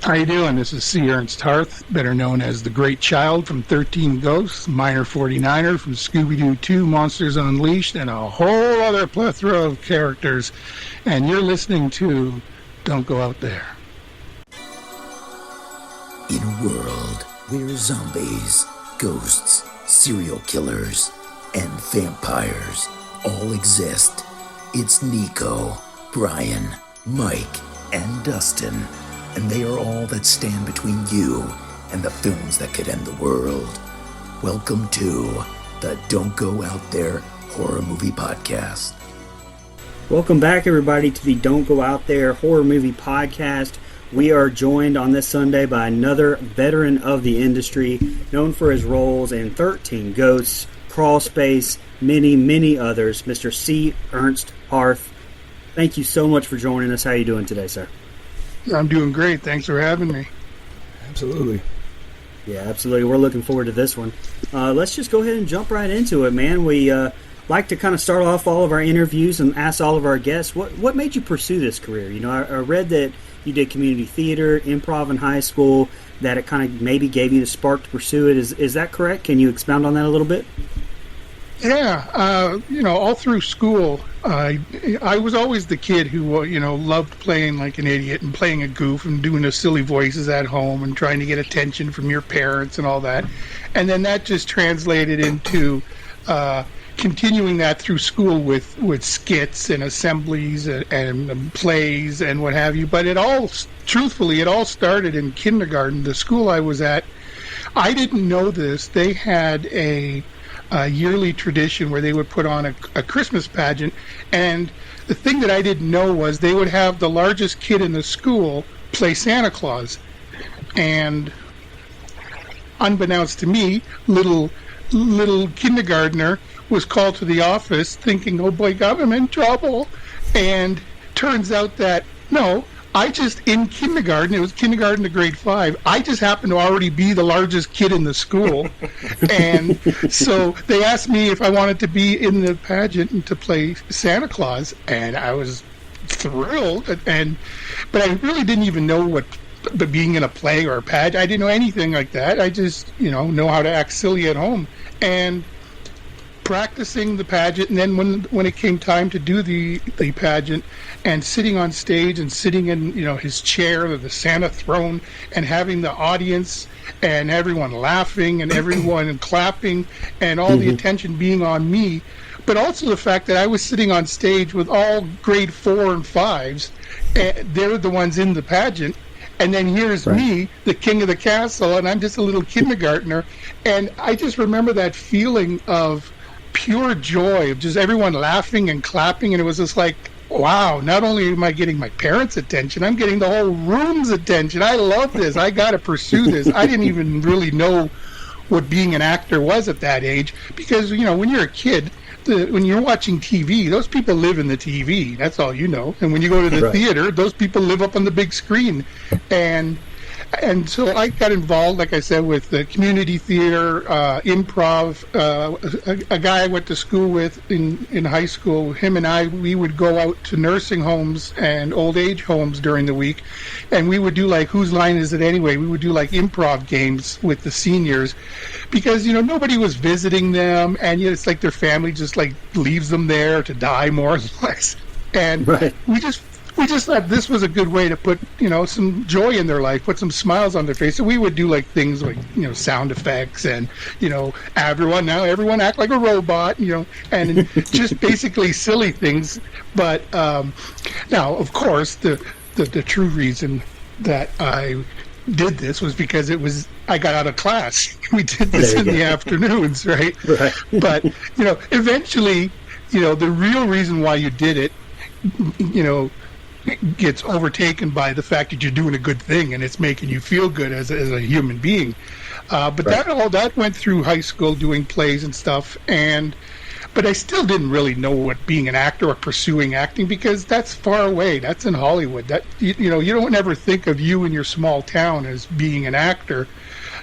How you doing? This is Ernst Harth, better known as the Great Child from 13 Ghosts, Minor 49er from Scooby-Doo 2, Monsters Unleashed, and a whole other plethora of characters. And you're listening to Don't Go Out There. In a world where zombies, ghosts, serial killers, and vampires all exist, it's Nico, Brian, Mike, and Dustin. And they are all that stand between you and the films that could end the world. Welcome to the Don't Go Out There Horror Movie Podcast. Welcome back, everybody, to the Don't Go Out There Horror Movie Podcast. We are joined on this Sunday by another veteran of the industry, known for his roles in 13 Ghosts, Crawl Space, many others, Mr. C. Ernst Harth. Thank you so much for joining us. How are you doing today, sir? I'm doing great. Thanks for having me. Absolutely. Yeah, absolutely. We're looking forward to this one. Let's just go ahead and jump right into it, man. We like to kind of start off all of our interviews and ask all of our guests, what made you pursue this career? You know, I read that you did community theater, improv in high school, that it kind of maybe gave you the spark to pursue it. Is that correct? Can you expound on that a little bit? Yeah, all through school, I was always the kid who, loved playing like an idiot and playing a goof and doing the silly voices at home and trying to get attention from your parents and all that. And then that just translated into continuing that through school with skits and assemblies and plays and what have you. But it all started in kindergarten. The school I was at, I didn't know this. They had a yearly tradition where they would put on a Christmas pageant, and the thing that I didn't know was they would have the largest kid in the school play Santa Claus. And unbeknownst to me, little kindergartner was called to the office thinking, oh boy, I'm in trouble. And turns out that no, I just, in kindergarten, it was kindergarten to grade 5, I just happened to already be the largest kid in the school. And so they asked me if I wanted to be in the pageant and to play Santa Claus, and I was thrilled. But I really didn't even know what being in a play or a pageant, I didn't know anything like that. I just, know how to act silly at home. And practicing the pageant, and then when it came time to do the pageant and sitting on stage and sitting in his chair, the Santa throne, and having the audience and everyone laughing and everyone clapping and all the attention being on me, but also the fact that I was sitting on stage with all grade 4 and 5s, and they're the ones in the pageant. And then here's me, the king of the castle, and I'm just a little kindergartner. And I just remember that feeling of pure joy of just everyone laughing and clapping, and it was just like, wow, not only am I getting my parents' attention, I'm getting the whole room's attention. I love this. I got to pursue this. I didn't even really know what being an actor was at that age, because, when you're a kid, when you're watching TV, those people live in the TV. That's all you know. And when you go to the theater, those people live up on the big screen. And so I got involved, like I said, with the community theater, improv. A guy I went to school with in high school, him and I, we would go out to nursing homes and old age homes during the week, and we would do like, whose line is it anyway? We would do like improv games with the seniors, because nobody was visiting them, and it's like their family just like leaves them there to die, more or less. And we just thought this was a good way to put, some joy in their life, put some smiles on their face. So we would do like things like, sound effects and, everyone act like a robot, and just basically silly things. But now, of course, the true reason that I did this was because I got out of class. We did this in the afternoons, right? But, eventually, the real reason why you did it, gets overtaken by the fact that you're doing a good thing and it's making you feel good as a human being. But that went through high school doing plays and stuff, but I still didn't really know what being an actor or pursuing acting, because that's far away. That's in Hollywood. That you don't ever think of you in your small town as being an actor,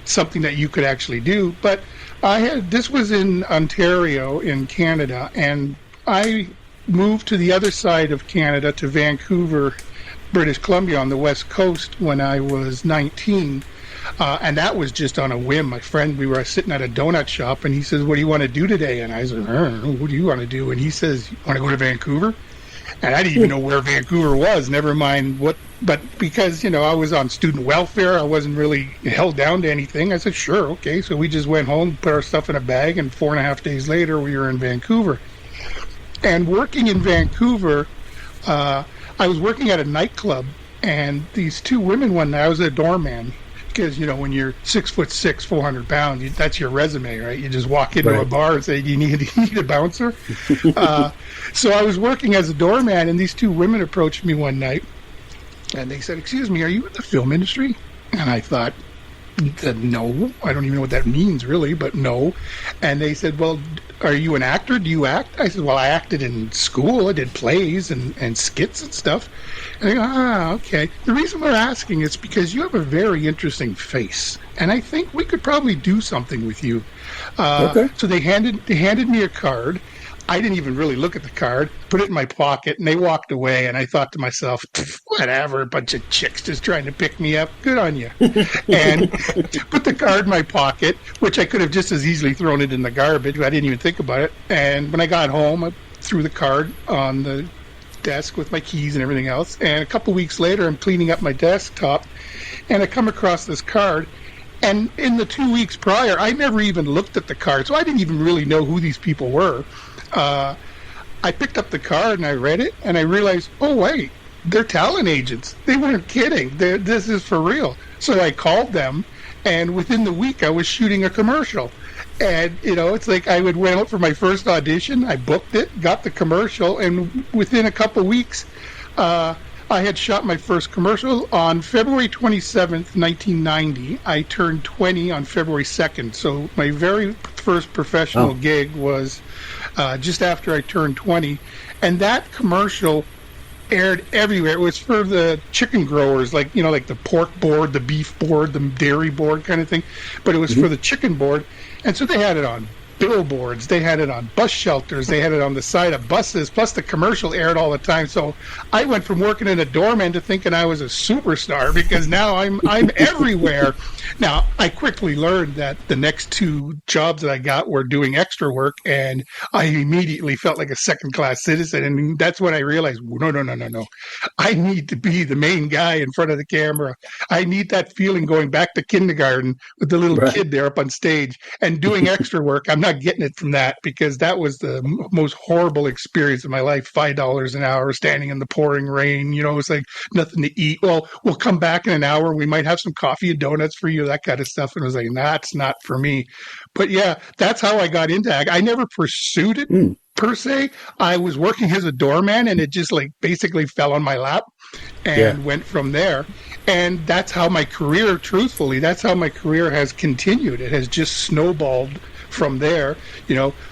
something that you could actually do. But this was in Ontario in Canada, and I moved to the other side of Canada, to Vancouver, British Columbia on the West Coast when I was 19. And that was just on a whim. My friend, we were sitting at a donut shop, and he says, "What do you want to do today?" And I said, "I don't know. What do you want to do?" And he says, "You want to go to Vancouver?" And I didn't even know where Vancouver was, never mind what. But because, I was on student welfare, I wasn't really held down to anything. I said, sure, okay. So we just went home, put our stuff in a bag, and 4.5 days later, we were in Vancouver. And working in Vancouver, I was working at a nightclub, and these two women one night, I was a doorman. Because, when you're 6'6", 400 pounds, that's your resume, right? You just walk into a bar and say, you need a bouncer? So I was working as a doorman, and these two women approached me one night, and they said, "Excuse me, are you in the film industry?" And I thought, no, I don't even know what that means, really, but no. And they said, "Well, are you an actor? Do you act?" I said, "Well, I acted in school. I did plays and skits and stuff." And they go, okay. The reason we're asking is because you have a very interesting face, and I think we could probably do something with you. Okay. So they handed me a card. I didn't even really look at the card, put it in my pocket, and they walked away. And I thought to myself, whatever, a bunch of chicks just trying to pick me up. Good on you. And put the card in my pocket, which I could have just as easily thrown it in the garbage. I didn't even think about it. And when I got home, I threw the card on the desk with my keys and everything else. And a couple weeks later, I'm cleaning up my desktop, and I come across this card. And in the 2 weeks prior, I never even looked at the card, so I didn't even really know who these people were. I picked up the card and I read it, and I realized, oh wait, they're talent agents. They weren't kidding. This is for real. So I called them, and within the week I was shooting a commercial. And it's like I went out for my first audition. I booked it, got the commercial, and within a couple weeks, I had shot my first commercial on February 27th, 1990. I turned 20 on February 2nd. So my very first professional gig was just after I turned 20. And that commercial aired everywhere. It was for the chicken growers, like the pork board, the beef board, the dairy board kind of thing. But it was for the chicken board. And so they had it on billboards, they had it on bus shelters, they had it on the side of buses, plus the commercial aired all the time. So I went from working in a doorman to thinking I was a superstar, because now I'm everywhere. Now, I quickly learned that the next two jobs that I got were doing extra work, and I immediately felt like a second-class citizen. And that's when I realized, no. I need to be the main guy in front of the camera. I need that feeling going back to kindergarten with the little kid there up on stage and doing extra work. I'm not getting it from that, because that was the most horrible experience of my life. $5 an hour, standing in the pouring rain. It's like nothing to eat. Well, we'll come back in an hour. We might have some coffee and donuts for you, that kind of stuff. And I was like, that's not for me. But yeah, that's how I got into it. I never pursued it per se. I was working as a doorman, and it just basically fell on my lap and went from there. And that's how my career, truthfully, has continued. It has just snowballed from there.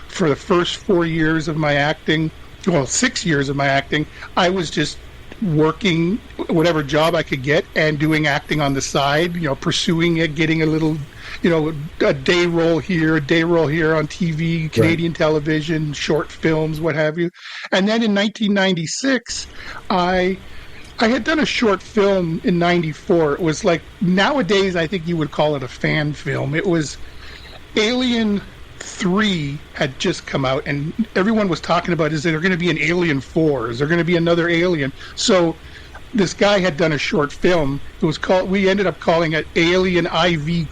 For the first 4 years of my acting, 6 years of my acting, I was just working whatever job I could get and doing acting on the side, pursuing it, getting a little, a day roll here on TV, Canadian television, short films, what have you. And then in 1996, I had done a short film in 94. It was nowadays, I think you would call it a fan film. It was Alien 3 had just come out, and everyone was talking about, is there going to be an Alien 4? Is there going to be another Alien? So this guy had done a short film. It was called, we ended up calling it Alien IV ?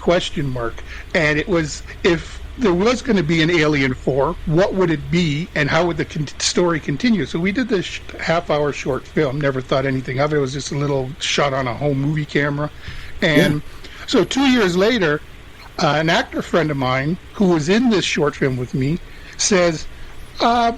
And it was, if there was going to be an Alien 4, what would it be, and how would the story continue? So we did this half-hour short film, never thought anything of it. It was just a little shot on a home movie camera. And so 2 years later, an actor friend of mine who was in this short film with me says, I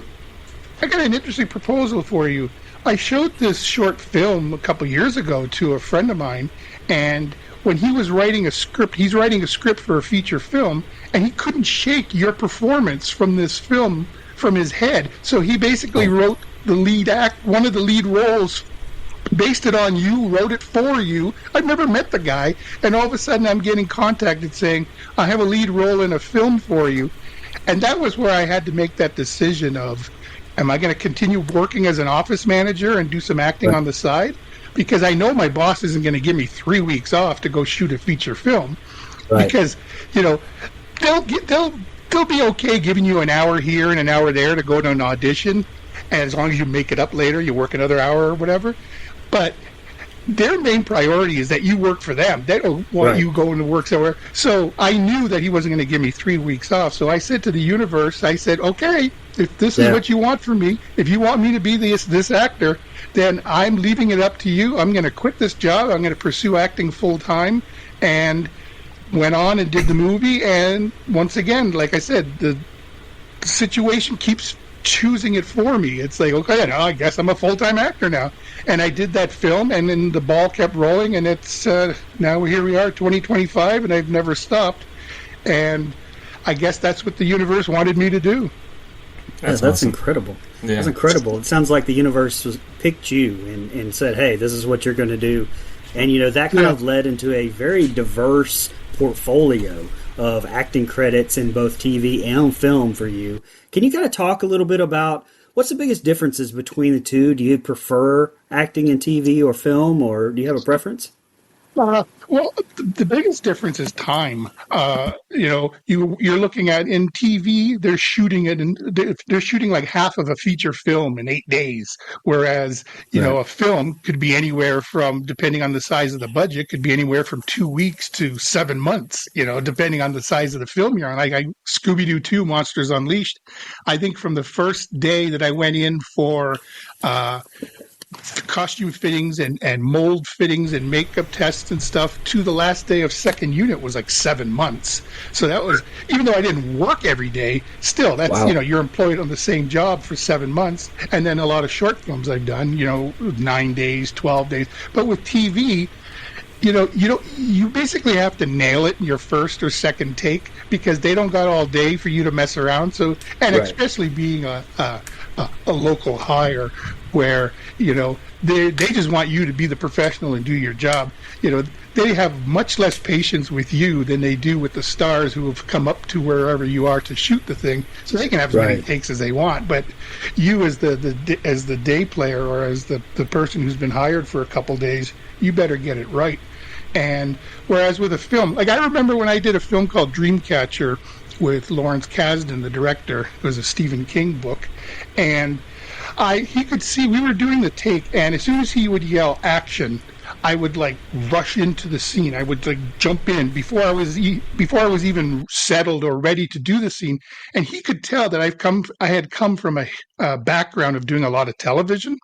got an interesting proposal for you. I showed this short film a couple years ago to a friend of mine, and when he was writing a script, he's writing a script for a feature film, and he couldn't shake your performance from this film from his head. So he basically wrote one of the lead roles, based it on you, wrote it for you. I've never met the guy, and all of a sudden I'm getting contacted saying, I have a lead role in a film for you. And that was where I had to make that decision of, am I going to continue working as an office manager and do some acting on the side? because I know my boss isn't going to give me 3 weeks off to go shoot a feature film, Right. because they'll be okay giving you an hour here and an hour there to go to an audition, and as long as you make it up later, you work another hour or whatever. But their main priority is that you work for them. They don't want you going to work somewhere. So I knew that he wasn't going to give me 3 weeks off. So I said to the universe, I said, okay, if this is what you want from me, if you want me to be this actor, then I'm leaving it up to you. I'm going to quit this job. I'm going to pursue acting full time. And went on and did the movie. And once again, like I said, the situation keeps choosing it for me. It's like, okay, now I guess I'm a full-time actor now. And I did that film, and then the ball kept rolling, and it's now here we are, 2025, and I've never stopped. And I guess that's what the universe wanted me to do. That's awesome. Incredible. Yeah. That's incredible. It sounds like the universe picked you and said, hey, this is what you're going to do. And, that kind of led into a very diverse portfolio of acting credits in both TV and film for you. Can you kind of talk a little bit about what's the biggest differences between the two? Do you prefer acting in TV or film, or do you have a preference? Well, the biggest difference is time. You're looking at in TV, they're shooting it, and they're shooting like half of a feature film in 8 days. Whereas, a film could be anywhere from, depending on the size of the budget, could be anywhere from 2 weeks to 7 months. Depending on the size of the film you're on. Like Scooby-Doo 2: Monsters Unleashed. I think from the first day that I went in for costume fittings and mold fittings and makeup tests and stuff to the last day of second unit was like 7 months. So that was, even though I didn't work every day, still that's, you're employed on the same job for 7 months. And then a lot of short films I've done, 9 days, 12 days. But with TV, you basically have to nail it in your first or second take, because they don't got all day for you to mess around. So, and especially being a local hire, where they just want you to be the professional and do your job. They have much less patience with you than they do with the stars who have come up to wherever you are to shoot the thing. So they can have as many takes as they want, but you as the day player, or as the person who's been hired for a couple days, you better get it right. And whereas with a film, like I remember when I did a film called Dreamcatcher with Lawrence Kasdan, the director. It was a Stephen King book, and he could see we were doing the take, and as soon as he would yell action, I would like rush into the scene. I would like jump in before I was even settled or ready to do the scene. And he could tell that I had come from a background of doing a lot of television.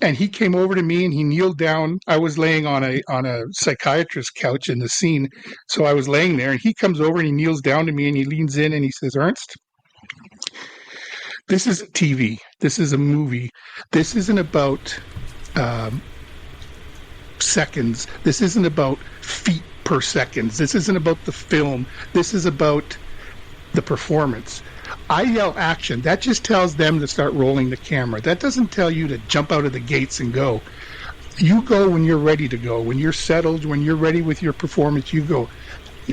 And he came over to me and he kneeled down. I was laying on a psychiatrist's couch in the scene, so I was laying there, and he comes over and he kneels down to me and he leans in and he says, "Ernst, this isn't TV. This is a movie. This isn't about seconds. This isn't about feet per seconds. This isn't about the film. This is about the performance. I yell action. That just tells them to start rolling the camera. That doesn't tell you to jump out of the gates and go. You go when you're ready to go. When you're settled, when you're ready with your performance, you go."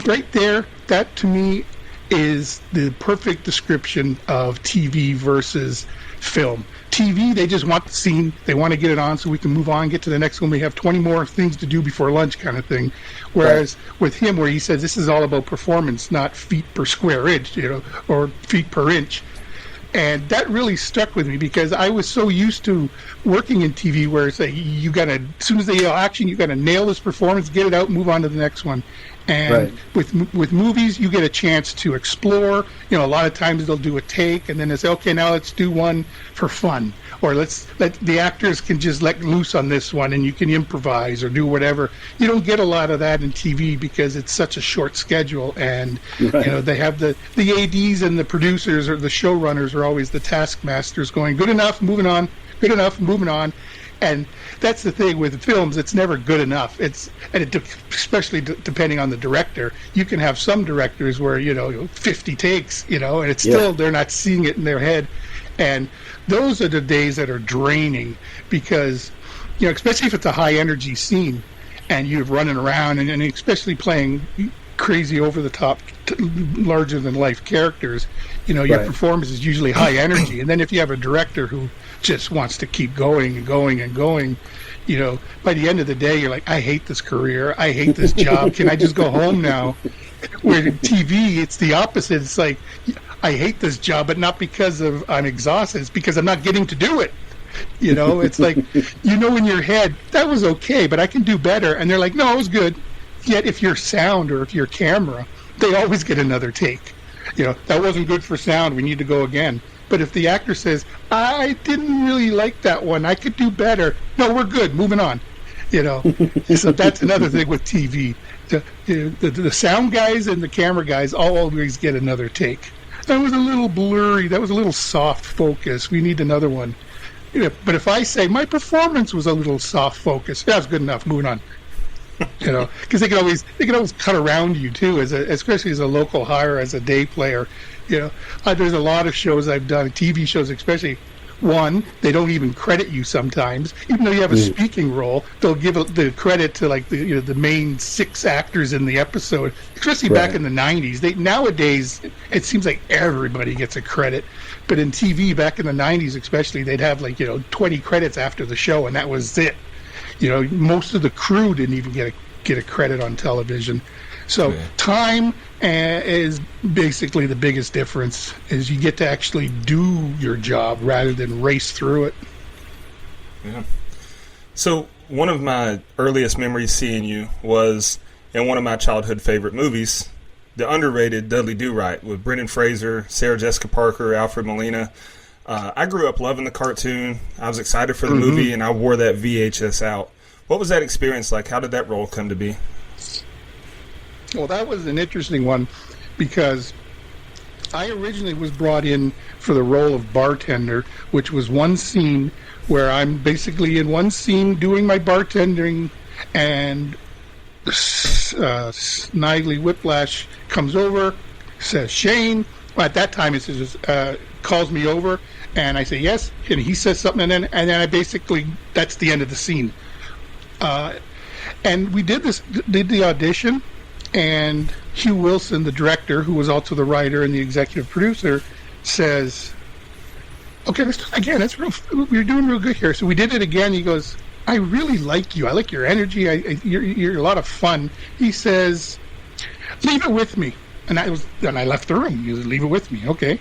Right there, that to me is the perfect description of TV versus film. TV, they just want the scene. They want to get it on so we can move on, get to the next one. We have 20 more things to do before lunch kind of thing. Whereas with him, where he says this is all about performance, not feet per square inch, or feet per inch. And that really stuck with me, because I was so used to working in TV where it's like, as soon as they yell action, you got to nail this performance, get it out, move on to the next one. And with movies, you get a chance to explore. A lot of times they'll do a take, and then they say, okay, now let's do one for fun, or let the actors can just let loose on this one, and you can improvise or do whatever. You don't get a lot of that in TV because it's such a short schedule, and they have the ADs and the producers or the showrunners are always the taskmasters, going good enough, moving on, good enough, moving on. And that's the thing with films; it's never good enough. Especially depending on the director. You can have some directors where 50 takes, and it's still they're not seeing it in their head. And those are the days that are draining, because especially if it's a high energy scene and you're running around, and especially playing crazy over the top, larger than life characters, your performance is usually high energy. And then if you have a director who just wants to keep going and going and going, by the end of the day, you're like, I hate this career. I hate this job. Can I just go home now? Where in TV, it's the opposite. It's like, I hate this job, but not because of I'm exhausted. It's because I'm not getting to do it. It's like, in your head, that was okay, but I can do better. And they're like, no, it was good. Yet if you're sound or if you're camera, they always get another take. That wasn't good for sound. We need to go again. But if the actor says, I didn't really like that one, I could do better. No, we're good. Moving on. So that's another thing with TV. The sound guys and the camera guys always get another take. That was a little blurry. That was a little soft focus. We need another one. But if I say my performance was a little soft focus, that's good enough. Moving on. Because they can always cut around you too, especially as a local hire, as a day player. There's a lot of shows I've done, TV shows especially. One, they don't even credit you sometimes, even though you have a speaking role. They'll give the credit to like the main 6 actors in the episode. Especially back in the '90s. Nowadays it seems like everybody gets a credit, but in TV back in the '90s, especially, they'd have 20 credits after the show, and that was it. Most of the crew didn't even get a credit on television. So time is basically the biggest difference, is you get to actually do your job rather than race through it. Yeah. So one of my earliest memories seeing you was in one of my childhood favorite movies, the underrated Dudley Do-Right, with Brendan Fraser, Sarah Jessica Parker, Alfred Molina. I grew up loving the cartoon. I was excited for the movie, and I wore that VHS out. What was that experience like? How did that role come to be? Well, that was an interesting one, because I originally was brought in for the role of bartender, which was one scene where I'm basically in one scene doing my bartending, and Snidely Whiplash comes over, says, Shane. Well, at that time, it says, calls me over, and I say yes, and he says something, and then I basically, that's the end of the scene. And we did the audition, and Hugh Wilson, the director, who was also the writer and the executive producer, says, okay, let's do it again. We're doing real good here. So we did it again. He goes, I really like you. I like your energy. You're a lot of fun. He says, leave it with me. And I left the room. He said, leave it with me. Okay.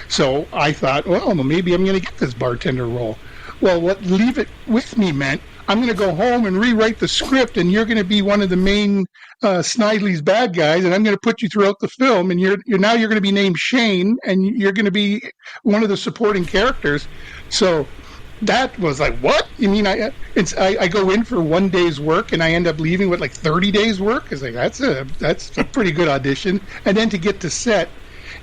So I thought, well, maybe I'm going to get this bartender role. Well, what leave it with me meant, I'm going to go home and rewrite the script, and you're going to be one of the main Snidely's bad guys, and I'm going to put you throughout the film, and you're going to be named Shane, and you're going to be one of the supporting characters. So that was like, what? You mean I go in for 1 day's work, and I end up leaving with 30 days work? It's like, that's a pretty good audition. And then to get to set,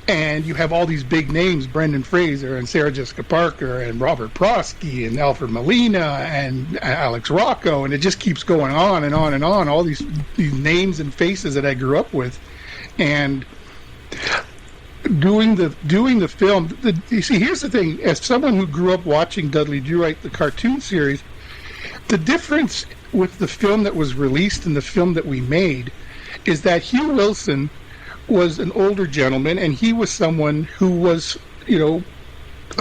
and you have all these big names, Brendan Fraser and Sarah Jessica Parker and Robert Prosky and Alfred Molina and Alex Rocco, and it just keeps going on and on and on, all these names and faces that I grew up with. And doing the film, you see, here's the thing, as someone who grew up watching Dudley Do-Right, the cartoon series, the difference with the film that was released and the film that we made is that Hugh Wilson was an older gentleman, and he was someone who was, a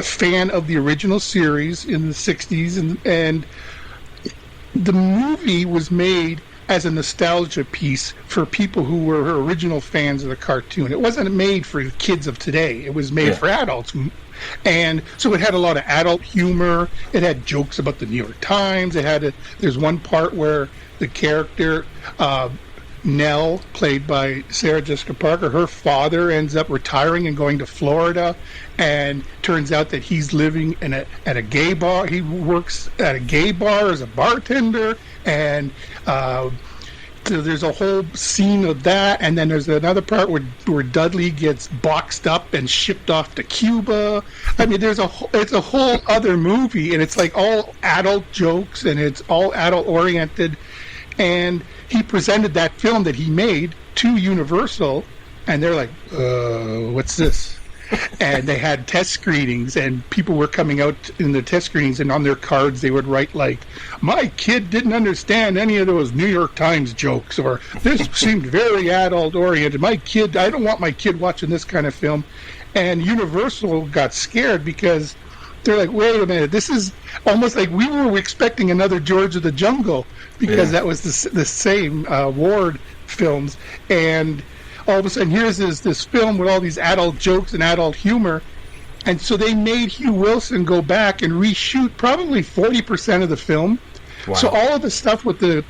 fan of the original series in the 60s, and the movie was made as a nostalgia piece for people who were original fans of the cartoon. It wasn't made for kids of today. It was made for adults. And so it had a lot of adult humor. It had jokes about the New York Times. There's one part where the character, Nell, played by Sarah Jessica Parker, her father ends up retiring and going to Florida, and turns out that he's living at a gay bar. He works at a gay bar as a bartender, and so there's a whole scene of that. And then there's another part where Dudley gets boxed up and shipped off to Cuba. I mean, it's a whole other movie, and it's like all adult jokes, and it's all adult oriented. And he presented that film that he made to Universal, and they're like, what's this? and they had test screenings, and people were coming out in the test screenings, and on their cards they would write like, "My kid didn't understand any of those New York Times jokes," or "This seemed very adult oriented. I don't want my kid watching this kind of film." And Universal got scared because they're like, "Wait a minute, this is almost like we were expecting another George of the Jungle," because that was the same Ward films, and all of a sudden here's this film with all these adult jokes and adult humor. And so they made Hugh Wilson go back and reshoot probably 40% of the film. Wow. So all of the stuff with the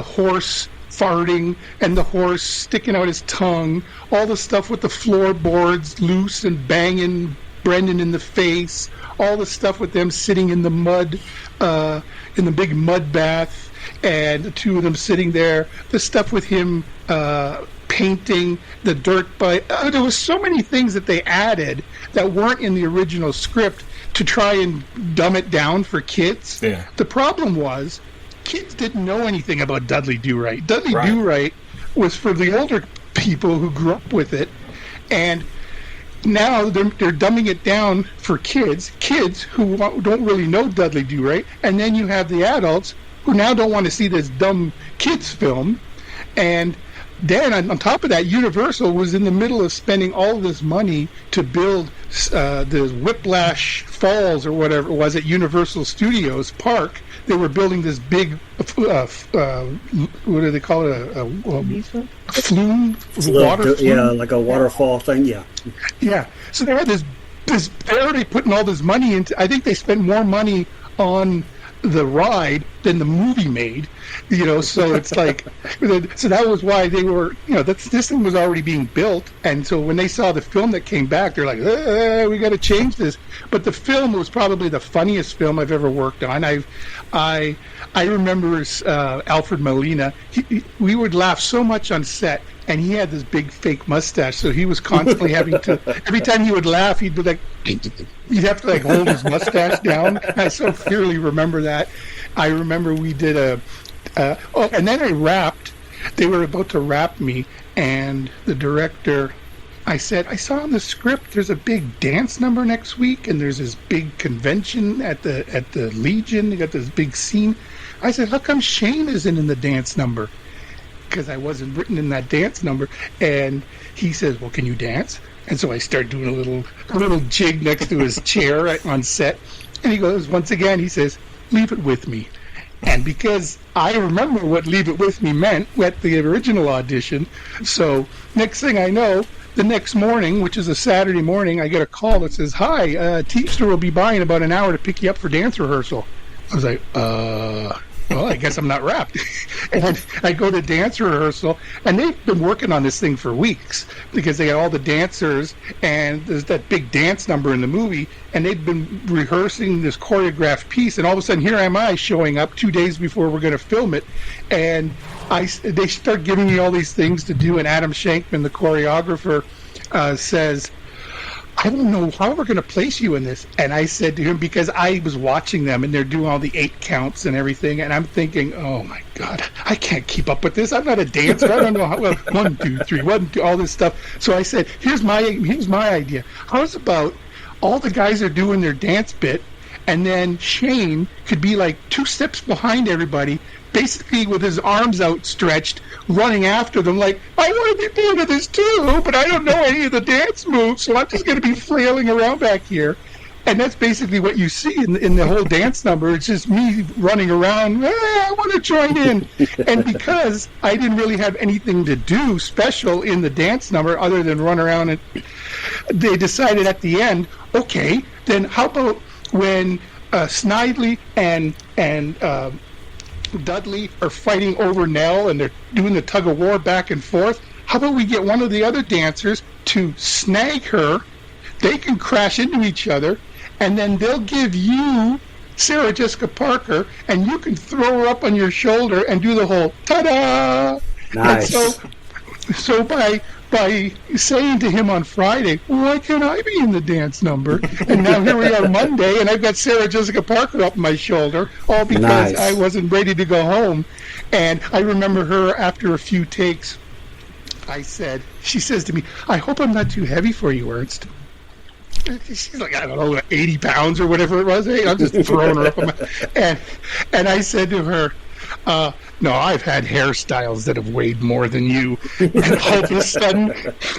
horse farting and the horse sticking out his tongue, all the stuff with the floorboards loose and banging Brendan in the face, all the stuff with them sitting in the mud, in the big mud bath, and the two of them sitting there, the stuff with him painting the dirt bike. There was so many things that they added that weren't in the original script to try and dumb it down for kids. Yeah. The problem was kids didn't know anything about Dudley Do-Right. Dudley Do-Right was for the older people who grew up with it, and now they're dumbing it down for kids who don't really know Dudley Do-Right, and then you have the adults who now don't want to see this dumb kids film. And then on top of that, Universal was in the middle of spending all this money to build the Whiplash Falls or whatever it was at Universal Studios Park. They were building this big, what do they call it? A flume? Water flume? Yeah, like a waterfall thing, yeah. Yeah. So they had this they're already putting all this money into, I think they spent more money on the ride than the movie made, so it's like, so that was why they were, this thing was already being built, and so when they saw the film that came back, they're like, we got to change this. But the film was probably the funniest film I've ever worked on. I remember Alfred Molina. We would laugh so much on set, and he had this big fake mustache, so he was constantly having to, every time he would laugh, he'd be like, he'd have to hold his mustache down. I so clearly remember that. I remember we did and then I rapped. They were about to rap me, and the director, I said, "I saw in the script there's a big dance number next week, and there's this big convention at the Legion. They got this big scene." I said, "How come Shane isn't in the dance number?" Because I wasn't written in that dance number. And he says, "Well, can you dance?" And so I started doing a little jig next to his chair on set. And he goes, once again, he says, "Leave it with me." And because I remember what "leave it with me" meant at the original audition, so next thing I know, the next morning, which is a Saturday morning, I get a call that says, "Hi, Teamster will be by in about an hour to pick you up for dance rehearsal." I was like, well, I guess I'm not wrapped. And I go to dance rehearsal, and they've been working on this thing for weeks because they got all the dancers, and there's that big dance number in the movie, and they've been rehearsing this choreographed piece, and all of a sudden here am I showing up 2 days before we're going to film it, and they start giving me all these things to do, and Adam Shankman, the choreographer, says, "I don't know how we're going to place you in this." And I said to him, because I was watching them and they're doing all the 8 counts and everything, and I'm thinking, oh my God, I can't keep up with this. I'm not a dancer. I don't know how, 1, 2, 3, 1, 2, all this stuff. So I said, here's my idea. How's about all the guys are doing their dance bit, and then Shane could be like 2 steps behind everybody, basically with his arms outstretched, running after them like, "I want to be part of this too, but I don't know any of the dance moves, so I'm just going to be flailing around back here." And that's basically what you see in the whole dance number. It's just me running around, I want to join in. And because I didn't really have anything to do special in the dance number other than run around, and they decided at the end, okay, then how about when Snidely and Dudley are fighting over Nell, and they're doing the tug of war back and forth. How about we get one of the other dancers to snag her? They can crash into each other, and then they'll give you Sarah Jessica Parker, and you can throw her up on your shoulder and do the whole ta-da. Nice. And so by saying to him on Friday, "Why can't I be in the dance number?" And now here we are Monday, and I've got Sarah Jessica Parker up my shoulder, all because Nice. I wasn't ready to go home. And I remember her after a few takes, she says to me, "I hope I'm not too heavy for you, Ernst." she's like, I don't know, 80 pounds or whatever it was. Hey, I'm just throwing her up. And I said to her, no, I've had hairstyles that have weighed more than you. And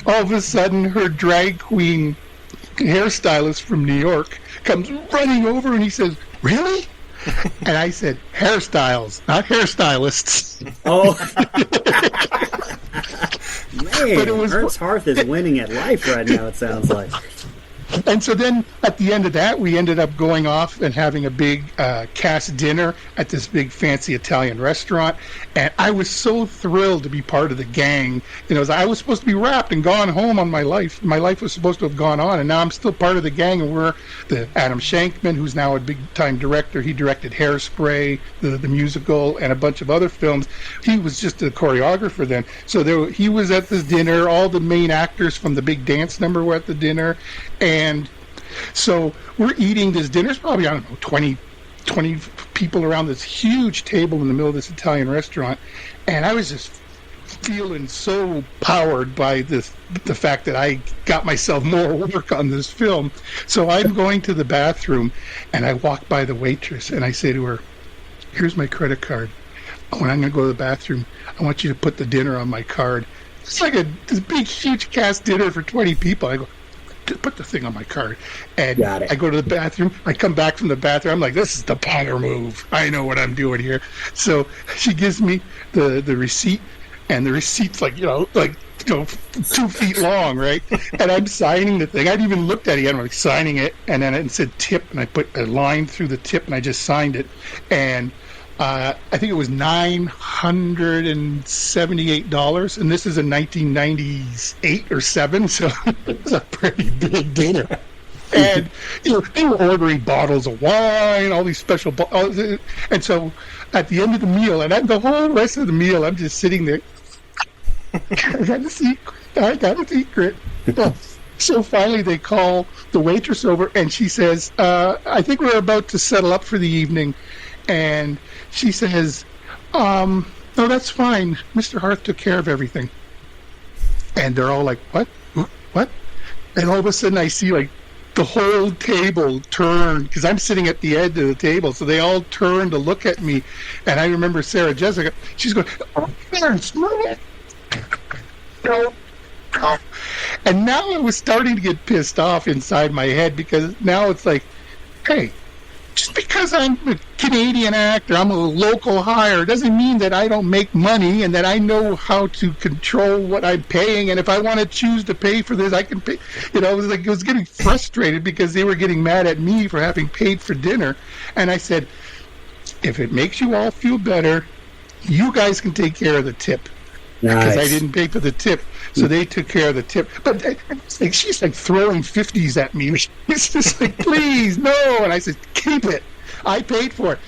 all of a sudden, her drag queen hairstylist from New York comes running over and he says, really? And I said, hairstyles, not hairstylists. Oh. Man, Ernst Harth is winning at life right now, it sounds like. And so then at the end of that, we ended up going off and having a big cast dinner at this big fancy Italian restaurant. And I was so thrilled to be part of the gang. You know, I was supposed to be wrapped and gone home on my life. My life was supposed to have gone on. And now I'm still part of the gang. And we're the Adam Shankman, who's now a big-time director. He directed Hairspray, the musical, and a bunch of other films. He was just a choreographer then. So he was at this dinner. All the main actors from the big dance number were at the dinner. And so we're eating this dinner. There's probably, I don't know, 20 people around this huge table in the middle of this Italian restaurant. And I was just feeling so powered by the fact that I got myself more work on this film. So I'm going to the bathroom, and I walk by the waitress, and I say to her, here's my credit card. When I'm going to go to the bathroom, I want you to put the dinner on my card. It's like this big, huge cast dinner for 20 people. I go, put the thing on my card. And I go to the bathroom. I come back from the bathroom. I'm like, this is the Potter move. I know what I'm doing here. So she gives me the receipt, and the receipt's like 2 feet long, right? And I'm signing the thing. I hadn't even looked at it yet. I'm like signing it, and then it said tip, and I put a line through the tip, and I just signed it. And I think it was $978, and this is in 1998 or 7, so it was a pretty big dinner. And they were ordering bottles of wine, all these special and so at the end of the meal, and the whole rest of the meal, I'm just sitting there. I got a secret. So finally they call the waitress over, and she says, I think we're about to settle up for the evening. And she says, no, that's fine. Mr. Harth took care of everything. And they're all like, what? What? And all of a sudden I see like the whole table turn, because I'm sitting at the edge of the table. So they all turn to look at me. And I remember Sarah Jessica, she's going, oh, Ernst, no. And now I was starting to get pissed off inside my head, because now it's like, hey, just because I'm a Canadian actor, I'm a local hire, doesn't mean that I don't make money and that I know how to control what I'm paying. And if I want to choose to pay for this, I can pay. I was getting frustrated because they were getting mad at me for having paid for dinner. And I said, if it makes you all feel better, you guys can take care of the tip. Nice. Because I didn't pay for the tip, so they took care of the tip. But she's like throwing 50s at me. It's just like, please, no. And I said, keep it. I paid for it.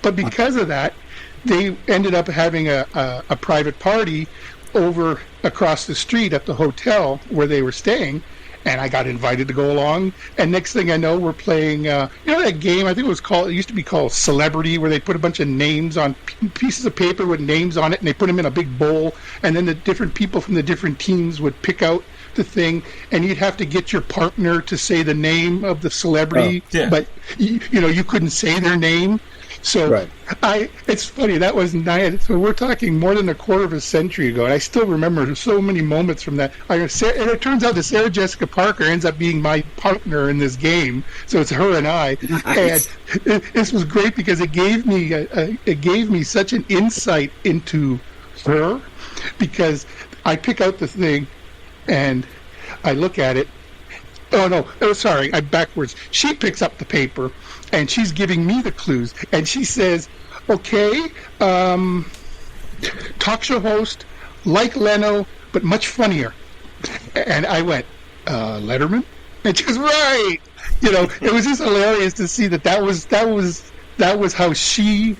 But because of that, they ended up having a private party over across the street at the hotel where they were staying. And I got invited to go along. And next thing I know, we're playing, that game, I think it used to be called Celebrity, where they put a bunch of names on pieces of paper with names on it, and they put them in a big bowl. And then the different people from the different teams would pick out the thing, and you'd have to get your partner to say the name of the celebrity. Oh, yeah. But, you couldn't say their name. So right. It's funny, that was so we're talking more than a quarter of a century ago, and I still remember so many moments from that. And it turns out that Sarah Jessica Parker ends up being my partner in this game, so it's her and I. Nice. And this was great because it gave me such an insight into her, because I pick out the thing and I look at it. Sorry, I'm backwards. She picks up the paper, and she's giving me the clues, and she says, okay, talk show host, like Leno, but much funnier. And I went, Letterman? And she goes, right. It was just hilarious to see that was how she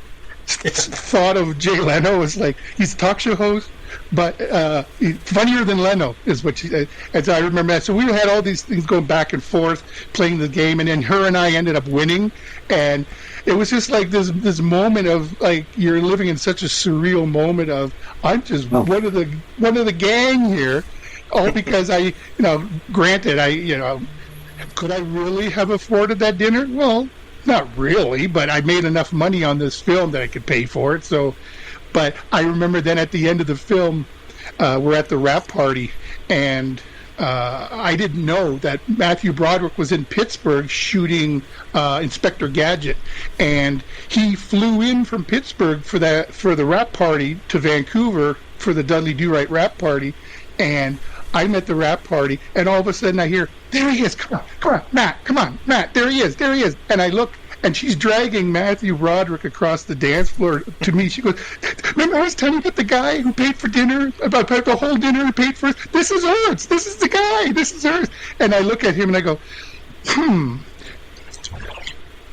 thought of Jay Leno. Was like, he's a talk show host, but funnier than Leno is what she said. And so I remember that. So we had all these things going back and forth, playing the game, and then her and I ended up winning. And it was just like this moment of like, you're living in such a surreal moment of, I'm just one of the gang here, all because granted, Could I really have afforded that dinner? Well, not really, but I made enough money on this film that I could pay for it. So, but I remember then at the end of the film, we're at the wrap party, and I didn't know that Matthew Broderick was in Pittsburgh shooting Inspector Gadget, and he flew in from Pittsburgh for the wrap party to Vancouver for the Dudley Do-Right wrap party, and I'm at the wrap party, and all of a sudden I hear, "There he is! Come on, Matt! Come on, Matt! There he is! There he is!" And I look, and she's dragging Matthew Broderick across the dance floor to me. She goes, "Remember I was telling you about the guy who paid for dinner, about the whole dinner who paid for it? This is Ernst. This is the guy. This is Ernst." And I look at him and I go,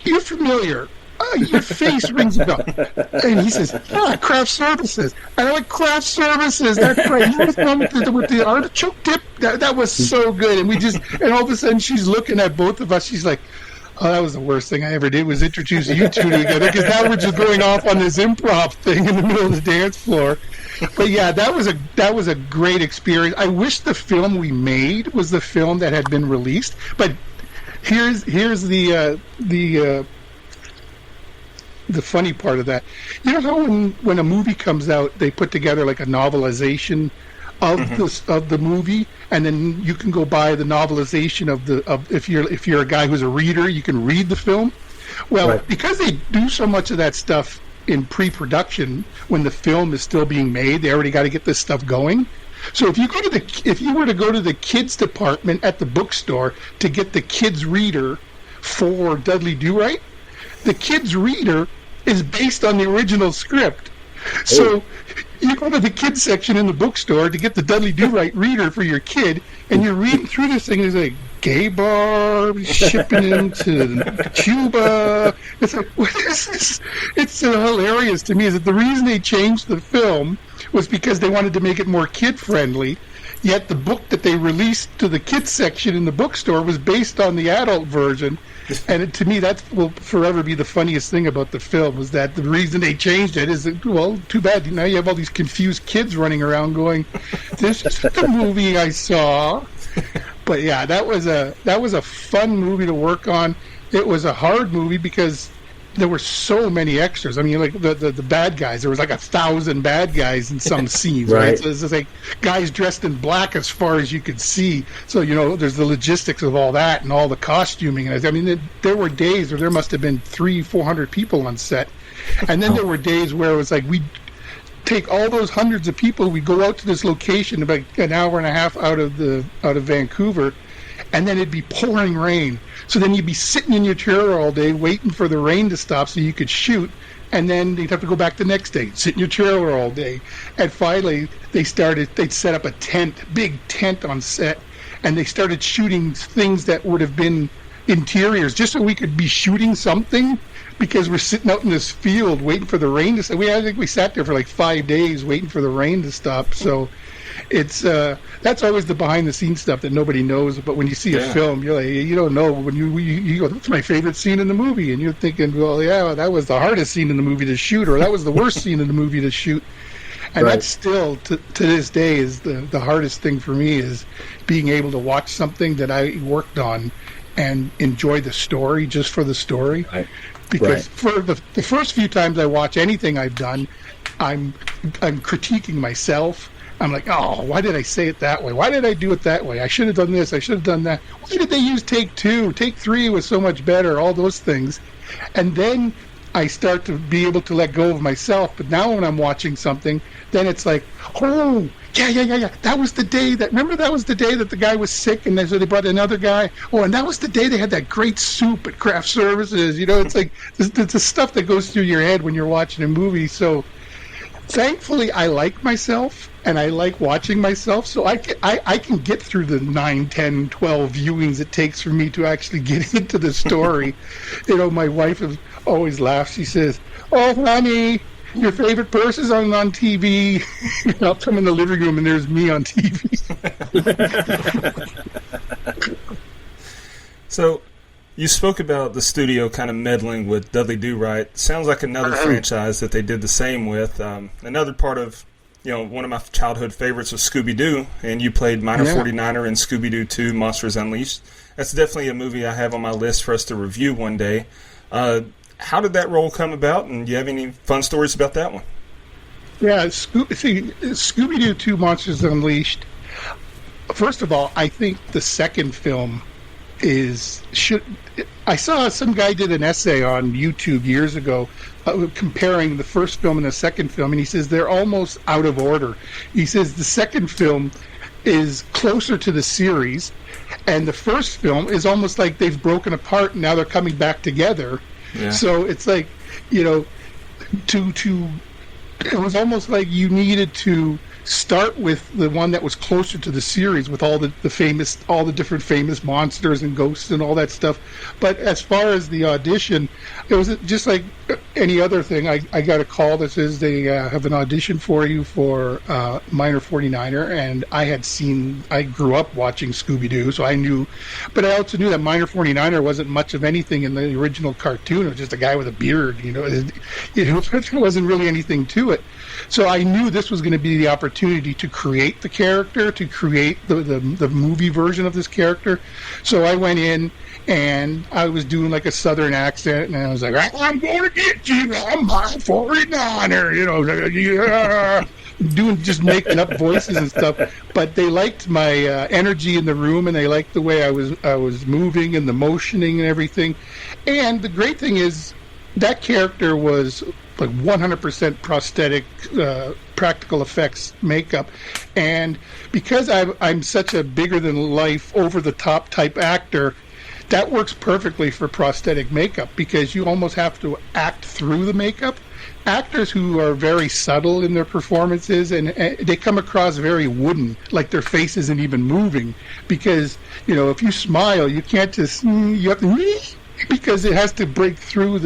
"You're familiar. Your face rings a bell." And he says, "Craft Services." And I'm like, "Craft Services, that's right. You was the one with the artichoke dip? That was so good." And all of a sudden she's looking at both of us. She's like, "Oh, that was the worst thing I ever did, was introduce you two together, because now we're just going off on this improv thing in the middle of the dance floor." But yeah, that was a great experience. I wish the film we made was the film that had been released. But here's the funny part of that. You know how when a movie comes out, they put together like a novelization of the movie, and then you can go buy the novelization of if you're a guy who's a reader, you can read the film. Well, right. Because they do so much of that stuff in pre-production, when the film is still being made, they already got to get this stuff going. So if you were to go to the kids department at the bookstore to get the kids reader for Dudley Do-Right, the kids reader is based on the original script. So you go to the kids section in the bookstore to get the Dudley Do-Right reader for your kid, and you're reading through this thing, and it's like, gay bar shipping him to Cuba. It's like, what is this? It's so hilarious to me, is that the reason they changed the film was because they wanted to make it more kid-friendly, yet the book that they released to the kids section in the bookstore was based on the adult version. And to me, that will forever be the funniest thing about the film, was that the reason they changed it is that, well, too bad. Now you have all these confused kids running around going, "This is the movie I saw." But yeah, that was a fun movie to work on. It was a hard movie because there were so many extras. I mean, like the bad guys, there was like 1,000 bad guys in some scenes, right? So it's like guys dressed in black as far as you could see. So, there's the logistics of all that and all the costuming. And I mean, there were days where there must have been 300-400 people on set. And then there were days where it was like, we'd take all those hundreds of people, we'd go out to this location about an hour and a half out of Vancouver, and then it'd be pouring rain. So then you'd be sitting in your chair all day waiting for the rain to stop so you could shoot, and then you'd have to go back the next day, sit in your chair all day. And finally, they'd set up a big tent on set, and they started shooting things that would have been interiors, just so we could be shooting something, because we're sitting out in this field waiting for the rain to stop. I think we sat there for like 5 days waiting for the rain to stop. So it's that's always the behind the scenes stuff that nobody knows. But when you see a film, you're like, you don't know. When you go, "That's my favorite scene in the movie," and you're thinking, well, yeah, that was the hardest scene in the movie to shoot, or that was the worst scene in the movie to shoot. And that's still to this day is the hardest thing for me, is being able to watch something that I worked on and enjoy the story just for the story. Right. Because for the first few times I watch anything I've done, I'm critiquing myself. I'm like, "Oh, why did I say it that way? Why did I do it that way? I should have done this. I should have done that. Why did they use take 2? Take 3 was so much better," all those things. And then I start to be able to let go of myself. But now when I'm watching something, then it's like, "Oh, yeah. That was the day that the guy was sick, and so they brought another guy. Oh, and that was the day they had that great soup at Craft Services." It's like the stuff that goes through your head when you're watching a movie. So thankfully, I like myself, and I like watching myself, so I can get through the 9, 10, 12 viewings it takes for me to actually get into the story. My wife always laughs. She says, "Oh, honey, your favorite person's on TV." I'll come in the living room and there's me on TV. So, you spoke about the studio kind of meddling with Dudley Do-Right. Sounds like another franchise that they did the same with. Another part of one of my childhood favorites was Scooby-Doo, and you played Minor 49er in Scooby-Doo 2 Monsters Unleashed. That's definitely a movie I have on my list for us to review one day. How did that role come about, and do you have any fun stories about that one? Yeah, Scooby-Doo 2 Monsters Unleashed. First of all, I think the second film I saw some guy did an essay on YouTube years ago comparing the first film and the second film, and he says they're almost out of order. He says the second film is closer to the series, and the first film is almost like they've broken apart and now they're coming back together. Yeah. So it's like, it was almost like you needed to start with the one that was closer to the series with all the different famous monsters and ghosts and all that stuff. But as far as the audition, it was just like any other thing. I got a call that says they have an audition for you for Minor 49er, and I grew up watching Scooby-Doo, so I knew, but I also knew that Minor 49er wasn't much of anything in the original cartoon. It was just a guy with a beard, it wasn't really anything to it. So I knew this was going to be the opportunity to create the character, to create the movie version of this character. So I went in and I was doing like a southern accent, and I was like, I'm going to get you, I'm my 49er, just making up voices and stuff. But they liked my energy in the room, and they liked the way I was moving and the motioning and everything. And the great thing is that character was like 100% prosthetic, practical effects makeup, and because I'm such a bigger-than-life, over-the-top type actor, that works perfectly for prosthetic makeup because you almost have to act through the makeup. Actors who are very subtle in their performances, and they come across very wooden, like their face isn't even moving, because if you smile, you can't just you have to because it has to break through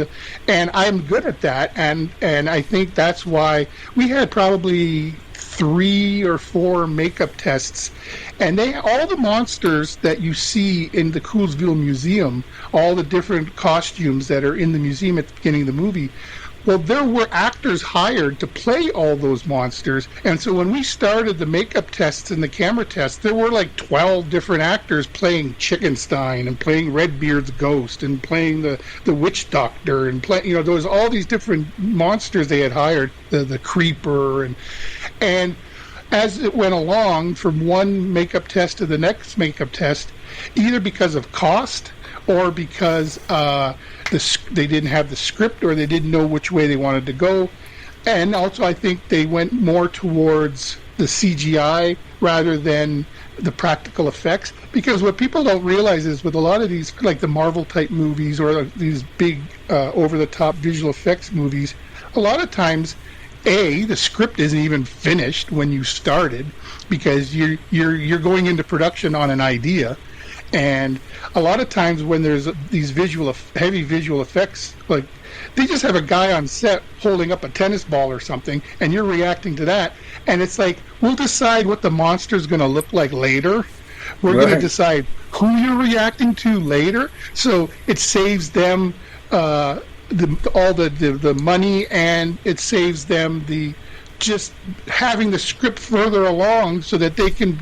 and I'm good at that, and I think that's why we had probably 3 or 4 makeup tests, and all the monsters that you see in the Coolsville Museum, all the different costumes that are in the museum at the beginning of the movie, well, there were actors hired to play all those monsters. And so when we started the makeup tests and the camera tests, there were like 12 different actors playing Chickenstein and playing Redbeard's ghost and playing the witch doctor and there was all these different monsters they had hired, the creeper, and as it went along from one makeup test to the next makeup test, either because of cost or because they didn't have the script or they didn't know which way they wanted to go. And also I think they went more towards the CGI rather than the practical effects, because what people don't realize is with a lot of these, like the Marvel type movies or these big over-the-top visual effects movies, a lot of times the script isn't even finished when you started because you're going into production on an idea. And a lot of times when there's these heavy visual effects, like they just have a guy on set holding up a tennis ball or something, and you're reacting to that. And it's like, we'll decide what the monster's going to look like later. We're going to decide who you're reacting to later. So it saves them all the money, and it saves them just having the script further along so that they can.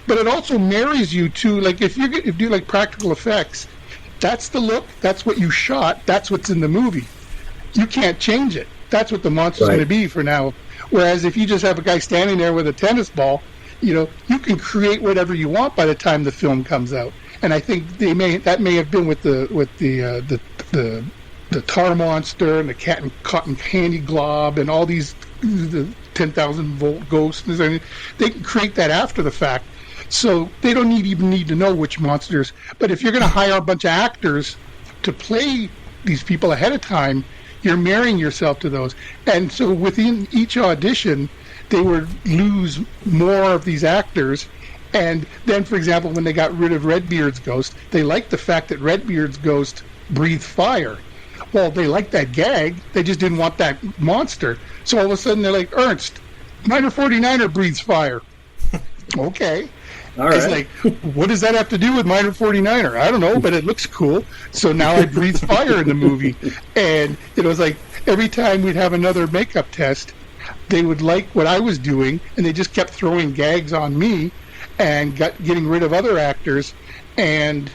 But it also marries you to, like, if you do like practical effects, that's the look, that's what you shot, that's what's in the movie. You can't change it. That's what the monster's going to be for now. Whereas if you just have a guy standing there with a tennis ball, you can create whatever you want by the time the film comes out. And I think that may have been with the tar monster and the cat and cotton candy glob and all these the 10,000 volt ghosts. They can create that after the fact. So they don't even need to know which monsters. But if you're going to hire a bunch of actors to play these people ahead of time, you're marrying yourself to those. And so within each audition, they would lose more of these actors. And then, for example, when they got rid of Redbeard's ghost, they liked the fact that Redbeard's ghost breathed fire. Well, they liked that gag. They just didn't want that monster. So all of a sudden, they're like, Ernst, Minor 49er breathes fire. Okay. All right. It's like, what does that have to do with Minor 49er? I don't know, but it looks cool. So now I breathe fire in the movie. And it was like every time we'd have another makeup test, they would like what I was doing, and they just kept throwing gags on me and getting rid of other actors. And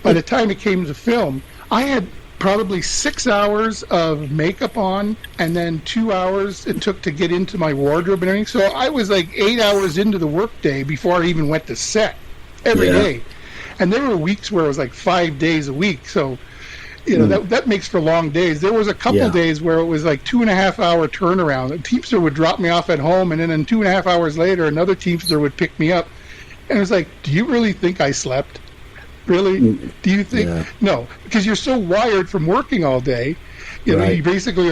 by the time it came to film, I had probably 6 hours of makeup on, and then 2 hours it took to get into my wardrobe and everything. So I was like 8 hours into the workday before I even went to set every day. And there were weeks where it was like 5 days a week. So, you know, that makes for long days. There was a couple days where it was like 2.5 hour turnaround. A Teamster would drop me off at home, and then 2.5 hours later, another Teamster would pick me up. And it was like, do you really think I slept? Really? Do you think? Yeah. No, because you're so wired from working all day. You know, you basically,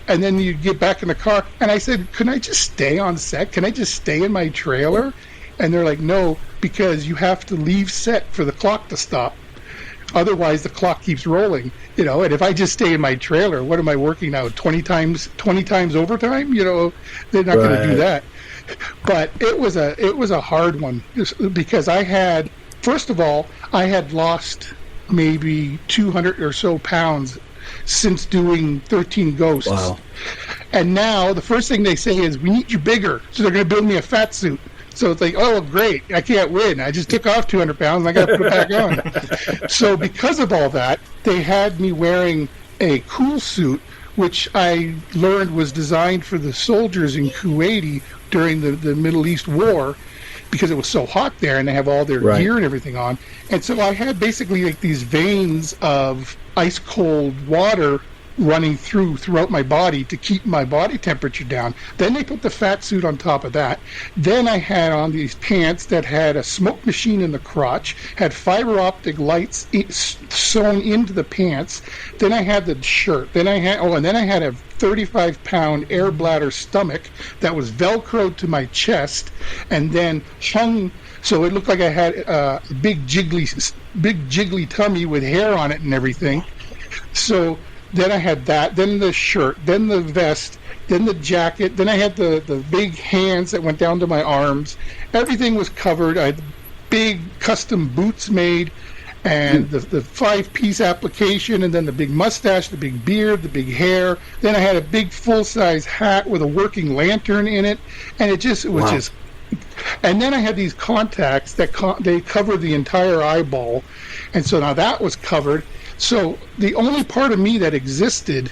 and then you get back in the car. And I said, can I just stay on set? Can I just stay in my trailer? And they're like, no, because you have to leave set for the clock to stop. Otherwise, the clock keeps rolling. You know, and if I just stay in my trailer, what am I working now? 20 times overtime? You know, they're not going to do that. But it was a hard one because I had. First of all, I had lost maybe 200 or so pounds since doing 13 Ghosts. Wow. And now the first thing they say is, we need you bigger. So they're going to build me a fat suit. So it's like, oh, great, I can't win. I just took off 200 pounds and I got to put it back on. So because of all that, they had me wearing a cool suit, which I learned was designed for the soldiers in Kuwait during the Middle East War, because it was so hot there and they have all their gear and everything on. And so I had basically like these veins of ice cold water running throughout my body to keep my body temperature down. Then they put the fat suit on top of that. Then I had on these pants that had a smoke machine in the crotch, had fiber optic lights sewn into the pants. Then I had the shirt. Then I had a 35-pound air bladder stomach that was velcroed to my chest and then hung, so it looked like I had a big jiggly tummy with hair on it and everything. So then I had that, then the shirt, then the vest, then the jacket, then I had the big hands that went down to my arms. Everything was covered. I had big custom boots made, and the 5-piece application, and then the big mustache, the big beard, the big hair. Then I had a big full-size hat with a working lantern in it, and it was just. And then I had these contacts that they covered the entire eyeball, and so now that was covered. So the only part of me that existed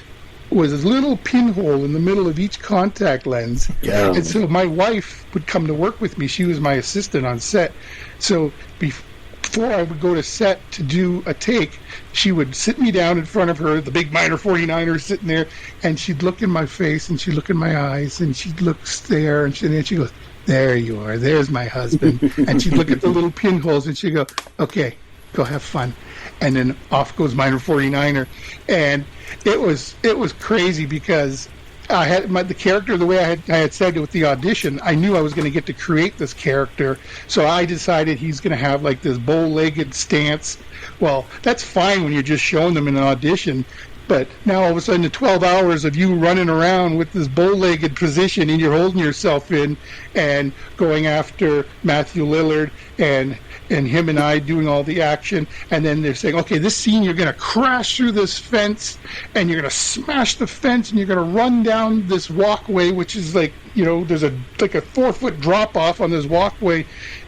was a little pinhole in the middle of each contact lens. Yeah. And so my wife would come to work with me. She was my assistant on set. So before I would go to set to do a take, she would sit me down in front of her, the big Minor 49er sitting there, and she'd look in my face and she'd look in my eyes and she'd look there and then she goes, there you are, there's my husband. And she'd look at the little pinholes and she'd go, okay, go have fun. And then off goes Minor 49er. And it was crazy because I had the character the way I had said it with the audition. I knew I was going to get to create this character, so I decided he's going to have like this bow-legged stance. Well, that's fine when you're just showing them in an audition, but now all of a sudden the 12 hours of you running around with this bow-legged position and you're holding yourself in and going after Matthew Lillard and him and I doing all the action, and then they're saying, okay, this scene you're going to crash through this fence and you're going to smash the fence and you're going to run down this walkway, which is like, you know, there's a 4-foot drop off on this walkway,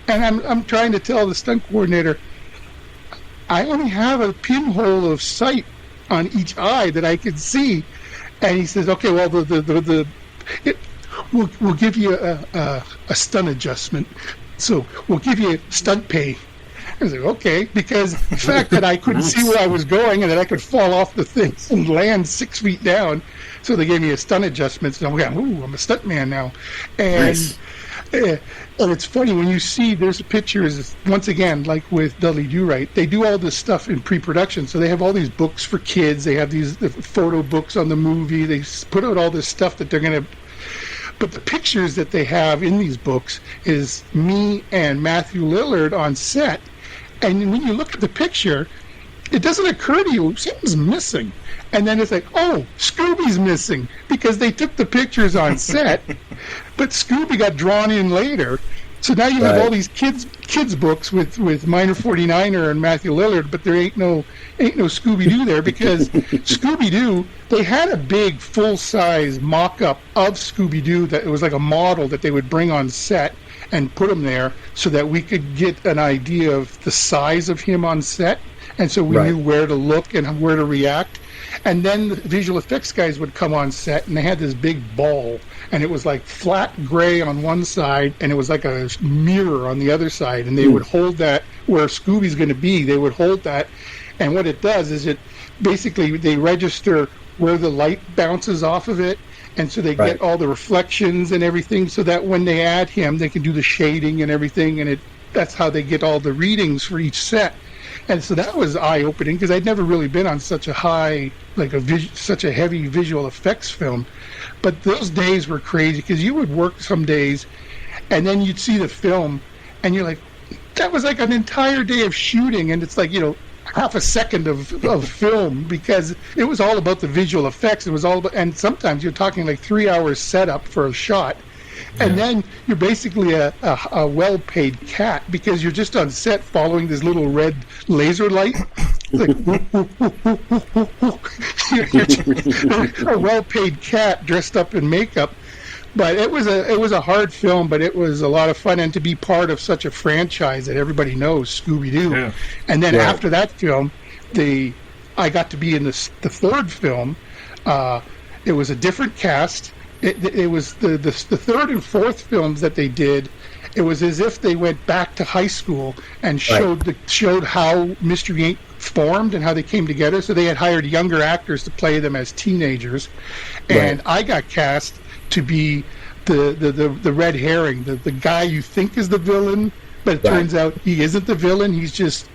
and I'm trying to tell the stunt coordinator, I only have a pinhole of sight on each eye that I can see. And he says, okay, well, we'll give you a stunt adjustment. So we'll give you stunt pay. I was like, okay, because the fact that I couldn't see where I was going and that I could fall off the thing and land 6 feet down. So they gave me a stunt adjustment. So I'm a stunt man now. And, and it's funny when you see there's pictures, once again, like with Dudley Do Right, they do all this stuff in pre-production. So they have all these books for kids. They have these photo books on the movie. They put out all this stuff that they're going to. But the pictures that they have in these books is me and Matthew Lillard on set. And when you look at the picture, it doesn't occur to you, something's missing. And then it's like, oh, Scooby's missing, because they took the pictures on set, but Scooby got drawn in later. So now you have all these kids books with Minor 49er and Matthew Lillard, but there ain't no Scooby-Doo there, because Scooby-Doo, they had a big full-size mock-up of Scooby-Doo that it was like a model that they would bring on set and put him there so that we could get an idea of the size of him on set, and so we knew where to look and where to react. And then the visual effects guys would come on set, and they had this big ball, and it was like flat gray on one side, and it was like a mirror on the other side, and they would hold that where Scooby's going to be. They would hold that, and what it does is it basically, they register where the light bounces off of it, and so they get all the reflections and everything, so that when they add him, they can do the shading and everything, and that's how they get all the readings for each set. And so that was eye-opening, because I'd never really been on such a high, like such a heavy visual effects film. But those days were crazy, because you would work some days, and then you'd see the film, and you're like, that was like an entire day of shooting, and it's like, half a second of film, because it was all about the visual effects. It was all about, and sometimes you're talking like 3 hours setup for a shot. And then you're basically a well-paid cat, because you're just on set following this little red laser light. Like, you're a well-paid cat dressed up in makeup. But it was a hard film, but it was a lot of fun, and to be part of such a franchise that everybody knows, Scooby-Doo. Yeah. And then after that film, I got to be in the third film. It was a different cast. It was the third and fourth films that they did. It was as if they went back to high school and showed how Mystery Inc. formed and how they came together. So they had hired younger actors to play them as teenagers, and I got cast to be the red herring, the guy you think is the villain, but it turns out he isn't the villain. He's just,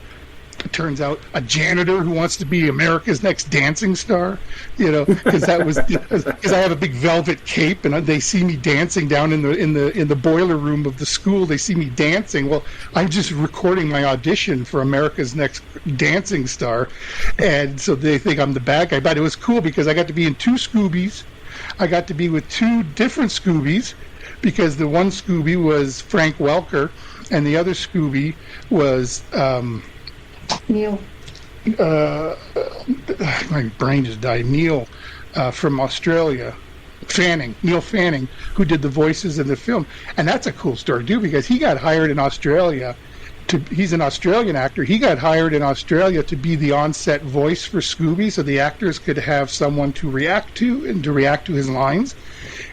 it turns out, a janitor who wants to be America's next dancing star, because I have a big velvet cape, and they see me dancing down in the boiler room of the school. They see me dancing. Well, I'm just recording my audition for America's next dancing star, and so they think I'm the bad guy. But it was cool, because I got to be in two Scoobies. I got to be with two different Scoobies, because the one Scooby was Frank Welker, and the other Scooby was Neil. My brain just died. Neil from Australia. Neil Fanning, who did the voices in the film. And that's a cool story, too, because he got hired in Australia. He's an Australian actor. He got hired in Australia to be the on-set voice for Scooby, so the actors could have someone to react to and to react to his lines.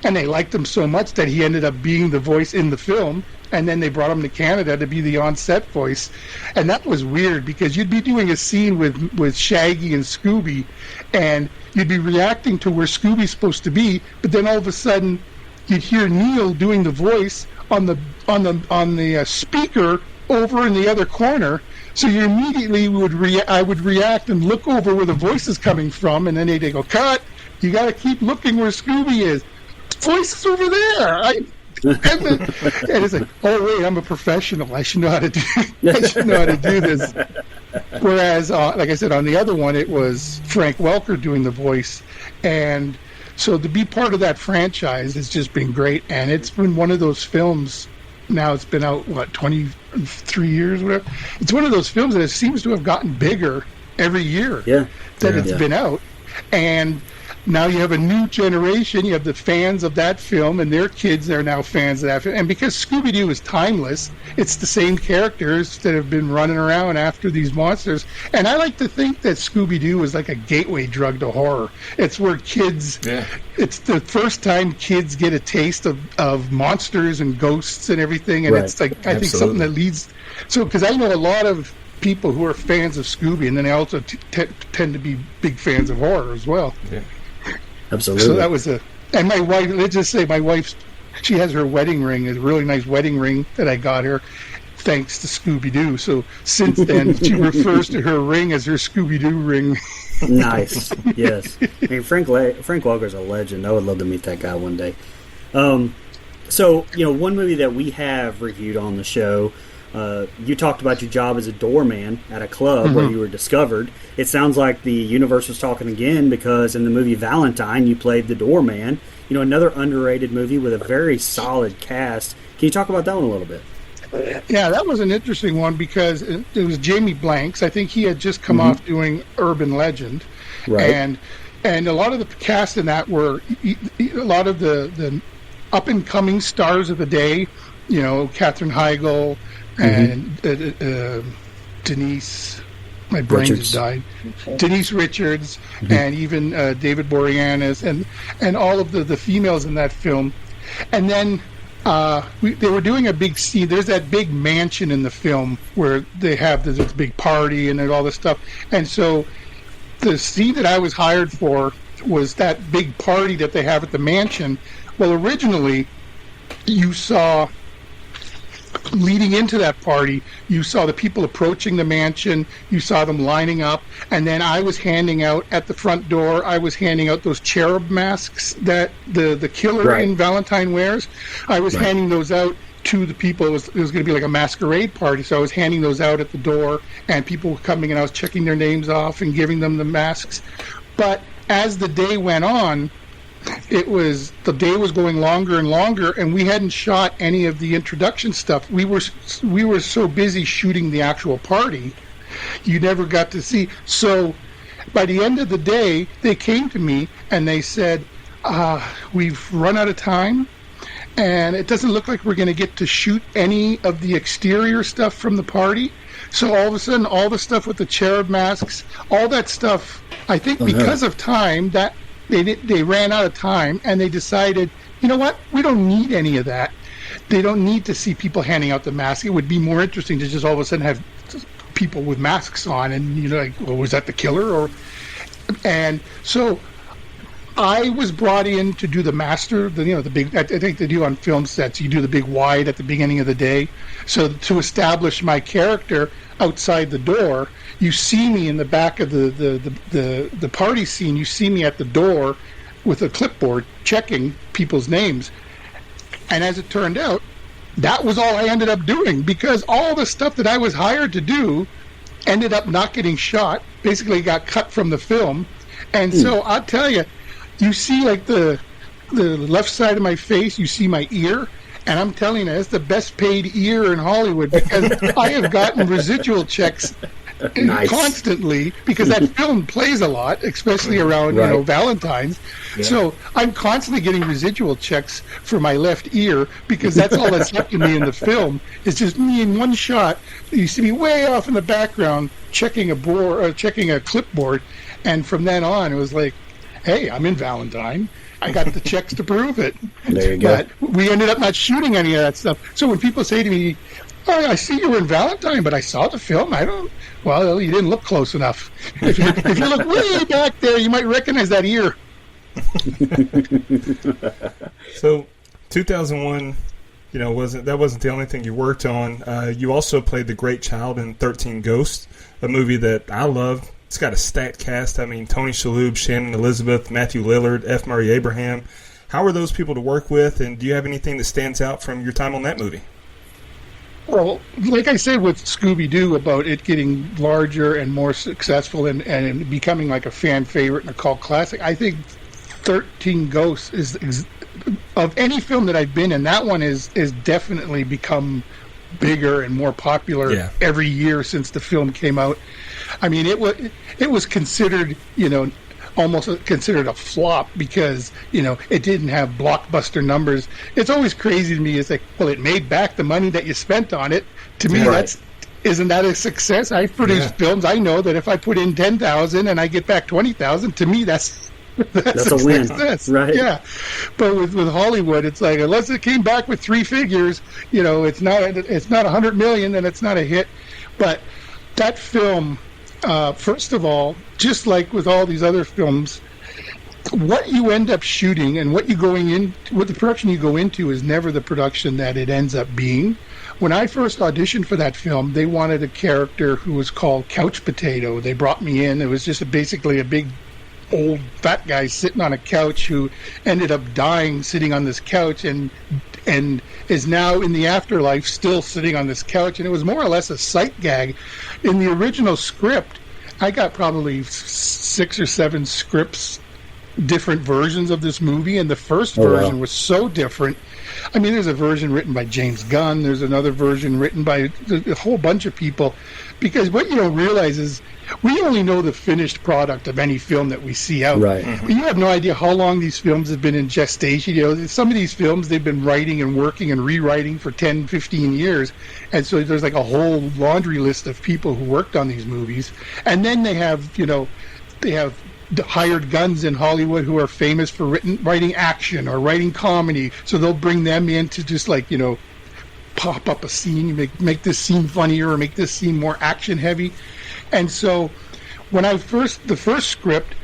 And they liked him so much that he ended up being the voice in the film. And then they brought him to Canada to be the on-set voice. And that was weird, because you'd be doing a scene with Shaggy and Scooby, and you'd be reacting to where Scooby's supposed to be, but then all of a sudden you'd hear Neil doing the voice on the speaker over in the other corner. So you immediately I would react and look over where the voice is coming from, and then they'd go, "Cut! You got to keep looking where Scooby is. The voice is over there." And it's like, oh wait, I'm a professional. I should know how to do. This. Whereas, like I said, on the other one, it was Frank Welker doing the voice, and so to be part of that franchise has just been great. And it's been one of those films. Now it's been out 23 years, whatever. It's one of those films that it seems to have gotten bigger every year that it's been out, and now you have a new generation. You have the fans of that film, and their kids are now fans of that film. And because Scooby-Doo is timeless, it's the same characters that have been running around after these monsters. And I like to think that Scooby-Doo is like a gateway drug to horror. It's where kids, it's the first time kids get a taste of monsters and ghosts and everything. And it's like, I think something that leads. So, because I know a lot of people who are fans of Scooby, and then they also tend to be big fans of horror as well. Yeah. Absolutely. So that was and my wife, let's just say my wife, she has her wedding ring, a really nice wedding ring that I got her thanks to Scooby-Doo. So since then, she refers to her ring as her Scooby-Doo ring. Nice. Yes. I mean, Frank Welker's a legend. I would love to meet that guy one day. So, one movie that we have reviewed on the show, you talked about your job as a doorman at a club where you were discovered. It sounds like the universe was talking again, because in the movie Valentine, you played the doorman. Another underrated movie with a very solid cast. Can you talk about that one a little bit? Yeah, that was an interesting one because it was Jamie Blanks. I think he had just come off doing Urban Legend, Right. and a lot of the cast in that were a lot of the up and coming stars of the day. You know, Katherine Heigl and Denise. My brain Richards. just died. Denise Richards and even David Boreanaz and all of the females in that film. And then they were doing a big scene. There's that big mansion in the film where they have this big party and all this stuff. And so the scene that I was hired for was that big party that they have at the mansion. Well, originally, you saw, leading into that party, you saw the people approaching the mansion, you saw them lining up, and then I was handing out at the front door, I was handing out those cherub masks that the killer in Valentine wears. I was handing those out to the people. It was going to be like a masquerade party, so I was handing those out at the door, and people were coming and I was checking their names off and giving them the masks. But as the day went on, the day was going longer and longer, and we hadn't shot any of the introduction stuff. We were so busy shooting the actual party, you never got to see. So by the end of the day, they came to me and they said, we've run out of time, and it doesn't look like we're going to get to shoot any of the exterior stuff from the party. So all of a sudden, all the stuff with the cherub masks, all that stuff, I think because of time, that they ran out of time, and they decided, you know what, we don't need any of that. They don't need to see people handing out the masks. It would be more interesting to just all of a sudden have people with masks on, and like, well, was that the killer? And so I was brought in to do the master, the big. I think they do on film sets. You do the big wide at the beginning of the day, so to establish my character outside the door. You see me in the back of the party scene. You see me at the door with a clipboard checking people's names. And as it turned out, that was all I ended up doing, because all the stuff that I was hired to do ended up not getting shot. Basically got cut from the film. And so I'll tell you, you see like the left side of my face, you see my ear. And I'm telling you, it's the best paid ear in Hollywood, because I have gotten residual checks constantly, because that film plays a lot, especially around Valentine's. Yeah. So I'm constantly getting residual checks for my left ear, because that's all that's left of me in the film. It's just me in one shot. You see me way off in the background checking a clipboard, and from then on it was like, hey, I'm in Valentine. I got the checks to prove it. There you go. But we ended up not shooting any of that stuff. So when people say to me, oh, I see you were in Valentine, but I saw the film. Well, you didn't look close enough. If you look way back there, you might recognize that ear. So 2001, wasn't the only thing you worked on. You also played the great child in 13 Ghosts, a movie that I love. It's got a stacked cast. I mean, Tony Shalhoub, Shannon Elizabeth, Matthew Lillard, F. Murray Abraham. How are those people to work with, and do you have anything that stands out from your time on that movie? Well, like I said with Scooby-Doo about it getting larger and more successful and becoming like a fan favorite and a cult classic, I think 13 Ghosts is of any film that I've been in, that one is definitely become bigger and more popular every year since the film came out. I mean, it was considered, almost considered a flop because, it didn't have blockbuster numbers. It's always crazy to me. It's like, well, it made back the money that you spent on it. To me, isn't that a success? I've produced films. I know that if I put in 10,000 and I get back 20,000, to me, that's a win, right? Yeah, but with Hollywood, it's like, unless it came back with three figures, it's not 100 million, then it's not a hit. But that film, first of all, just like with all these other films, what you end up shooting and what the production you go into is never the production that it ends up being. When I first auditioned for that film, they wanted a character who was called Couch Potato. They brought me in. It was just basically a big old fat guy sitting on a couch who ended up dying sitting on this couch and is now in the afterlife still sitting on this couch. And it was more or less a sight gag. In the original script, I got probably 6 or 7 scripts different versions of this movie, and the first version was so different. I mean, there's a version written by James Gunn. There's another version written by a whole bunch of people, because what you don't realize is we only know the finished product of any film that we see out. Right. You have no idea how long these films have been in gestation. You know, some of these films, they've been writing and working and rewriting for 10, 15 years. And so there's like a whole laundry list of people who worked on these movies. And then they have, they have the hired guns in Hollywood who are famous for writing action or writing comedy. So they'll bring them in to just pop up a scene, make this scene funnier or make this scene more action heavy. And so when the first script,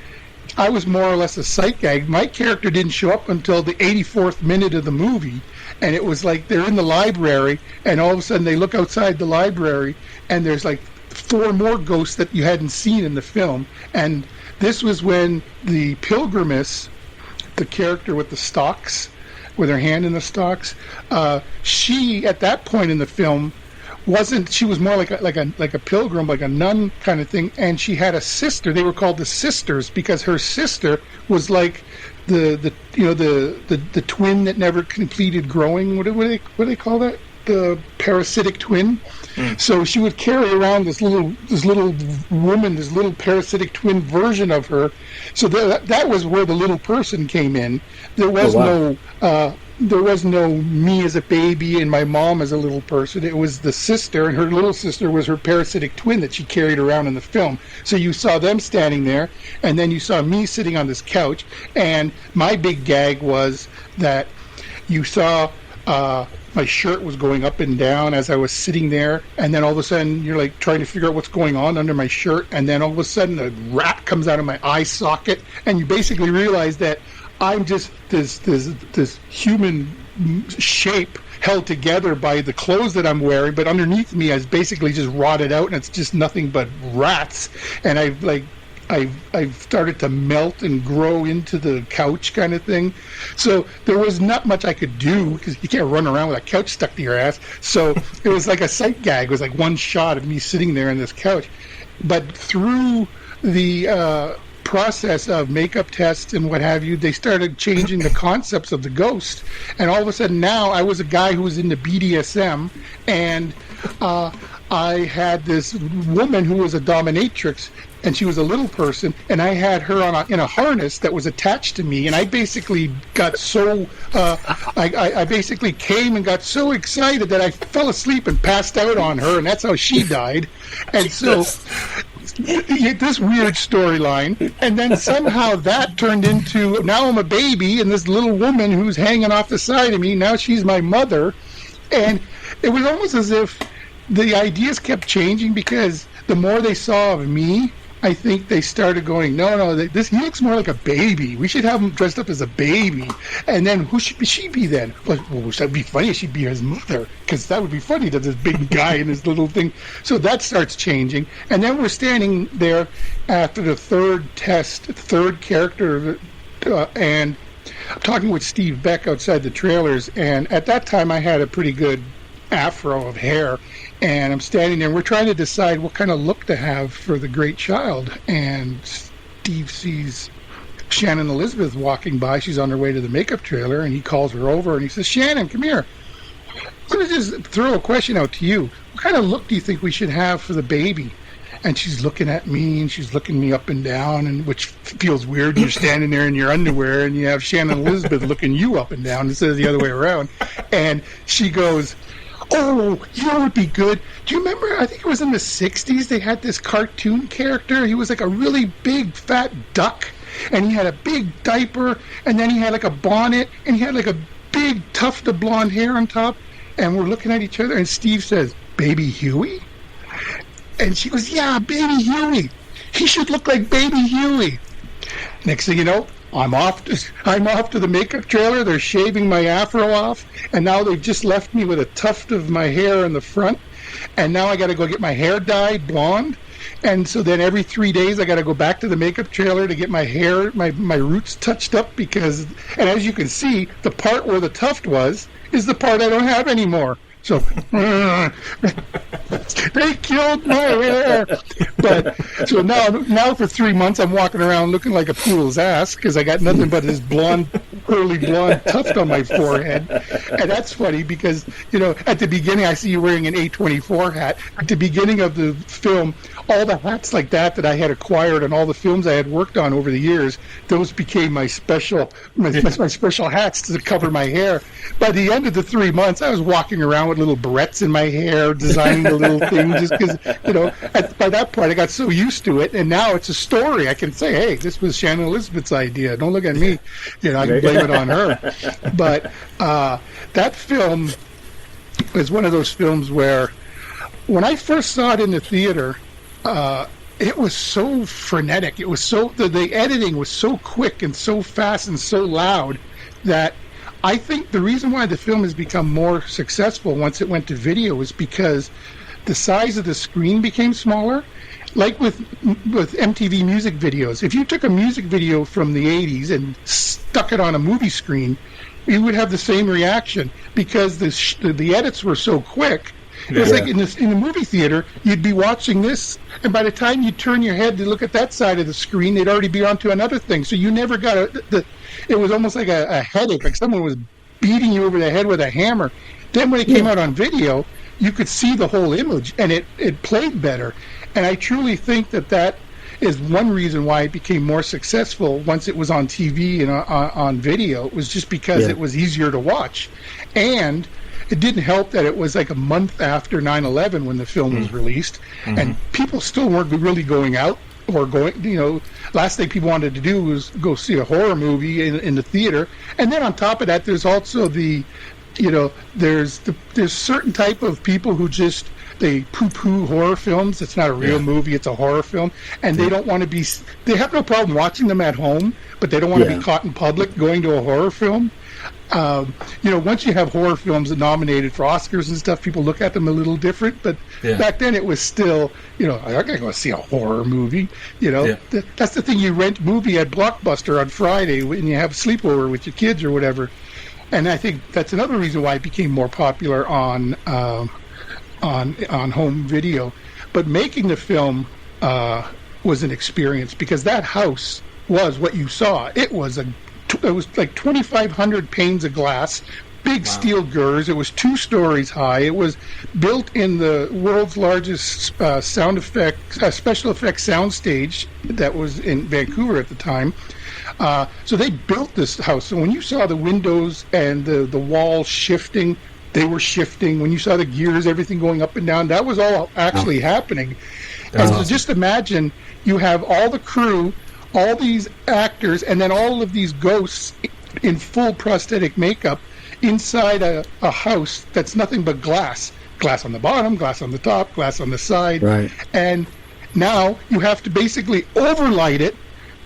I was more or less a sight gag. My character didn't show up until the 84th minute of the movie. And it was like they're in the library, and all of a sudden they look outside the library, and there's like 4 more ghosts that you hadn't seen in the film. And this was when the Pilgrimess, the character with the stalks, with her hand in the stalks, she, at that point in the film, she was more like a pilgrim, like a nun kind of thing, and she had a sister. They were called the sisters because her sister was like the twin that never completed growing. What do they call that? The parasitic twin. So she would carry around this little woman, this little parasitic twin version of her. So that was where the little person came in. There was no me as a baby and my mom as a little person. It was the sister, and her little sister was her parasitic twin that she carried around in the film. So you saw them standing there, and then you saw me sitting on this couch. And my big gag was that you saw my shirt was going up and down as I was sitting there, and then all of a sudden you're like trying to figure out what's going on under my shirt, and then all of a sudden a rat comes out of my eye socket, and you basically realize that I'm just this human shape held together by the clothes that I'm wearing, but underneath me is basically just rotted out, and it's just nothing but rats. And I've started to melt and grow into the couch kind of thing. So there was not much I could do because you can't run around with a couch stuck to your ass. So it was like a sight gag. It was like one shot of me sitting there on this couch. But through the process of makeup tests and what have you, they started changing the concepts of the ghost. And all of a sudden now I was a guy who was into BDSM, and I had this woman who was a dominatrix, and she was a little person, and I had her in a harness that was attached to me, and I basically got so I basically came and got so excited that I fell asleep and passed out on her, and that's how she died. And so this weird storyline, and then somehow that turned into, now I'm a baby, and this little woman who's hanging off the side of me, now she's my mother. And it was almost as if the ideas kept changing, because the more they saw of me, I think they started going, no, he looks more like a baby. We should have him dressed up as a baby. And then who should she be then? Well, that'd be funny if she'd be his mother, because that would be funny to this big guy and his little thing. So that starts changing. And then we're standing there after the third character, and I'm talking with Steve Beck outside the trailers. And at that time, I had a pretty good afro of hair. And I'm standing there, and we're trying to decide what kind of look to have for the great child. And Steve sees Shannon Elizabeth walking by. She's on her way to the makeup trailer, and he calls her over, and he says, "Shannon, come here. I'm going to just throw a question out to you. What kind of look do you think we should have for the baby?" And she's looking at me, and she's looking me up and down, and which feels weird. You're standing there in your underwear, and you have Shannon Elizabeth looking you up and down instead of the other way around. And she goes, "Oh, you know what would be good? Do you remember, I think it was in the 60s, they had this cartoon character. He was like a really big, fat duck, and he had a big diaper, and then he had like a bonnet, and he had like a big tuft of blonde hair on top." And we're looking at each other, and Steve says, "Baby Huey?" And she goes, "Yeah, Baby Huey. He should look like Baby Huey." Next thing you know, I'm off to the makeup trailer. They're shaving my afro off, and now they've just left me with a tuft of my hair in the front. And now I got to go get my hair dyed blonde. And so then every 3 days I got to go back to the makeup trailer to get my hair, my roots touched up, because, and as you can see, the part where the tuft was is the part I don't have anymore. So they killed my hair. But so now for 3 months I'm walking around looking like a poodle's ass because I got nothing but this curly blonde tuft on my forehead. And that's funny because, at the beginning I see you wearing an A24 hat. At the beginning of the film, all the hats like that I had acquired and all the films I had worked on over the years, those became my special hats to cover my hair. By the end of the 3 months, I was walking around with little barrettes in my hair, designing the little thing, just because, by that point I got so used to it, and now it's a story. I can say, hey, this was Shannon Elizabeth's idea. Don't look at me. I can blame it on her. But that film is one of those films where, when I first saw it in the theater, it was so frenetic. It was so the editing was so quick and so fast and so loud that I think the reason why the film has become more successful once it went to video is because the size of the screen became smaller. Like with MTV music videos, if you took a music video from the 80s and stuck it on a movie screen, you would have the same reaction because the edits were so quick. It was like in the movie theater, you'd be watching this, and by the time you turn your head to look at that side of the screen, they'd already be onto another thing. So you never got it was almost like a headache, like someone was beating you over the head with a hammer. Then when it came out on video, you could see the whole image, and it played better. And I truly think that is one reason why it became more successful once it was on TV and on video. It was just because it was easier to watch. And it didn't help that it was like a month after 9/11 when the film was released, and people still weren't really going out or going, last thing people wanted to do was go see a horror movie in the theater. And then on top of that, there's also there's certain type of people who just, they poo-poo horror films. It's not a real movie, it's a horror film. And they don't want to be, they have no problem watching them at home, but they don't want to be caught in public going to a horror film. Once you have horror films nominated for Oscars and stuff, people look at them a little different. But back then it was still, I'm not going to go see a horror movie. That's the thing. You rent movie at Blockbuster on Friday when you have a sleepover with your kids or whatever. And I think that's another reason why it became more popular on home video. But making the film was an experience, because that house was what you saw. It was like 2,500 panes of glass, big steel girders. It was 2 stories high. It was built in the world's largest special effects soundstage that was in Vancouver at the time. So they built this house. So when you saw the windows and the walls shifting, they were shifting. When you saw the gears, everything going up and down, that was all actually happening. And so just imagine you have all the crew, all these actors, and then all of these ghosts in full prosthetic makeup inside a house that's nothing but glass. Glass on the bottom, glass on the top, glass on the side. Right. And now you have to basically overlight it,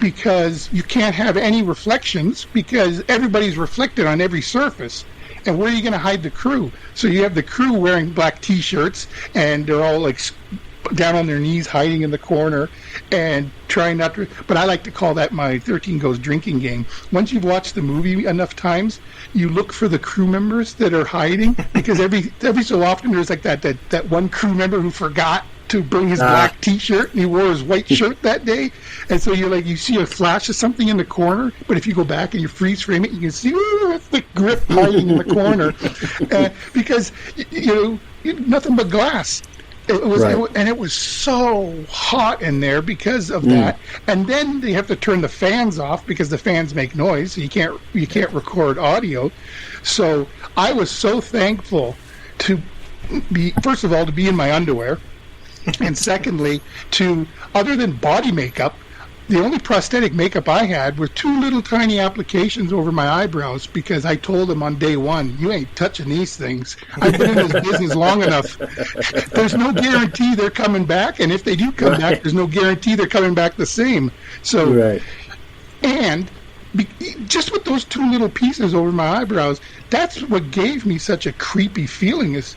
because you can't have any reflections, because everybody's reflected on every surface. And where are you going to hide the crew? So you have the crew wearing black T-shirts, and they're all like down on their knees, hiding in the corner, and trying not to. But I like to call that my 13 Goes drinking game. Once you've watched the movie enough times, you look for the crew members that are hiding, because every so often there's like that one crew member who forgot to bring his black T-shirt, and he wore his white shirt that day, and so you see a flash of something in the corner, but if you go back and you freeze frame it, you can see that's the grip hiding in the corner, because nothing but glass. It was, and it was so hot in there because of that. And then they have to turn the fans off because the fans make noise. So you can't record audio. So I was so thankful to be, first of all, to be in my underwear, and secondly, other than body makeup, the only prosthetic makeup I had were 2 little tiny applications over my eyebrows, because I told them on day one, you ain't touching these things. I've been in this business long enough. There's no guarantee they're coming back, and if they do come back, there's no guarantee they're coming back the same. So, and just with those 2 little pieces over my eyebrows, that's what gave me such a creepy feeling. Is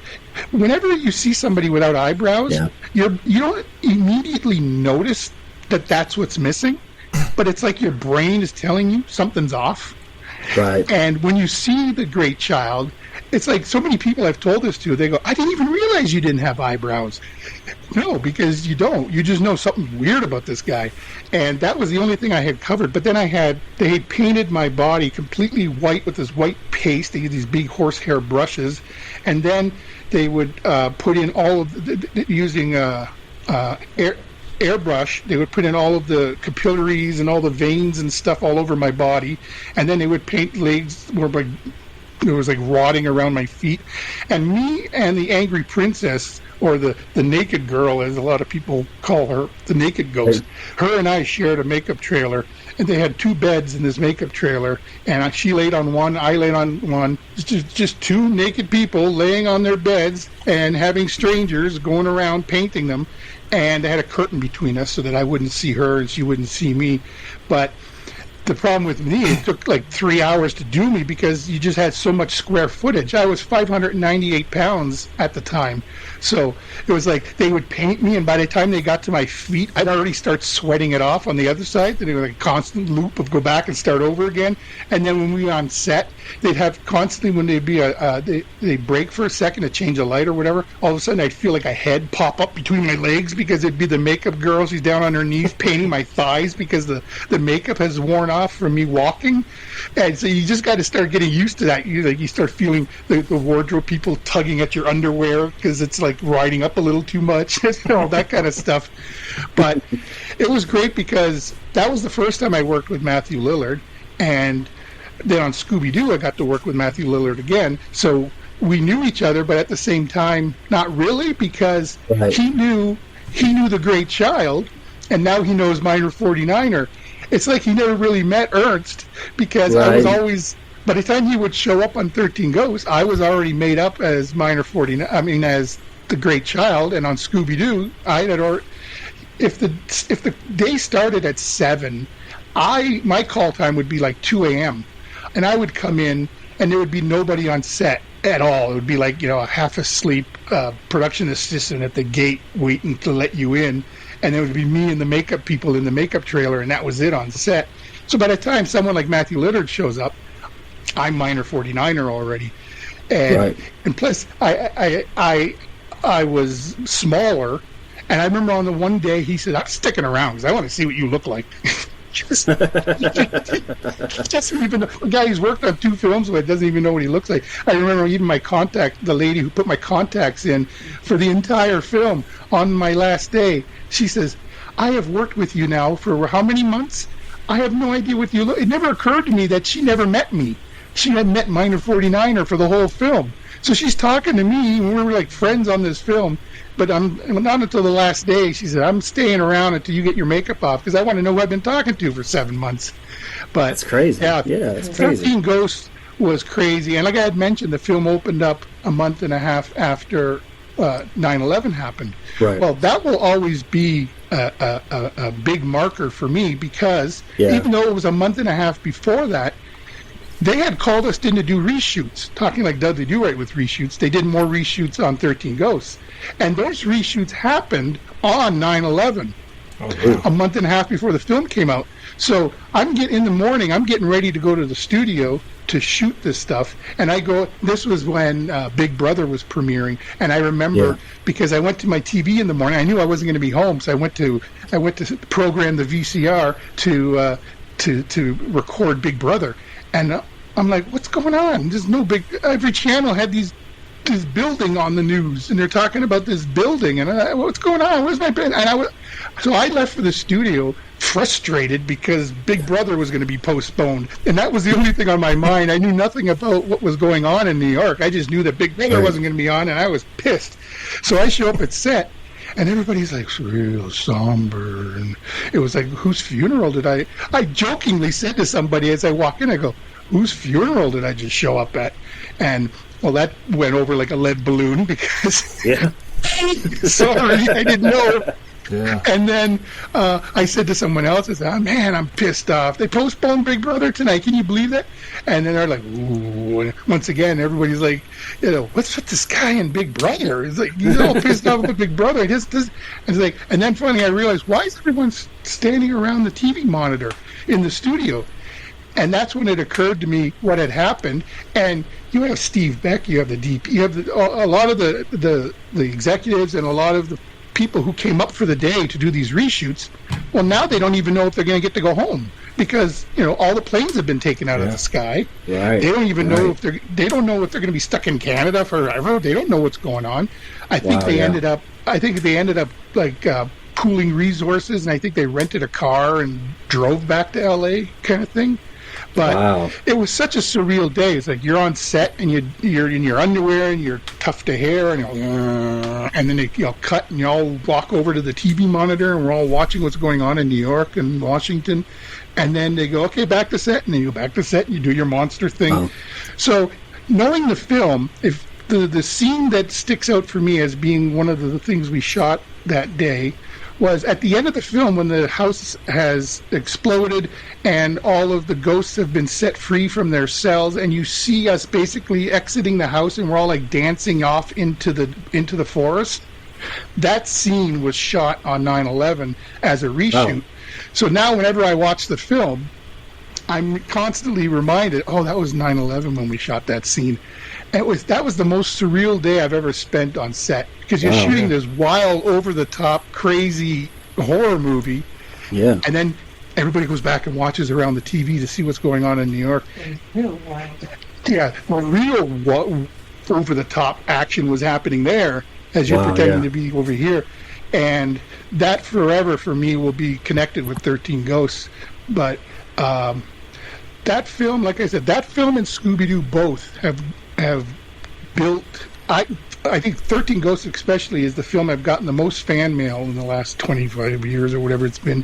whenever you see somebody without eyebrows, you don't immediately notice that's what's missing, but it's like your brain is telling you something's off. Right. And when you see the great child it's like so many people I've told this to, they go, I didn't even realize you didn't have eyebrows. No, because you don't. You just know something weird about this guy. And that was the only thing I had covered. But then they had painted my body completely white with this white paste. They had these big horsehair brushes. And then they would put in all of using airbrush, they would put in all of the capillaries and all the veins and stuff all over my body. And then they would paint legs where it was like rotting around my feet. And me and the Angry Princess, or the Naked Girl, as a lot of people call her, the Naked Ghost, her and I shared a makeup trailer, and they had 2 beds in this makeup trailer, and she laid on one, I laid on one, just 2 naked people laying on their beds and having strangers going around painting them, and they had a curtain between us so that I wouldn't see her and she wouldn't see me. But the problem with me, it took like 3 hours to do me because you just had so much square footage. I was 598 pounds at the time. So it was like they would paint me, and by the time they got to my feet, I'd already start sweating it off on the other side. Then it was like a constant loop of go back and start over again. And then when we were on set, they'd have constantly, when they'd be they'd break for a second to change a light or whatever, all of a sudden I'd feel like a head pop up between my legs because it'd be the makeup girl. She's down on her knees painting my thighs because the makeup has worn off from me walking. And so you just got to start getting used to that. You start feeling the wardrobe people tugging at your underwear because it's like riding up a little too much, all that kind of stuff. But it was great because that was the first time I worked with Matthew Lillard, and then on Scooby-Doo I got to work with Matthew Lillard again. So we knew each other, but at the same time, not really, because he knew The Great Child, and now he knows Minor 49er. It's like he never really met Ernst, because I was always, by the time he would show up on 13 Ghosts, I was already made up as Minor 49, as The Great Child, and on Scooby-Doo, if the day started at 7, my call time would be like 2 a.m., and I would come in, and there would be nobody on set at all. It would be like, a half-asleep production assistant at the gate waiting to let you in, and it would be me and the makeup people in the makeup trailer, and that was it on set. So by the time someone like Matthew Lillard shows up, I'm Minor 49er already. And plus, I was smaller, and I remember on the one day he said, I'm sticking around because I want to see what you look like. Just even a guy who's worked on 2 films with doesn't even know what he looks like. I remember even the lady who put my contacts in for the entire film, on my last day, she says, I have worked with you now for how many months? I have no idea what you look. It never occurred to me that she never met me. She had met Minor 49er for the whole film. So she's talking to me, and we were like friends on this film. But I'm not until the last day. She said, I'm staying around until you get your makeup off because I want to know who I've been talking to for 7 months. But that's crazy. Yeah, that's crazy. 13 Ghosts was crazy. And like I had mentioned, the film opened up a month and a half after 9/11 happened. Right. Well, that will always be a big marker for me because even though it was a month and a half before that, they had called us in to do reshoots, talking like Dudley Do-Right with reshoots. They did more reshoots on 13 Ghosts. And those reshoots happened on 9/11, a month and a half before the film came out. So I'm getting ready to go to the studio to shoot this stuff. And this was when Big Brother was premiering. And I remember because I went to my TV in the morning, I knew I wasn't going to be home. So I went to program the VCR to record Big Brother. And I'm like, what's going on? There's no every channel had this building on the news, and they're talking about this building, and what's going on? Where's my pen? So I left for the studio frustrated because Big Brother was going to be postponed, and that was the only thing on my mind. I knew nothing about what was going on in New York. I just knew that Big Brother wasn't going to be on, and I was pissed. So I show up at set, and everybody's like, it's real somber, and it was like, whose funeral did I jokingly said to somebody as I walk in, I go, whose funeral did I just show up at? And well, that went over like a lead balloon because sorry, I didn't know. Yeah. And then I said to someone else, I said, oh, man, I'm pissed off. They postponed Big Brother tonight. Can you believe that? And then they're like, ooh. And once again, everybody's like, what's with this guy in Big Brother? It's like, he's all pissed off with Big Brother. And it's like, and then finally I realized, why is everyone standing around the TV monitor in the studio? And that's when it occurred to me what had happened. And you have Steve Beck, you have the DP, you have a lot of the executives and a lot of the people who came up for the day to do these reshoots. Well, now they don't even know if they're going to get to go home because all the planes have been taken out of the sky. Right. They don't even know if they're going to be stuck in Canada forever. They don't know what's going on. I think they ended up like pooling resources, and I think they rented a car and drove back to LA, kind of thing. But it was such a surreal day. It's like you're on set and you're in your underwear and you're tough to hair and then they cut and you all walk over to the TV monitor and we're all watching what's going on in New York and Washington, and then they go, okay, back to set, and then you go back to set and you do your monster thing. So knowing the film, if the scene that sticks out for me as being one of the things we shot that day was at the end of the film when the house has exploded and all of the ghosts have been set free from their cells, and you see us basically exiting the house and we're all like dancing off into the forest. That scene was shot on 9/11 as a reshoot. So now whenever I watch the film, I'm constantly reminded, that was 9/11 when we shot that scene. That was the most surreal day I've ever spent on set, because you're shooting this wild, over-the-top, crazy horror movie, and then everybody goes back and watches around the TV to see what's going on in New York. Real wild. Yeah, real over-the-top action was happening there as you're pretending to be over here, and that forever for me will be connected with 13 Ghosts. But that film, like I said, that film and Scooby-Doo both have built. I think 13 Ghosts especially is the film I've gotten the most fan mail in the last 25 years or whatever it's been.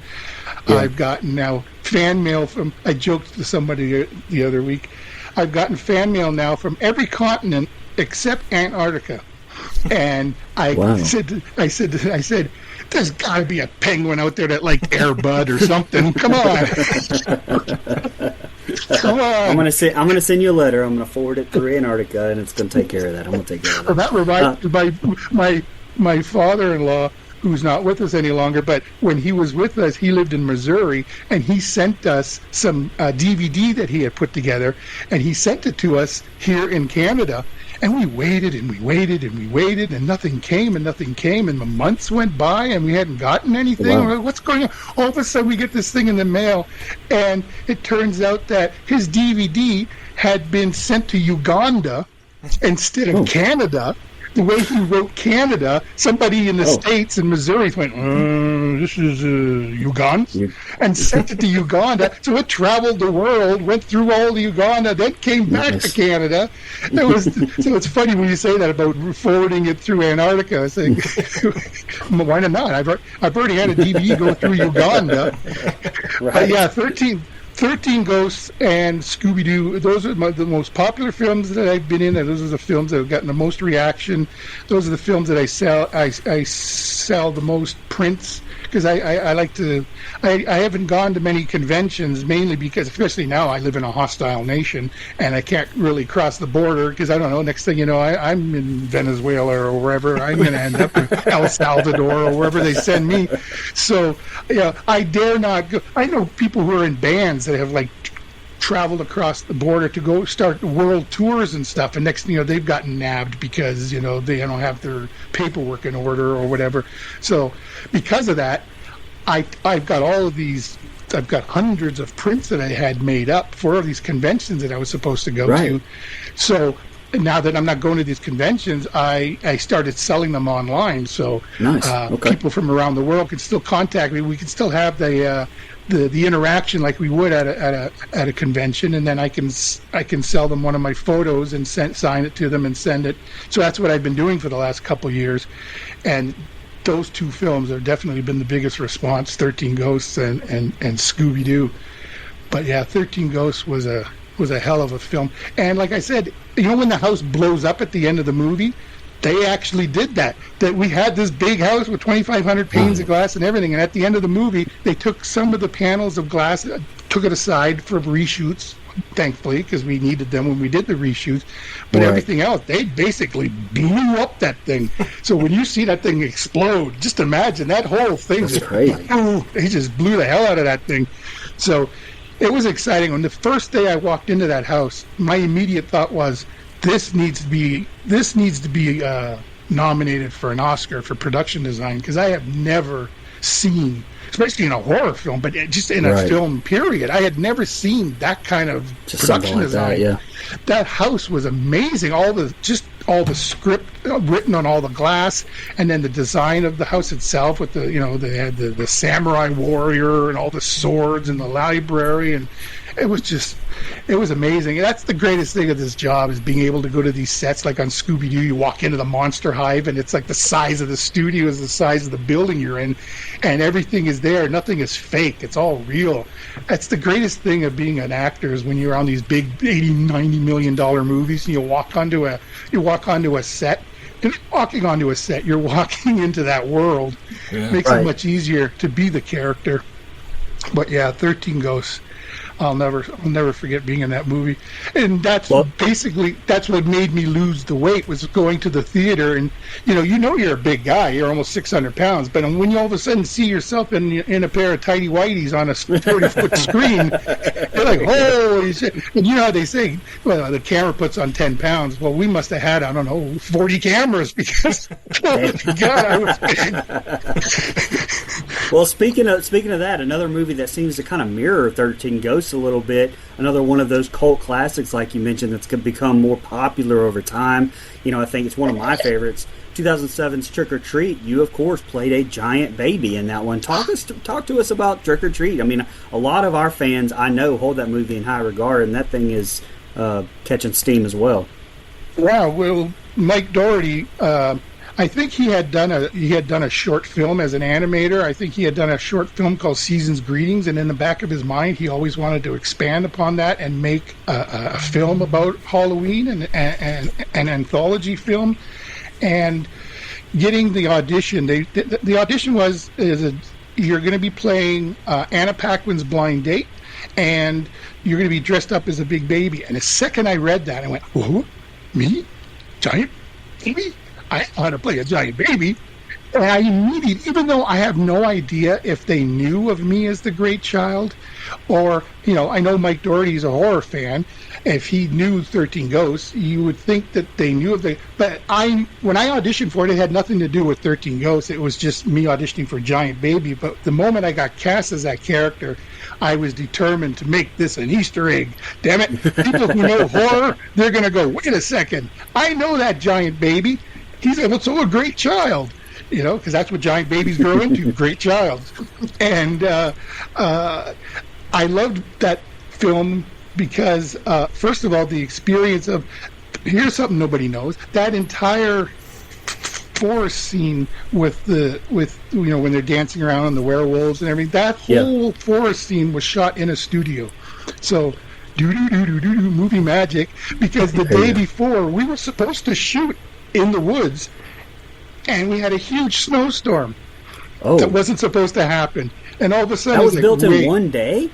I've gotten now fan mail from, I joked to somebody the other week, I've gotten fan mail now from every continent except Antarctica. And I said, there's got to be a penguin out there that liked Air Bud or something. Come on. Come on. I'm gonna send you a letter. I'm gonna forward it through Antarctica, and it's gonna take care of that. I'm gonna take care of that. Well, that reminds my father-in-law, who's not with us any longer, but when he was with us, he lived in Missouri, and he sent us some DVD that he had put together, and he sent it to us here in Canada. And we waited and we waited and we waited, and nothing came and nothing came, and the months went by and we hadn't gotten anything. Wow. We're like, what's going on? All of a sudden we get this thing in the mail, and it turns out that his DVD had been sent to Uganda instead of Canada. The way he wrote Canada, somebody in the States in Missouri went, this is Uganda, and sent it to Uganda. So it traveled the world, went through all the Uganda, then came back to Canada. So it's funny when you say that about forwarding it through Antarctica. I think, why not? I've already had a DVD go through Uganda. Right. Yeah, 13 Ghosts and Scooby-Doo, those are the most popular films that I've been in, and those are the films that have gotten the most reaction. Those are the films that I sell the most prints, because I like to. I haven't gone to many conventions, mainly because, especially now, I live in a hostile nation and I can't really cross the border, because I don't know, next thing you know, I'm in Venezuela or wherever. I'm going to end up in El Salvador or wherever they send me. So, I dare not go. I know people who are in bands that have traveled across the border to go start world tours and stuff, and next thing you know, they've gotten nabbed because they don't have their paperwork in order or whatever. So because of that, I've got all of these. I've got hundreds of prints that I had made up for these conventions that I was supposed to go to. So now that I'm not going to these conventions, I started selling them online. So people from around the world can still contact me. We can still have the interaction like we would at a convention, and then I can sell them one of my photos and sign it to them and send it. So that's what I've been doing for the last couple of years, and those two films have definitely been the biggest response: 13 Ghosts and Scooby-Doo. But yeah, 13 Ghosts was a hell of a film. And like I said, when the house blows up at the end of the movie, they actually did that. That we had this big house with 2,500 panes of glass and everything, and at the end of the movie, they took some of the panels of glass, took it aside for reshoots, thankfully, because we needed them when we did the reshoots. But everything else, they basically blew up that thing. So when you see that thing explode, just imagine that whole thing. That's crazy. They just blew the hell out of that thing. So it was exciting. When the first day I walked into that house, my immediate thought was, this needs to be nominated for an Oscar for production design, because I have never seen, especially in a horror film, but just in a film period, I had never seen that kind of just production like design. that, yeah. That house was amazing. All the script written on all the glass, and then the design of the house itself with they had the samurai warrior and all the swords and the library, and it was amazing. And that's the greatest thing of this job, is being able to go to these sets. Like on Scooby-Doo, you walk into the Monster Hive and it's like the size of the studio is the size of the building you're in, and everything is there. Nothing is fake. It's all real. That's the greatest thing of being an actor, is when you're on these big $80-90 million movies and you walk onto a set. And walking onto a set, you're walking into that world. Yeah. Makes it much easier to be the character. But yeah, 13 Ghosts. I'll never forget being in that movie, and that's what made me lose the weight, was going to the theater. And you're a big guy, you're almost 600 pounds, but when you all of a sudden see yourself in a pair of tighty whities on a 40-foot screen, you're like, holy shit. And you know how they say, well, the camera puts on 10 pounds. Well, we must have had, I don't know, 40 cameras, because oh my God, I was big. Well, speaking of that, another movie that seems to kind of mirror 13 Ghosts a little bit, another one of those cult classics, like you mentioned, that's become more popular over time. I think it's one of my favorites. 2007's Trick or Treat. You, of course, played a giant baby in that one. Talk to us about Trick or Treat. I mean, a lot of our fans, I know, hold that movie in high regard, and that thing is catching steam as well. Wow. Well, Mike Doherty, I think he had done a short film as an animator. I think he had done a short film called Season's Greetings, and in the back of his mind, he always wanted to expand upon that and make a film about Halloween, and an anthology film. And getting the audition, the audition you're going to be playing Anna Paquin's Blind Date, and you're going to be dressed up as a big baby. And the second I read that, I went, "Whoa, me, giant baby? I ought to play a giant baby." And I immediately, even though I have no idea if they knew of me as the great child, or, I know Mike Doherty's a horror fan. If he knew 13 Ghosts, you would think that they knew of but when I auditioned for it, it had nothing to do with 13 Ghosts. It was just me auditioning for Giant Baby. But the moment I got cast as that character, I was determined to make this an Easter egg. Damn it. People who know horror, they're going to go, wait a second. I know that Giant Baby. He's also a great child, because that's what giant babies grow into, great child. And I loved that film because, first of all, the experience of, here's something nobody knows, that entire forest scene with when they're dancing around and the werewolves and everything, that whole forest scene was shot in a studio. So, movie magic, because the day before, we were supposed to shoot in the woods, and we had a huge snowstorm that wasn't supposed to happen. And all of a sudden, that was built in one day?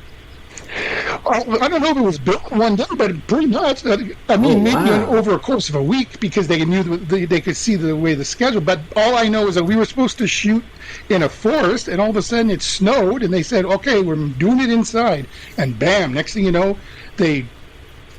I don't know if it was built in one day, but pretty much. I mean, maybe over a course of a week, because they knew they could see the way the schedule. But all I know is that we were supposed to shoot in a forest, and all of a sudden it snowed, and they said, "Okay, we're doing it inside." And bam! Next thing you know, they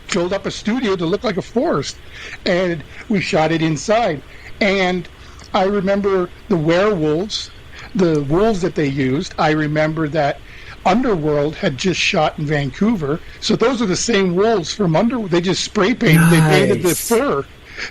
filled up a studio to look like a forest, and we shot it inside. And I remember the werewolves, the wolves that they used. I remember that Underworld had just shot in Vancouver, so those are the same wolves from Underworld. They just spray painted, they painted the fur.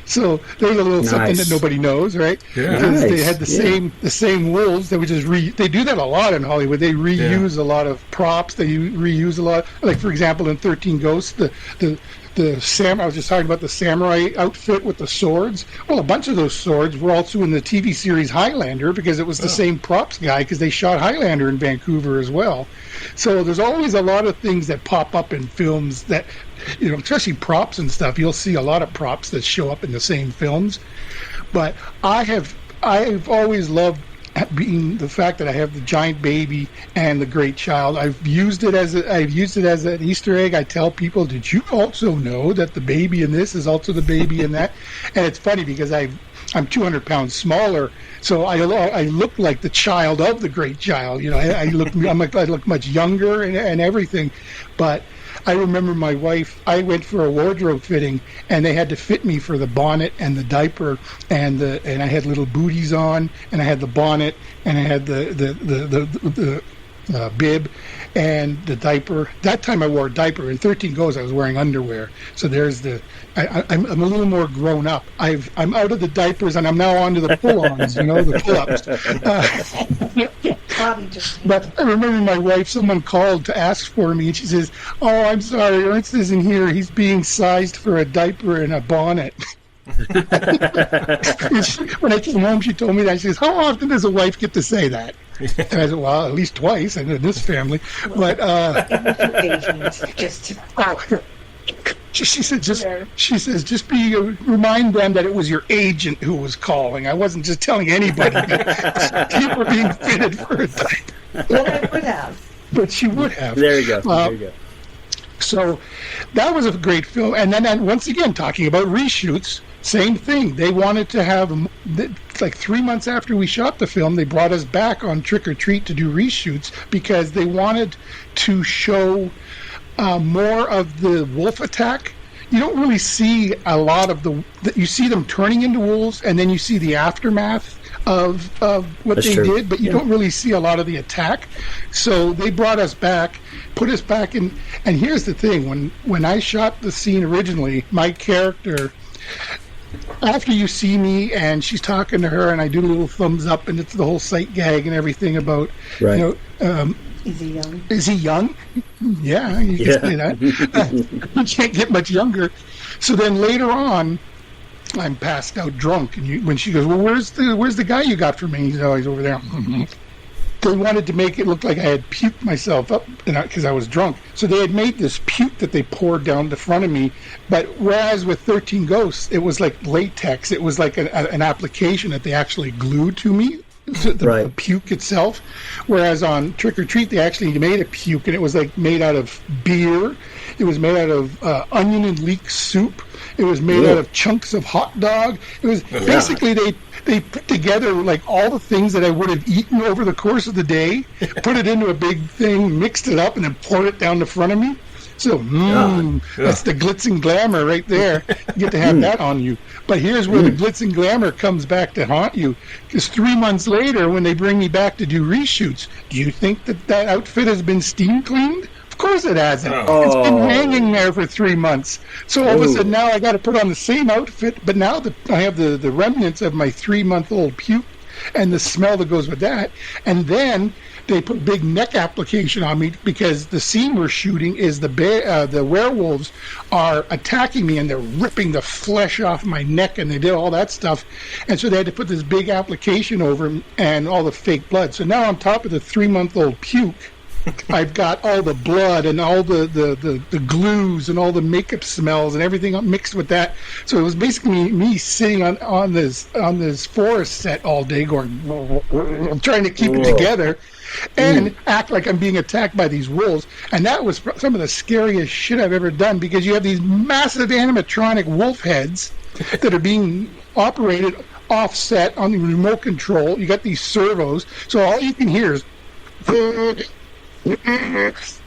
So there's a little something that nobody knows, right? Yeah. Because they had the same wolves. They would just they do that a lot in Hollywood. They reuse a lot of props. They reuse a lot. Like, for example, in 13 Ghosts, I was just talking about the samurai outfit with the swords. Well, a bunch of those swords were also in the TV series Highlander, because it was the same props guy, because they shot Highlander in Vancouver as well. So there's always a lot of things that pop up in films that, especially props and stuff. You'll see a lot of props that show up in the same films. But I've always loved being the fact that I have the giant baby and the great child. I've used it as an Easter egg. I tell people, did you also know that the baby in this is also the baby in that? And it's funny because I'm 200 pounds smaller, so I look like the child of the great child. You know, I look much younger and everything. But I remember my wife. I went for a wardrobe fitting, and they had to fit me for the bonnet and the diaper, and I had little booties on, and I had the bonnet, and I had the bib and the diaper. That time I wore a diaper. In 13 Goes, I was wearing underwear. So there's I'm a little more grown up. I'm out of the diapers and I'm now onto the pull-ons, the pull-ups. But I remember my wife, someone called to ask for me, and she says, "Oh, I'm sorry, Ernst isn't here. He's being sized for a diaper and a bonnet." When I came home, she told me that. She says, "How often does a wife get to say that?" And I said, "Well, at least twice in this family." But she says, "Just remind them that it was your agent who was calling. I wasn't just telling anybody that people were being fitted for a diaper." Well, I would have. But she would have. There you go. There you go. So that was a great film. And then once again, talking about reshoots, same thing. They wanted to have, like 3 months after we shot the film, they brought us back on Trick or Treat to do reshoots because they wanted to show more of the wolf attack. You don't really see a lot of you see them turning into wolves, and then you see the aftermath of what That's they true. did, but you don't really see a lot of the attack. So they brought us back, put us back in. And here's the thing: when I shot the scene originally, my character, after you see me and she's talking to her, and I do a little thumbs up, and it's the whole sight gag and everything about, Right. Is he young? Is he young? Yeah, you can say that. You can't get much younger. So then later on, I'm passed out drunk, and when she goes, "Well, where's the guy you got for me?" He's always over there. They wanted to make it look like I had puked myself up because I was drunk. So they had made this puke that they poured down the front of me. But whereas with 13 Ghosts, it was like latex. It was like an application that they actually glued to me. The puke itself, whereas on Trick or Treat they actually made a puke, and it was like made out of beer. It was made out of onion and leek soup. It was made out of chunks of hot dog. It was basically they put together like all the things that I would have eaten over the course of the day, put it into a big thing, mixed it up, and then poured it down the front of me. So, that's the glitz and glamour right there. You get to have that on you. But here's where the glitz and glamour comes back to haunt you. Because 3 months later, when they bring me back to do reshoots, do you think that outfit has been steam cleaned? Of course it hasn't. Oh. It's been hanging there for 3 months. So all of a sudden now I got to put on the same outfit, but now I have the remnants of my 3-month-old puke and the smell that goes with that. And then they put big neck application on me because the scene we're shooting is the werewolves are attacking me and they're ripping the flesh off my neck, and they did all that stuff. And so they had to put this big application over and all the fake blood. So now on top of the 3-month-old puke, I've got all the blood and all the glues and all the makeup smells and everything mixed with that. So it was basically me sitting on this forest set all day going, I'm trying to keep it together and act like I'm being attacked by these wolves. And that was some of the scariest shit I've ever done, because you have these massive animatronic wolf heads that are being operated offset on the remote control. You got these servos, so all you can hear is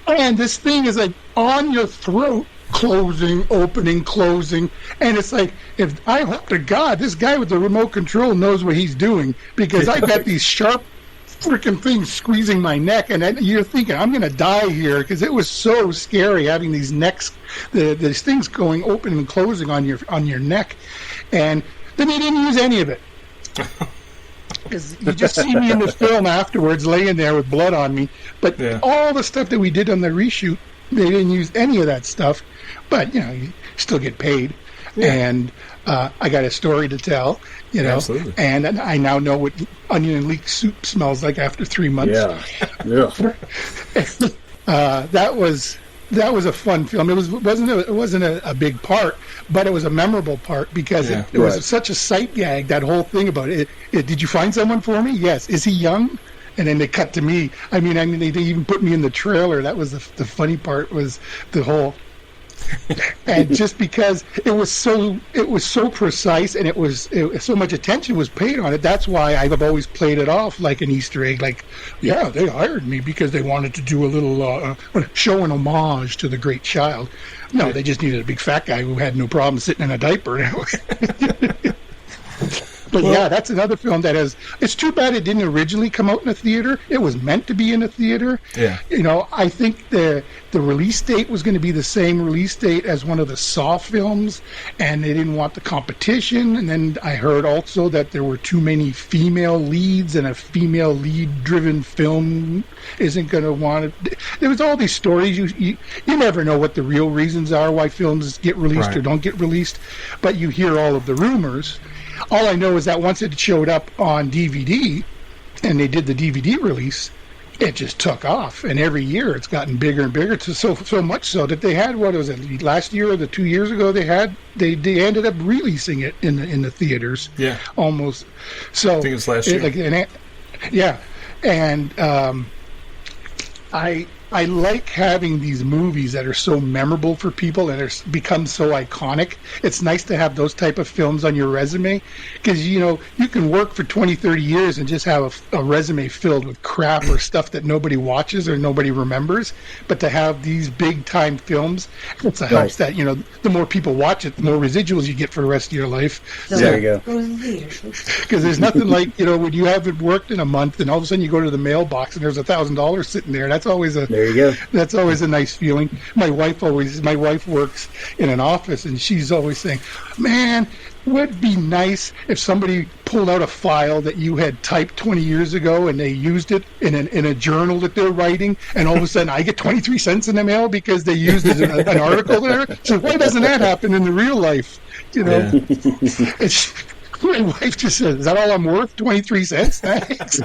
and this thing is like on your throat, closing, opening, closing, and it's like, if I hope to God this guy with the remote control knows what he's doing, because I got these sharp freaking things squeezing my neck, and you're thinking I'm gonna die here, because it was so scary having these necks, these things going open and closing on your neck. And then they didn't use any of it. Because you just see me in the film afterwards laying there with blood on me. But all the stuff that we did on the reshoot, they didn't use any of that stuff. But, you still get paid. Yeah. And I got a story to tell, Absolutely. And I now know what onion and leek soup smells like after 3 months. Yeah. That was a fun film. It wasn't a big part, but it was a memorable part because it was such a sight gag, that whole thing about it. Did you find someone for me? Yes. Is he young? And then they cut to me. I mean, they even put me in the trailer. That was the funny part, was the whole And just because it was so precise, and so much attention was paid on it, that's why I've always played it off like an Easter egg. Like, yeah, they hired me because they wanted to do a little show an homage to the great child. No, they just needed a big fat guy who had no problem sitting in a diaper. But yeah, that's another film that has. It's too bad it didn't originally come out in a theater. It was meant to be in a theater. Yeah. I think the release date was going to be the same release date as one of the Saw films, and they didn't want the competition. And then I heard also that there were too many female leads, and a female lead-driven film isn't going to want it. There was all these stories. You never know what the real reasons are why films get released or don't get released, but you hear all of the rumors. All I know is that once it showed up on DVD and they did the DVD release, it just took off. And every year it's gotten bigger and bigger, to so much so that they had, what was it, last year or the 2 years ago, they ended up releasing it in the theaters. Yeah. Almost. So I think it's last year. Yeah. And I like having these movies that are so memorable for people and become so iconic. It's nice to have those type of films on your resume, because you can work for 20, 30 years and just have a resume filled with crap or stuff that nobody watches or nobody remembers. But to have these big time films, it helps that the more people watch it, the more residuals you get for the rest of your life. So there you go. Because there's nothing like when you haven't worked in a month and all of a sudden you go to the mailbox and there's $1,000 sitting there. That's always There you go. That's always a nice feeling. My wife works in an office, and she's always saying, "Man, would it be nice if somebody pulled out a file that you had typed 20 years ago and they used it in a journal that they're writing, and all of a sudden I get 23 cents in the mail because they used it in an article there." So why doesn't that happen in the real life? Yeah. My wife just says, "Is that all I'm worth? 23 cents? Thanks."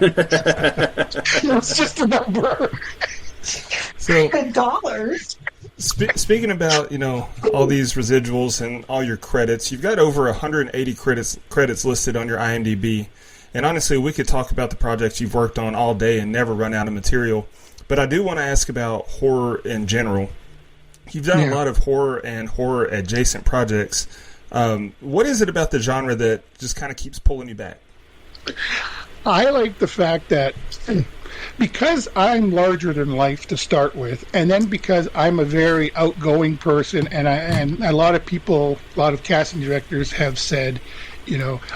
It's just a number. So $dollars. Speaking about all these residuals and all your credits, you've got over 180 credits listed on your IMDb, and honestly, we could talk about the projects you've worked on all day and never run out of material. But I do want to ask about horror in general. You've done a lot of horror and horror adjacent projects. What is it about the genre that just kind of keeps pulling you back? I like the fact that because I'm larger than life to start with, and then because I'm a very outgoing person, and a lot of people, a lot of casting directors have said,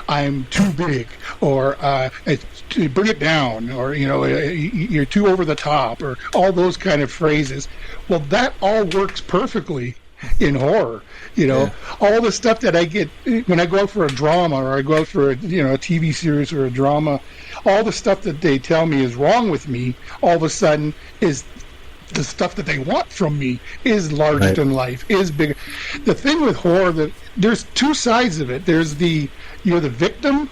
I'm too big, or bring it down, or you're too over the top, or all those kind of phrases. Well, that all works perfectly in horror. All the stuff that I get when I go out for a drama, or I go out for a TV series or a drama, all the stuff that they tell me is wrong with me, all of a sudden is the stuff that they want from me is larger than life, is bigger. The thing with horror, that there's two sides of it. There's you're the victim,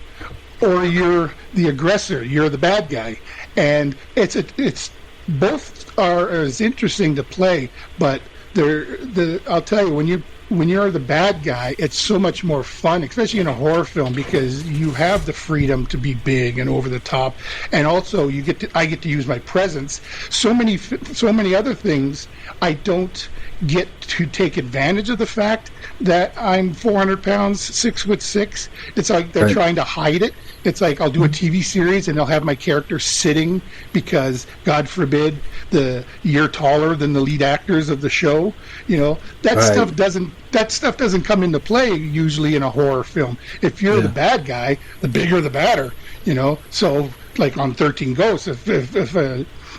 or you're the aggressor, you're the bad guy, and it's both are as interesting to play, but I'll tell you, when you're the bad guy, it's so much more fun, especially in a horror film, because you have the freedom to be big and over the top, and also I get to use my presence. So many other things I don't get to take advantage of the fact that I'm 400 pounds, 6'6". It's like they're trying to hide it. It's like I'll do a TV series and they'll have my character sitting because, God forbid, you're taller than the lead actors of the show. That stuff doesn't come into play usually in a horror film. If you're the bad guy, the bigger the badder. So like on 13 Ghosts, if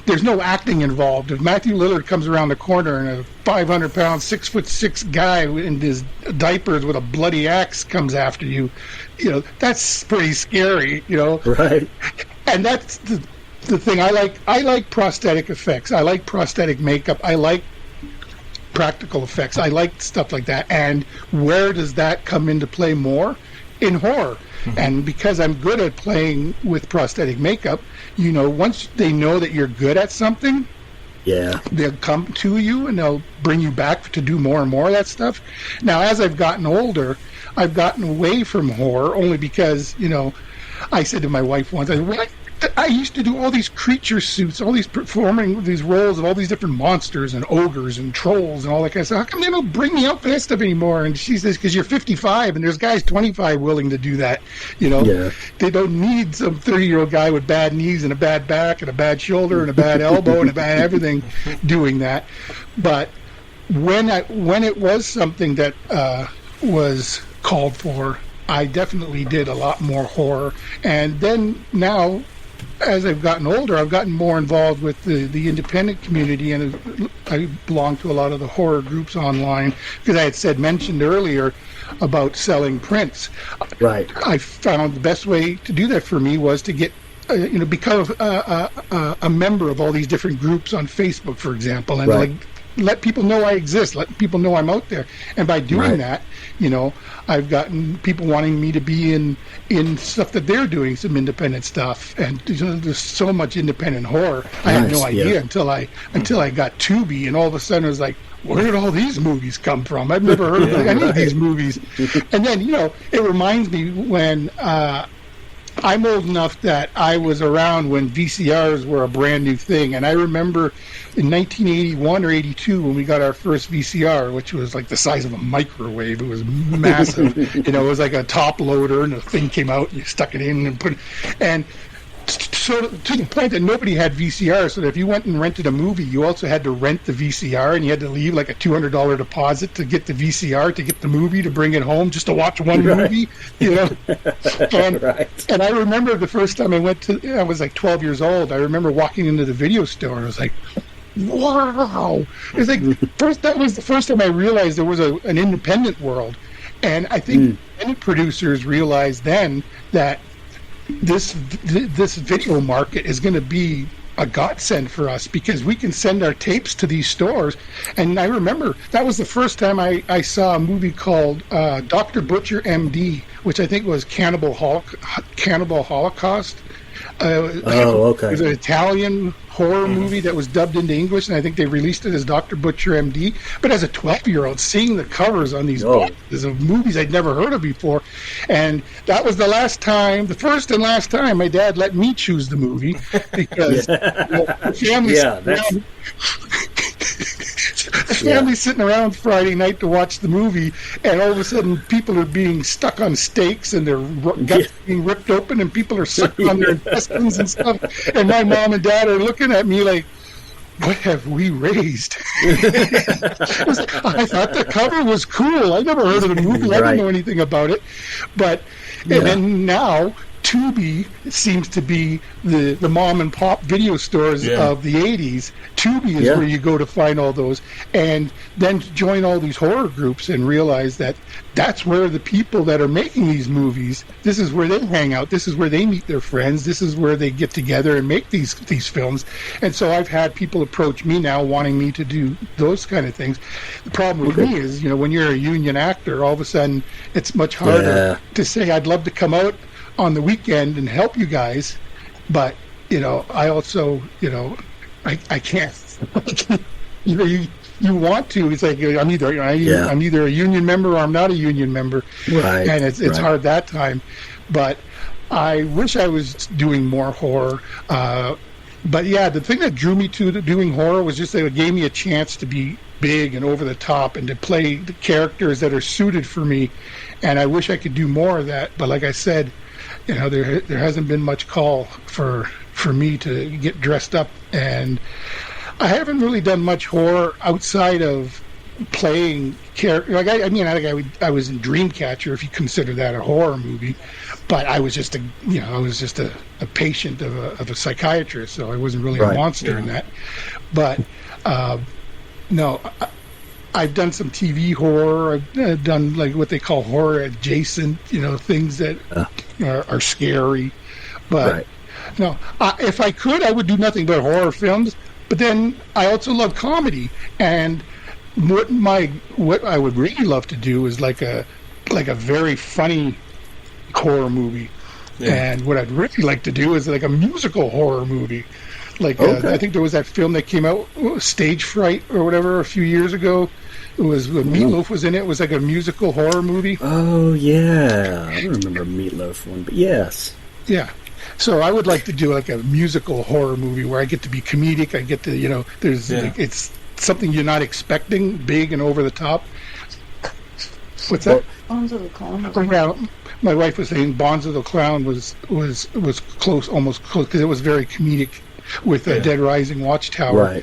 there's no acting involved. If Matthew Lillard comes around the corner and a 500-pound, 6'6" guy in his diapers with a bloody axe comes after you, that's pretty scary. Right. And that's the thing. I like prosthetic effects. I like prosthetic makeup. I like practical effects. I like stuff like that. And where does that come into play more? In horror. Mm-hmm. And because I'm good at playing with prosthetic makeup, once they know that you're good at something, they'll come to you and they'll bring you back to do more and more of that stuff. Now, as I've gotten older, I've gotten away from horror only because, I said to my wife once, I used to do all these creature suits, all these performing these roles of all these different monsters and ogres and trolls and all that kind of stuff. How come they don't bring me out for that stuff anymore? And she says, because you're 55 and there's guys 25 willing to do that. Yeah. They don't need some 30-year-old guy with bad knees and a bad back and a bad shoulder and a bad elbow and a bad everything doing that. But when it was something that was called for, I definitely did a lot more horror. And then now, as I've gotten older, I've gotten more involved with the independent community, and I belong to a lot of the horror groups online, because I had mentioned earlier about selling prints. Right. I found the best way to do that for me was to get become a member of all these different groups on Facebook, for example, and right. Let people know I exist, let people know I'm out there. And by doing that, I've gotten people wanting me to be in stuff that they're doing, some independent stuff. And there's so much independent horror. I had no idea until I got Tubi, and all of a sudden it was like, where did all these movies come from? I've never heard of any of these movies. And then, it reminds me when I'm old enough that I was around when VCRs were a brand new thing. And I remember in 1981 or 82 when we got our first VCR, which was like the size of a microwave. It was massive. It was like a top loader, and the thing came out and you stuck it in and put it. And so to the point that nobody had VCR, so that if you went and rented a movie, you also had to rent the VCR, and you had to leave like a $200 deposit to get the VCR, to get the movie, to bring it home just to watch one movie, And, and I remember the first time I was like 12 years old. I remember walking into the video store, and I was like, wow. It's like, that was the first time I realized there was an independent world. And I think independent producers realized then that this video market is going to be a godsend for us, because we can send our tapes to these stores. And I remember that was the first time I saw a movie called Dr. Butcher MD, which I think was Cannibal Holocaust. Okay. It was an Italian horror movie that was dubbed into English, and I think they released it as Dr. Butcher MD. But as a 12-year-old, seeing the covers on these boxes of movies I'd never heard of before, and that was the first and last time my dad let me choose the movie, because the family's sitting around Friday night to watch the movie, and all of a sudden people are being stuck on stakes and their guts being ripped open, and people are sucking on their intestines and stuff, and my mom and dad are looking at me like, what have we raised? I thought the cover was cool. I never heard of the movie. I didn't know anything about it. But and then now Tubi seems to be the mom and pop video stores of the 80s. Tubi is where you go to find all those, and then join all these horror groups and realize that that's where the people that are making these movies, this is where they hang out, this is where they meet their friends, this is where they get together and make these films. And so I've had people approach me now wanting me to do those kind of things. The problem with me is, when you're a union actor, all of a sudden it's much harder to say, I'd love to come out on the weekend and help you guys, but I also I can't. You want to? It's like I'm either a union member or I'm not a union member, and it's hard that time. But I wish I was doing more horror. But the thing that drew me to doing horror was just that it gave me a chance to be big and over the top and to play the characters that are suited for me. And I wish I could do more of that. But like I said, there hasn't been much call for me to get dressed up, and I haven't really done much horror outside of playing character. Like I was in Dreamcatcher, if you consider that a horror movie, but I was just a patient of a psychiatrist, so I wasn't really a monster in that. But no. I've done some TV horror. I've done like what they call horror adjacent, things that are scary. But no, if I could, I would do nothing but horror films. But then I also love comedy, and what I would really love to do is like a very funny horror movie. And what I'd really like to do is like a musical horror movie. I think there was that film that came out, Stage Fright or whatever, a few years ago. It was Meatloaf was in it. It was like a musical horror movie. Oh yeah, I don't remember Meatloaf one, but yes. Yeah. So I would like to do like a musical horror movie where I get to be comedic. I get to, there's it's something you're not expecting, big and over the top. What's that? Bones of the Clown. Yeah, my wife was saying Bonds of the Clown was close, almost close, because it was very comedic with Dead Rising, Watchtower. Right.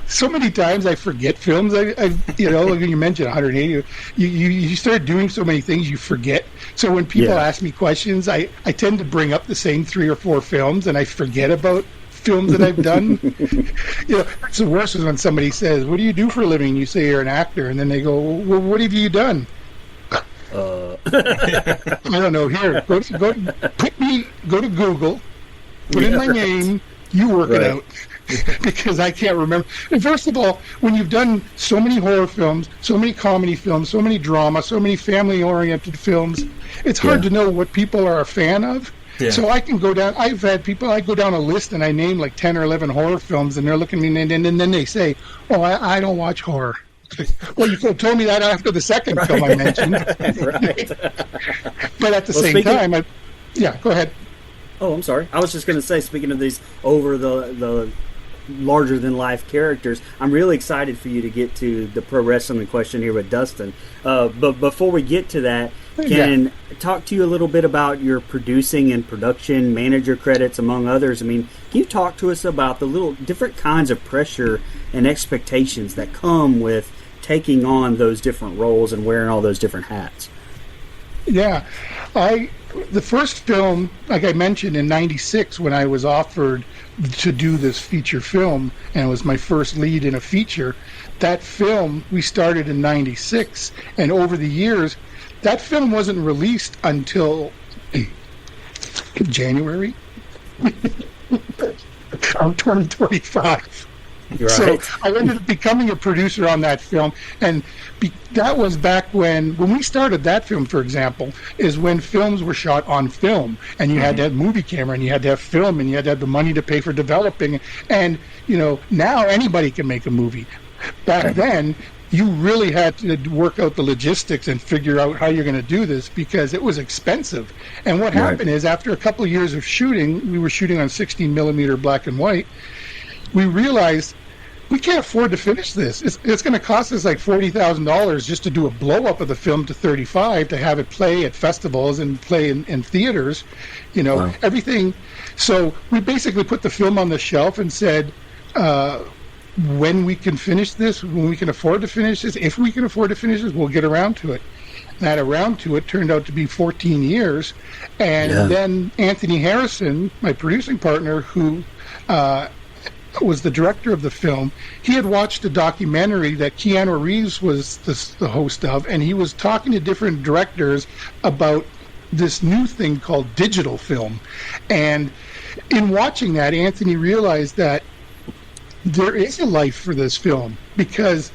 So many times I forget films. Like you mentioned 180. You start doing so many things you forget. So when people ask me questions, I tend to bring up the same 3 or 4 films, and I forget about films that I've done. It's the worst is when somebody says, "What do you do for a living?" You say you're an actor, and then they go, "Well, what have you done?" I don't know. Here, go to Google, put in my name. You work it out. Because I can't remember. And first of all, when you've done so many horror films, so many comedy films, so many drama, so many family-oriented films, it's hard to know what people are a fan of. Yeah. So I can go down. I've had people. I go down a list and I name like 10 or 11 horror films, and they're looking at me, and then they say, "Oh, I don't watch horror." Well, you told me that after the second film I mentioned. But at the same time, go ahead. Oh, I'm sorry. I was just going to say, speaking of these over the larger than life characters, I'm really excited for you to get to the pro wrestling question here with Dustin. But before we get to that, can talk to you a little bit about your producing and production manager credits, among others. I mean, can you talk to us about the little different kinds of pressure and expectations that come with taking on those different roles and wearing all those different hats? Yeah, the first film, like I mentioned, in '96, when I was offered to do this feature film, and it was my first lead in a feature, that film we started in '96, and over the years, that film wasn't released until January of 2025. Right. So I ended up becoming a producer on that film, and that was back when we started that film, for example, is when films were shot on film, and you had to have movie camera, and you had to have film, and you had to have the money to pay for developing, and now anybody can make a movie. Back then, you really had to work out the logistics and figure out how you're going to do this, because it was expensive. And what happened is, after a couple of years of shooting, we were shooting on 16 millimeter black and white, we realized we can't afford to finish this. It's going to cost us like $40,000 just to do a blow up of the film to 35 to have it play at festivals and play in theaters, everything. So we basically put the film on the shelf and said, when we can finish this, when we can afford to finish this, if we can afford to finish this, we'll get around to it. That around to it turned out to be 14 years. And then Anthony Harrison, my producing partner, who was the director of the film, he had watched a documentary that Keanu Reeves was the host of, and he was talking to different directors about this new thing called digital film. And in watching that, Anthony realized that there is a life for this film, because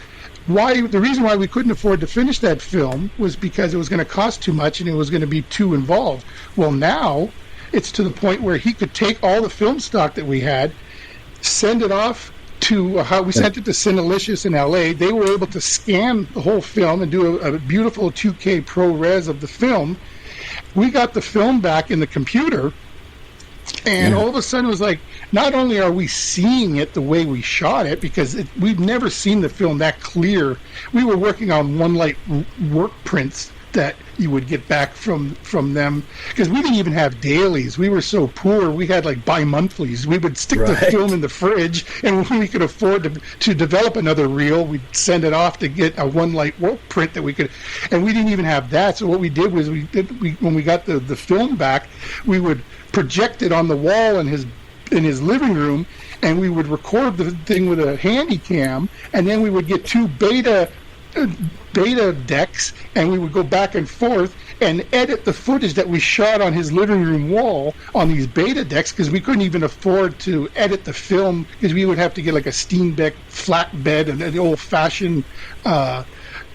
the reason why we couldn't afford to finish that film was because it was going to cost too much and it was going to be too involved. Well, now it's to the point where he could take all the film stock that we had, send it off to we sent it to Cinelicious in LA. They were able to scan the whole film and do a beautiful 2K ProRes of the film. We got the film back in the computer, and all of a sudden it was like, not only are we seeing it the way we shot it, because we've never seen the film that clear. We were working on one light work prints that you would get back from them, because we didn't even have dailies. We were so poor, we had like bi-monthlies. We would stick the film in the fridge, and when we could afford to develop another reel, we'd send it off to get a one light work print that we could, and we didn't even have that. So what we did was when we got the film back, we would project it on the wall in his living room, and we would record the thing with a handy cam, and then we would get two beta decks, and we would go back and forth and edit the footage that we shot on his living room wall on these beta decks, because we couldn't even afford to edit the film, because we would have to get like a Steenbeck flatbed and the old-fashioned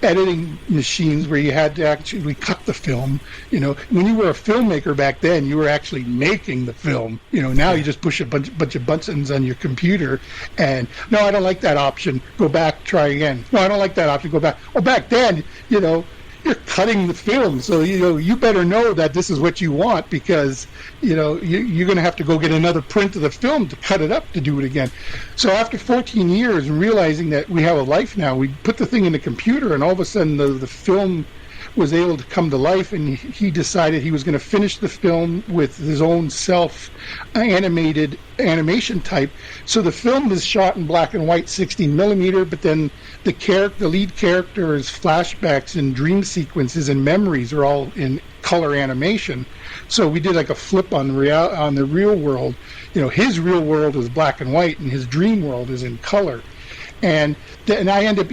editing machines where you had to actually cut the film. When you were a filmmaker back then, you were actually making the film. Now you just push a bunch of buttons on your computer, and no, I don't like that option, go back, try again. No, I don't like that option, go back. Well, back then, you're cutting the film, so you better know that this is what you want, because you're going to have to go get another print of the film to cut it up to do it again. So after 14 years and realizing that we have a life now, we put the thing in the computer, and all of a sudden the film was able to come to life, and he decided he was going to finish the film with his own self-animated animation type. So the film is shot in black and white, 16 millimeter, but then the lead character's flashbacks and dream sequences and memories are all in color animation. So we did like a flip on the real world. His real world is black and white, and his dream world is in color. And I end up,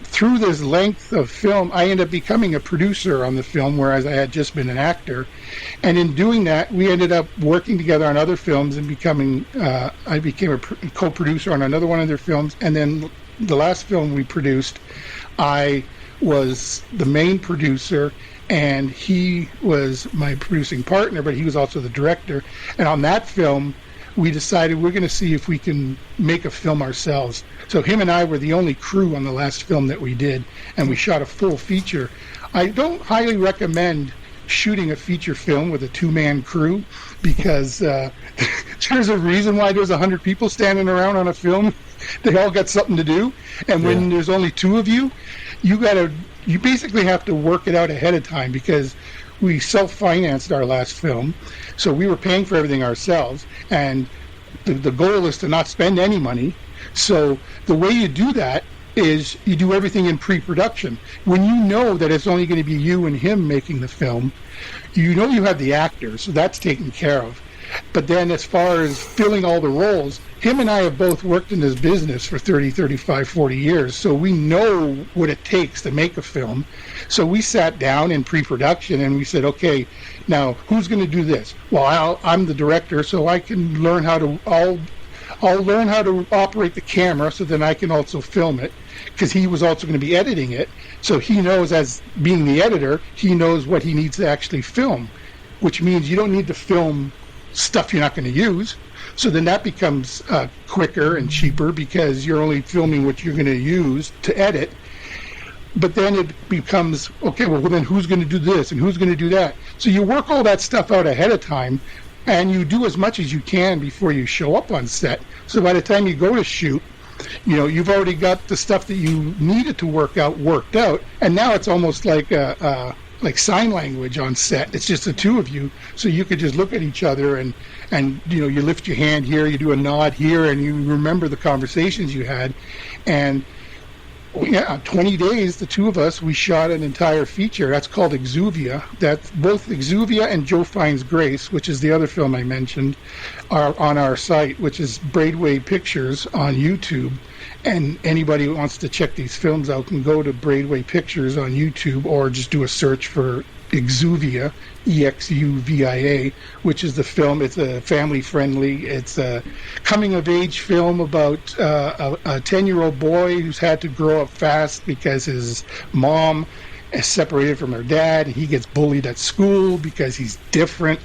through this length of film, I end up becoming a producer on the film, whereas I had just been an actor. And in doing that, we ended up working together on other films and I became a co-producer on another one of their films. And then the last film we produced, I was the main producer, and he was my producing partner, but he was also the director. And on that film, we decided we're going to see if we can make a film ourselves. So him and I were the only crew on the last film that we did, and we shot a full feature. I don't highly recommend shooting a feature film with a two-man crew, because there's a reason why there's 100 people standing around on a film. They all got something to do, and when there's only two of you, you basically have to work it out ahead of time, because we self-financed our last film, so we were paying for everything ourselves, and the goal is to not spend any money. So the way you do that is you do everything in pre-production. When you know that it's only going to be you and him making the film, you have the actors, so that's taken care of. But then as far as filling all the roles, him and I have both worked in this business for 30, 35, 40 years, so we know what it takes to make a film. So we sat down in pre-production and we said, okay, now who's going to do this? Well, I'm the director, so I can learn how to, I'll learn how to operate the camera, so then I can also film it, because he was also going to be editing it. So he knows, as being the editor, he knows what he needs to actually film, which means you don't need to film stuff you're not going to use. So then that becomes quicker and cheaper, because you're only filming what you're going to use to edit. But then it becomes, okay, well then who's going to do this and who's going to do that? So you work all that stuff out ahead of time, and you do as much as you can before you show up on set. So by the time you go to shoot, you've already got the stuff that you needed to worked out, and now it's almost like like sign language on set. It's just the two of you, so you could just look at each other and you lift your hand here, you do a nod here, and you remember the conversations you had. And 20 days, the two of us, we shot an entire feature. That's called Exuvia. That's both Exuvia and Joe Finds Grace, which is the other film I mentioned, are on our site, which is Braidway Pictures on YouTube. And anybody who wants to check these films out can go to Braidway Pictures on YouTube, or just do a search for Exuvia, Exuvia, which is the film. It's a family-friendly, it's a coming-of-age film about a 10-year-old boy who's had to grow up fast because his mom is separated from her dad. He gets bullied at school because he's different,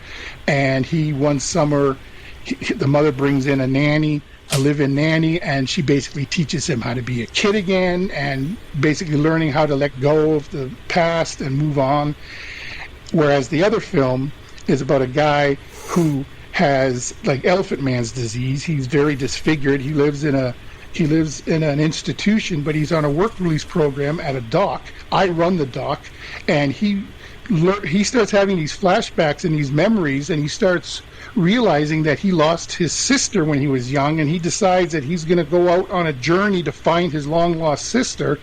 and one summer, the mother brings in a live-in nanny, and she basically teaches him how to be a kid again, and basically learning how to let go of the past and move on. Whereas the other film is about a guy who has like Elephant Man's disease. He's very disfigured. He lives in an institution, but he's on a work release program at a dock. I run the dock, and he starts having these flashbacks and these memories, and he starts realizing that he lost his sister when he was young, and he decides that he's going to go out on a journey to find his long-lost sister.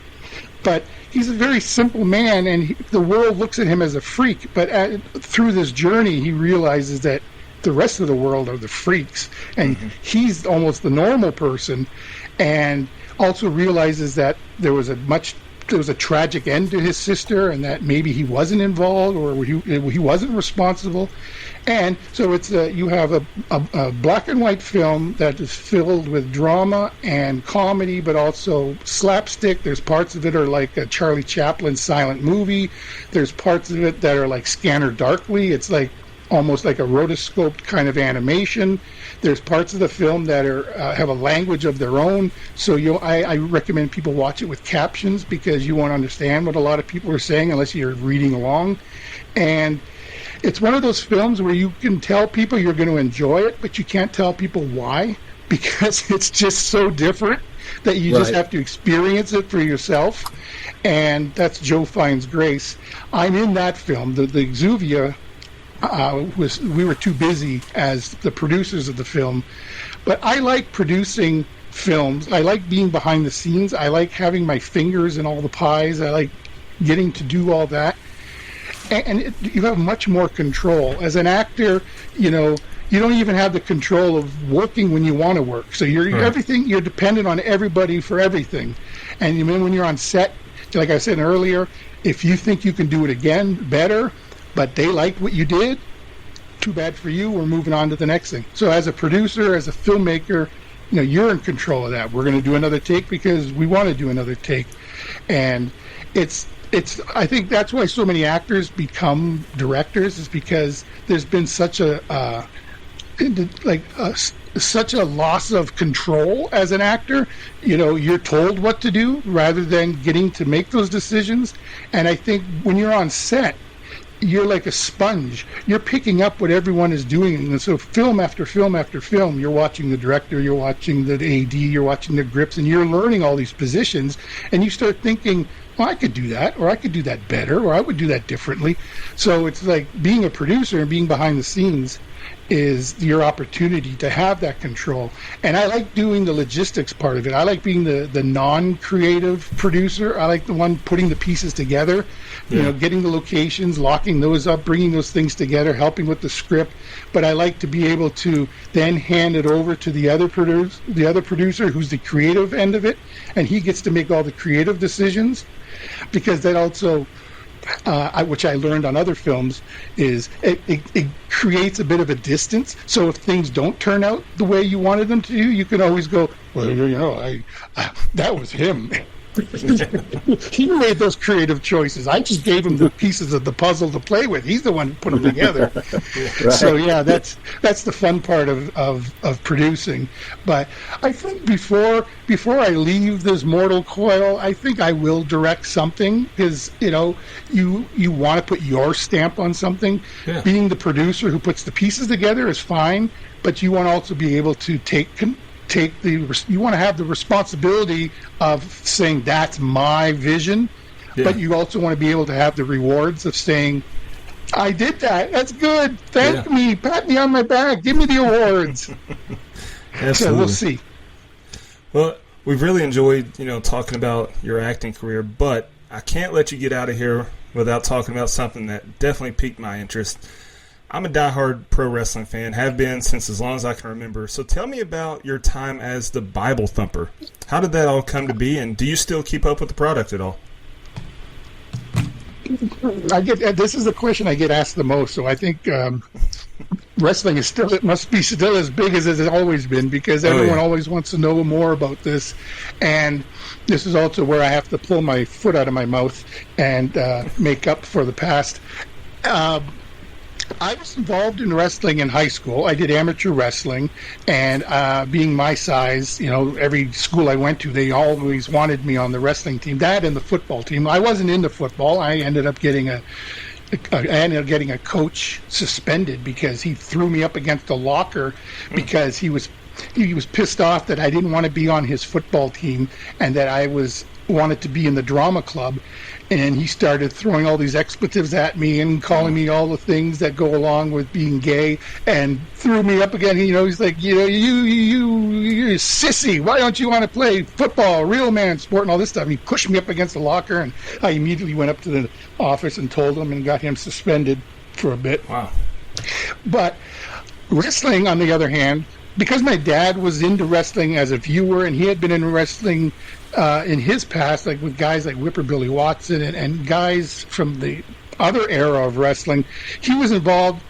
But he's a very simple man, and the world looks at him as a freak. But through this journey, he realizes that the rest of the world are the freaks, and he's almost the normal person, and also realizes that there was a tragic end to his sister, and that maybe he wasn't involved, or he wasn't responsible. And so you have a black and white film that is filled with drama and comedy, but also slapstick. There's parts of it are like a Charlie Chaplin silent movie. There's parts of it that are like Scanner Darkly. It's like almost like a rotoscoped kind of animation. There's parts of the film that are have a language of their own. So I recommend people watch it with captions because you won't understand what a lot of people are saying unless you're reading along. And it's one of those films where you can tell people you're going to enjoy it, but you can't tell people why because it's just so different that you just have to experience it for yourself. And that's Joe Finds Grace. I'm in that film. The Exuvia we were too busy as the producers of the film. But I like producing films. I like being behind the scenes. I like having my fingers in all the pies. I like getting to do all that. And you have much more control. As an actor, you don't even have the control of working when you want to work. So you're dependent on everybody for everything. And when you're on set, like I said earlier, if you think you can do it again, better, but they liked what you did, too bad for you, we're moving on to the next thing. So as a producer, as a filmmaker, you're in control of that. We're going to do another take because we want to do another take. And I think that's why so many actors become directors, is because there's been such a loss of control as an actor. You're told what to do rather than getting to make those decisions. And I think when you're on set, you're like a sponge. You're picking up what everyone is doing. And so film after film after film, you're watching the director, you're watching the AD, you're watching the grips, and you're learning all these positions. And you start thinking, well, I could do that, or I could do that better, or I would do that differently. So it's like being a producer and being behind the scenes is your opportunity to have that control. And I like doing the logistics part of it. I like being the non-creative producer. I like the one putting the pieces together, getting the locations, locking those up, bringing those things together, helping with the script. But I like to be able to then hand it over to the other producer who's the creative end of it, and he gets to make all the creative decisions, because that also which I learned on other films, is it creates a bit of a distance. So if things don't turn out the way you wanted them to do, you can always go, well, that was him. He made those creative choices. I just gave him the pieces of the puzzle to play with. He's the one who put them together. Right. So yeah, that's the fun part of producing. But I think before I leave this mortal coil, I think I will direct something, because you want to put your stamp on something. Yeah. Being the producer who puts the pieces together is fine, but you want to also be able to you want to have the responsibility of saying that's my vision, but you also want to be able to have the rewards of saying, I did that, that's good, thank me, pat me on my back, give me the awards. Absolutely. So we'll see. Well, we've really enjoyed talking about your acting career, but I can't let you get out of here without talking about something that definitely piqued my interest. I'm a diehard pro wrestling fan, have been since as long as I can remember. So tell me about your time as the Bible Thumper. How did that all come to be, and do you still keep up with the product at all? This is the question I get asked the most. So I think wrestling must be still as big as it has always been, because everyone always wants to know more about this. And this is also where I have to pull my foot out of my mouth and make up for the past. I was involved in wrestling in high school. I did amateur wrestling, and being my size, every school I went to, they always wanted me on the wrestling team. That and the football team. I wasn't into football. I ended up getting a coach suspended because he threw me up against a locker because he was pissed off that I didn't want to be on his football team and that I wanted to be in the drama club. And he started throwing all these expletives at me and calling me all the things that go along with being gay, and threw me up again. He's like, you're a sissy. Why don't you want to play football, real man sport, and all this stuff? And he pushed me up against the locker, and I immediately went up to the office and told him and got him suspended for a bit. Wow. But wrestling, on the other hand, because my dad was into wrestling as a viewer, and he had been in wrestling in his past, like with guys like Whipper Billy Watson and guys from the other era of wrestling, he was involved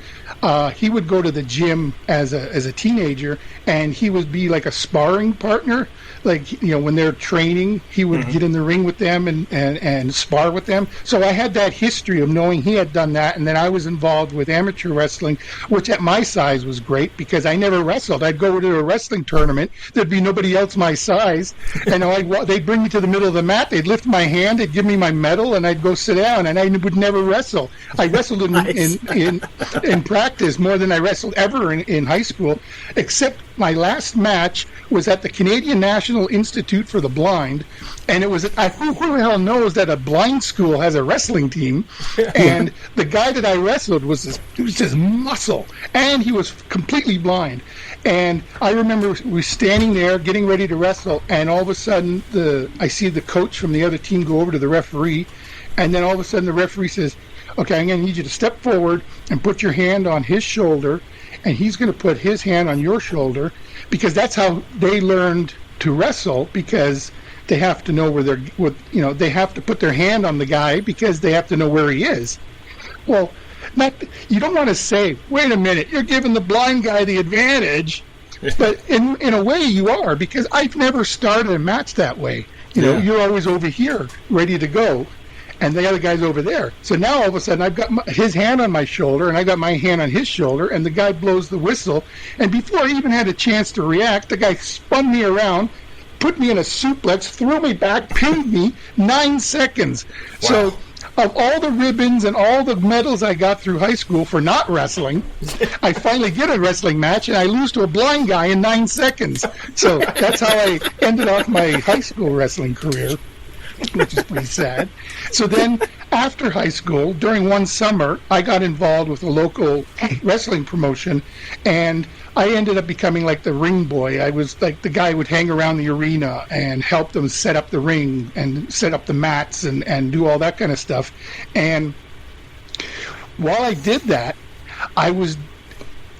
he would go to the gym as a teenager, and he would be like a sparring partner. Like, when they're training, he would get in the ring with them and spar with them. So I had that history of knowing he had done that, and then I was involved with amateur wrestling, which at my size was great because I never wrestled. I'd go to a wrestling tournament, there'd be nobody else my size, and they'd bring me to the middle of the mat, they'd lift my hand, they'd give me my medal, and I'd go sit down, and I would never wrestle. I wrestled in practice more than I wrestled ever in high school, except my last match was at the Canadian National Institute for the Blind, and it was who the hell knows that a blind school has a wrestling team? And the guy that I wrestled was just muscle, and he was completely blind. And I remember we were standing there getting ready to wrestle, and all of a sudden I see the coach from the other team go over to the referee, and then all of a sudden the referee says, "Okay, I'm going to need you to step forward and put your hand on his shoulder, and he's going to put his hand on your shoulder," because that's how they learned to wrestle, because they have to know they have to put their hand on the guy because they have to know where he is. Well, you don't want to say, "Wait a minute, you're giving the blind guy the advantage," but in a way you are, because I've never started a match that way. You're always over here ready to go, and the other guy's over there. So now all of a sudden I've got his hand on my shoulder, and I got my hand on his shoulder, and the guy blows the whistle, and before I even had a chance to react, the guy spun me around, put me in a suplex, threw me back, pinned me, 9 seconds. Wow. So of all the ribbons and all the medals I got through high school for not wrestling, I finally get a wrestling match, and I lose to a blind guy in 9 seconds. So that's how I ended off my high school wrestling career, which is pretty sad. So then, after high school, during one summer, I got involved with a local wrestling promotion, and I ended up becoming like the ring boy. I was like the guy who would hang around the arena and help them set up the ring and set up the mats and do all that kind of stuff. And while I did that, I was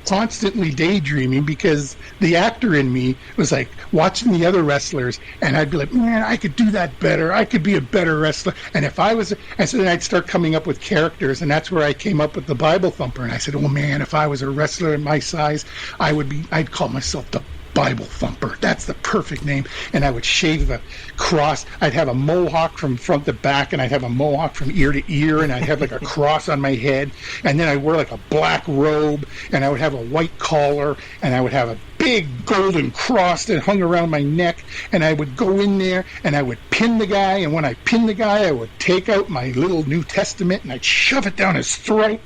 constantly daydreaming, because the actor in me was like watching the other wrestlers, and I'd be like, "Man, I could do that better. I could be a better wrestler." And so then I'd start coming up with characters, and that's where I came up with the Bible Thumper. And I said, "Oh man, if I was a wrestler in my size, I'd call myself the Bible Thumper. That's the perfect name." And I would shave the cross. I'd have a mohawk from front to back, and I'd have a mohawk from ear to ear, and I'd have like a cross on my head, and then I'd wear like a black robe, and I would have a white collar, and I would have a big golden cross that hung around my neck, and I would go in there and I would pin the guy, and when I pinned the guy, I would take out my little New Testament and I'd shove it down his throat,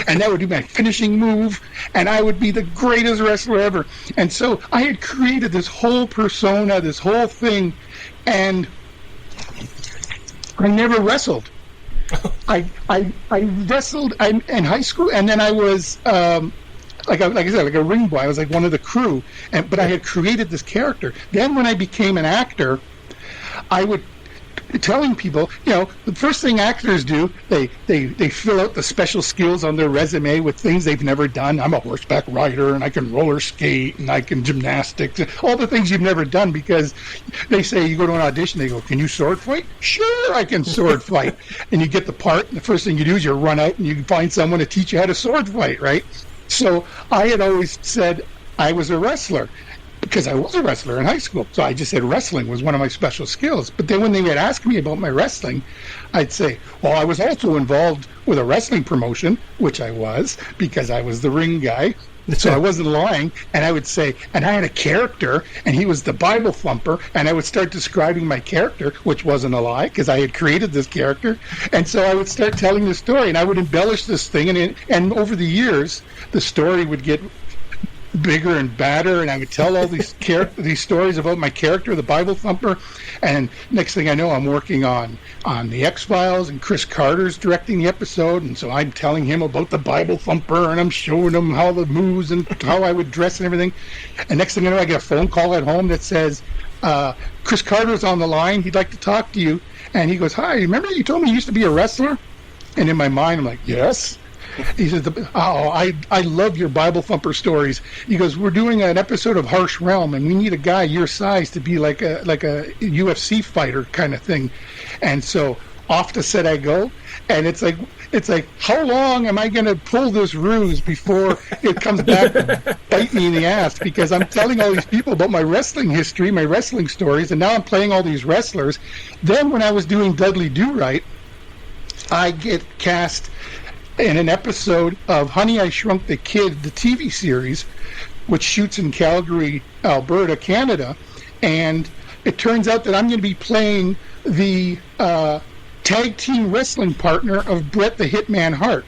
and that would be my finishing move, and I would be the greatest wrestler ever. And so I had created this whole persona, this whole thing, and I never wrestled. I wrestled in high school, and then I was like I said, like a ring boy. I was like one of the crew, but I had created this character. Then when I became an actor, I would telling people, the first thing actors do, they fill out the special skills on their resume with things they've never done. I'm a horseback rider, and I can roller skate, and I can gymnastics, all the things you've never done, because they say, you go to an audition, they go, "Can you sword fight?" "Sure, I can sword fight." And you get the part, and the first thing you do is you run out and you find someone to teach you how to sword fight, right? So I had always said I was a wrestler, because I was a wrestler in high school. So I just said wrestling was one of my special skills. But then when they would ask me about my wrestling, I'd say, well, I was also involved with a wrestling promotion, which I was, because I was the ring guy. So I wasn't lying. And I would say, and I had a character, and he was the Bible Thumper. And I would start describing my character, which wasn't a lie, because I had created this character. And so I would start telling the story, and I would embellish this thing. And over the years, the story would get bigger and badder, and I would tell all these these stories about my character, the Bible Thumper, and next thing I know, I'm working on the X-Files, and Chris Carter's directing the episode, and so I'm telling him about the Bible Thumper, and I'm showing him how the moves and how I would dress and everything. And next thing I know, I get a phone call at home that says, Chris Carter's on the line, he'd like to talk to you. And he goes, "Hi, remember you told me you used to be a wrestler?" And in my mind, I'm like, "Yes." He says, I love your Bible Thumper stories. He goes, "We're doing an episode of Harsh Realm, and we need a guy your size to be like a UFC fighter kind of thing." And so off the set I go, and it's like how long am I going to pull this ruse before it comes back to bite me in the ass? Because I'm telling all these people about my wrestling history, my wrestling stories, and now I'm playing all these wrestlers. Then when I was doing Dudley Do Right, I get cast in an episode of Honey, I Shrunk the Kid, the TV series, which shoots in Calgary, Alberta, Canada. And it turns out that I'm going to be playing the tag team wrestling partner of Bret the Hitman Hart.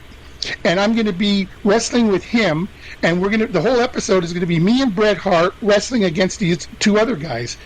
And I'm going to be wrestling with him, and the whole episode is going to be me and Bret Hart wrestling against these two other guys.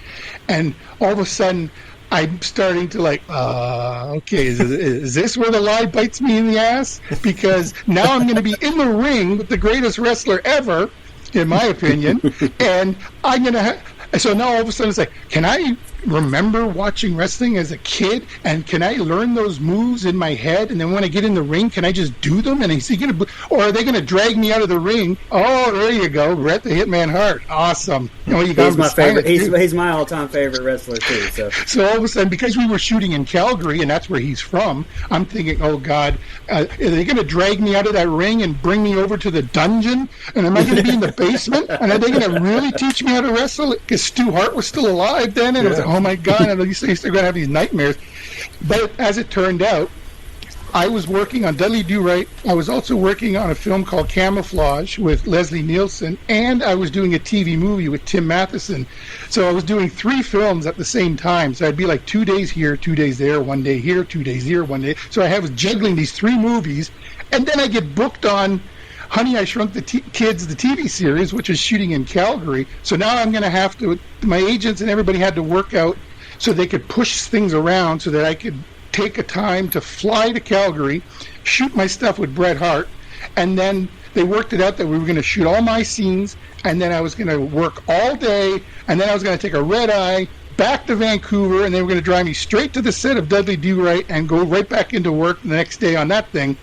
And all of a sudden, I'm starting to okay, is this where the lie bites me in the ass? Because now I'm going to be in the ring with the greatest wrestler ever, in my opinion, and I'm going to so now all of a sudden it's like, can I remember watching wrestling as a kid, and can I learn those moves in my head, and then when I get in the ring, can I just do them? And is he gonna, or are they going to drag me out of the ring? Oh, there you go, Bret the Hitman Hart, awesome. You know, you got he's my favorite. He's my all-time favorite wrestler too. So all of a sudden, because we were shooting in Calgary, and that's where he's from, I'm thinking, oh God, are they going to drag me out of that ring and bring me over to the dungeon? And am I going to be in the basement? And are they going to really teach me how to wrestle? Because Stu Hart was still alive then, and I was like, oh my God, and I used to going to have these nightmares. But as it turned out, I was working on Dudley Do Right. I was also working on a film called Camouflage with Leslie Nielsen, and I was doing a TV movie with Tim Matheson. So I was doing 3 films at the same time. So I'd be like 2 days here, 2 days there, 1 day here, 2 days here, 1 day. So I was juggling these 3 movies, and then I get booked on Honey, I Shrunk the Kids, the TV series, which is shooting in Calgary. So now I'm going to have to, my agents and everybody had to work out so they could push things around so that I could take a time to fly to Calgary, shoot my stuff with Bret Hart, and then they worked it out that we were going to shoot all my scenes, and then I was going to work all day, and then I was going to take a red eye back to Vancouver, and they were going to drive me straight to the set of Dudley Do Right and go right back into work the next day on that thing.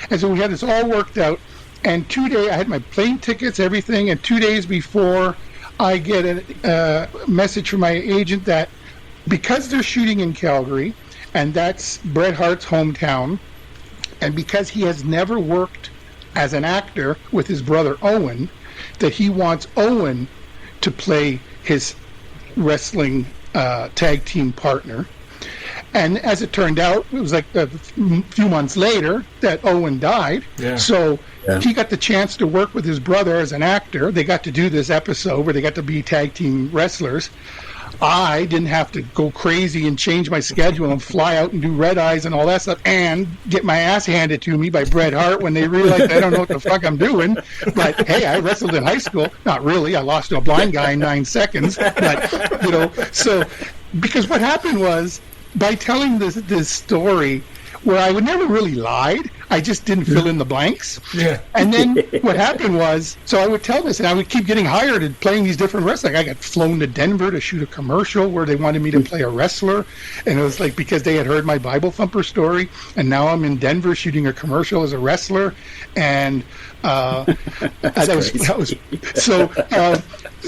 And so we had this all worked out, and 2 days, I had my plane tickets, everything, and 2 days before I get a message from my agent that because they're shooting in Calgary, and that's Bret Hart's hometown, and because he has never worked as an actor with his brother Owen, that he wants Owen to play his wrestling tag team partner. And as it turned out, it was like a few months later that Owen died. Yeah. So he got the chance to work with his brother as an actor. They got to do this episode where they got to be tag team wrestlers. I didn't have to go crazy and change my schedule and fly out and do red eyes and all that stuff and get my ass handed to me by Bret Hart when they realized I don't know what the fuck I'm doing. But hey, I wrestled in high school. Not really. I lost to a blind guy in 9 seconds. But, you know, so because what happened was by telling this story where I would never really lied, I just didn't fill in the blanks. Yeah. And then what happened was, so I would tell this, and I would keep getting hired and playing these different wrestlers. I got flown to Denver to shoot a commercial where they wanted me to play a wrestler, and it was like because they had heard my Bible Thumper story, and now I'm in Denver shooting a commercial as a wrestler, and that was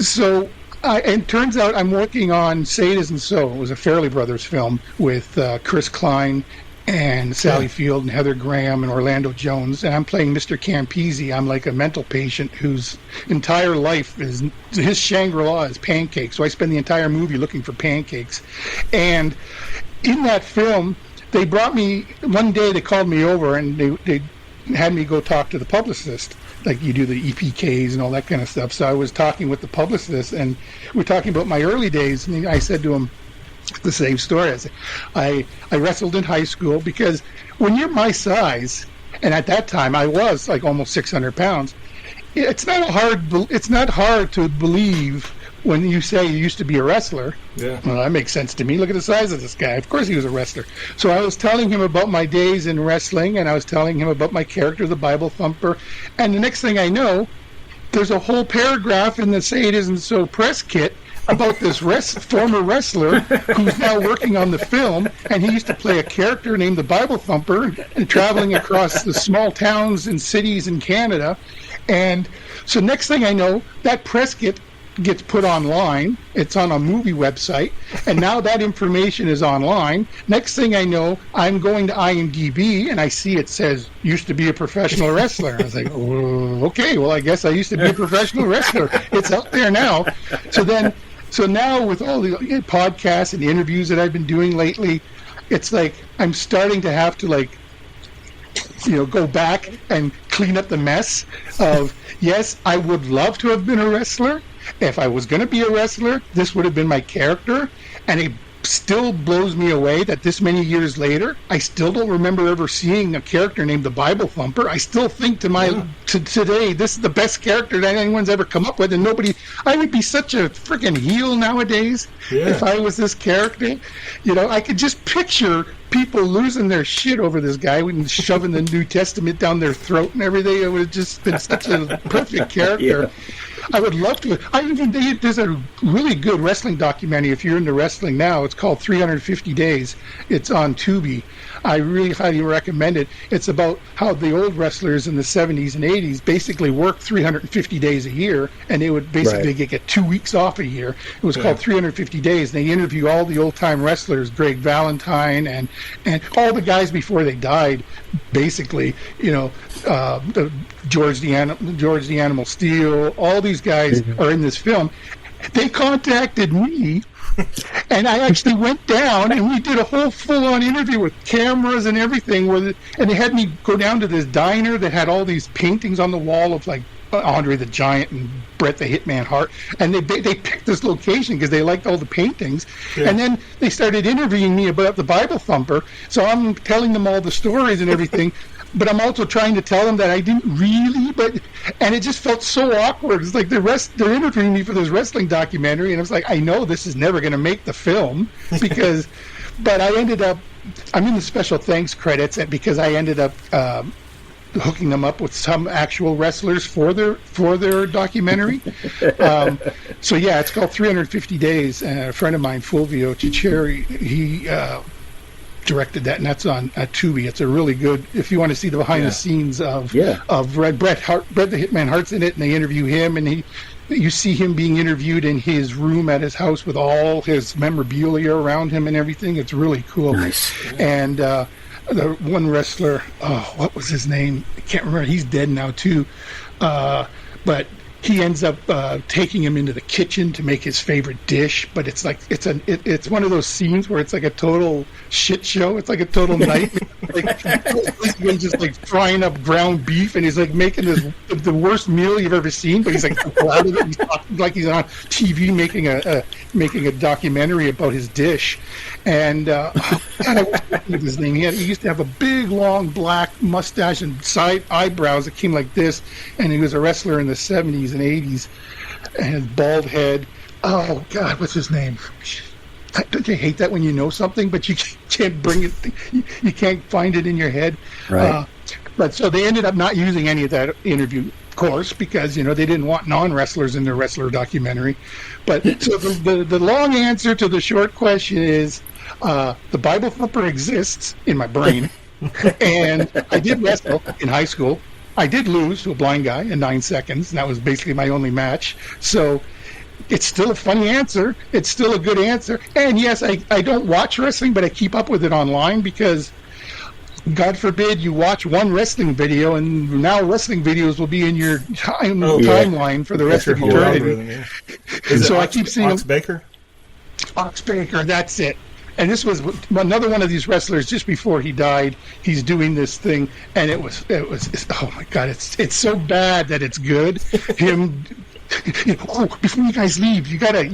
so. And it turns out I'm working on Say It Isn't So. It was a Farrelly Brothers film with Chris Klein and Sally Field and Heather Graham and Orlando Jones, and I'm playing Mr. Campese. I'm like a mental patient whose entire life is, his Shangri-La is pancakes, so I spend the entire movie looking for pancakes. And in that film, they brought me, one day they called me over and they had me go talk to the publicist, like you do the EPKs and all that kind of stuff. So I was talking with the publicist, and we were talking about my early days, and I said to him, the same story. I said, I wrestled in high school because when you're my size, and at that time I was like almost 600 pounds, it's not hard to believe when you say you used to be a wrestler. Yeah. Well, that makes sense to me. Look at the size of this guy. Of course he was a wrestler. So I was telling him about my days in wrestling, and I was telling him about my character, the Bible Thumper, and the next thing I know, there's a whole paragraph in the Say It Isn't So press kit about this former wrestler who's now working on the film, and he used to play a character named the Bible Thumper and traveling across the small towns and cities in Canada. And so next thing I know, that press kit gets put online. It's on a movie website, and now that information is online. Next thing I know, I'm going to IMDb, and I see it says used to be a professional wrestler. I was like, oh, okay, well, I guess I used to be a professional wrestler. It's out there now. So now with all the podcasts and the interviews that I've been doing lately, it's like I'm starting to have to go back and clean up the mess of, yes, I would love to have been a wrestler. If I was going to be a wrestler, this would have been my character. And it still blows me away that this many years later, I still don't remember ever seeing a character named the Bible Thumper. I still think to today, this is the best character that anyone's ever come up with. And I would be such a freaking heel nowadays if I was this character. I could just picture people losing their shit over this guy and shoving the New Testament down their throat and everything. It would have just been such a perfect character. I would love to. There's a really good wrestling documentary if you're into wrestling now. It's called 350 Days. It's on Tubi. I really highly recommend it. It's about how the old wrestlers in the 70s and 80s basically worked 350 days a year, and they would basically get 2 weeks off a year. It was called 350 Days, and they interview all the old-time wrestlers, Greg Valentine, and all the guys before they died, basically, George the Animal Steel, all these guys are in this film. They contacted me, and I actually went down, and we did a whole full-on interview with cameras and everything. And they had me go down to this diner that had all these paintings on the wall of Andre the Giant and Bret the Hitman Hart, and they picked this location because they liked all the paintings. And then they started interviewing me about the Bible Thumper. So I'm telling them all the stories and everything. But I'm also trying to tell them that I didn't really, and it just felt so awkward. It's like they're interviewing me for this wrestling documentary, and I was like, I know this is never going to make the film but I ended up, I'm in the special thanks credits because I ended up hooking them up with some actual wrestlers for their documentary. So yeah, it's called 350 Days, and a friend of mine, Fulvio Ciceri, he directed that, and that's on Tubi. It's a really good, if you want to see the behind the scenes of Bret the Hitman Hart's in it, and they interview him, and you see him being interviewed in his room at his house with all his memorabilia around him and everything. It's really cool. Nice. And the one wrestler, what was his name? I can't remember. He's dead now too. But he ends up taking him into the kitchen to make his favorite dish, but it's like it's one of those scenes where it's like a total shit show. It's like a total nightmare. He's just frying up ground beef, and he's making the worst meal you've ever seen. But he's proud of it. He's talking like he's on TV making a documentary about his dish. And I wish his name. He used to have a big long black mustache and side eyebrows that came like this, and he was a wrestler in the 70s and 80s, and his bald head. Oh God, what's his name? Don't you hate that when you know something but you can't bring it, you can't find it in your head? Right. But so they ended up not using any of that interview, of course, because they didn't want non-wrestlers in their wrestler documentary. But so the long answer to the short question is the Bible Thumper exists in my brain, and I did wrestle in high school. I did lose to a blind guy in 9 seconds, and that was basically my only match. So it's still a funny answer. It's still a good answer. And yes, I don't watch wrestling, but I keep up with it online because, God forbid, you watch one wrestling video, and now wrestling videos will be in your timeline for the rest of eternity. So I keep seeing Ox Baker? Ox Baker, that's it. And this was another one of these wrestlers just before he died. He's doing this thing, and it was oh my God, it's so bad that it's good. Him, before you guys leave, you gotta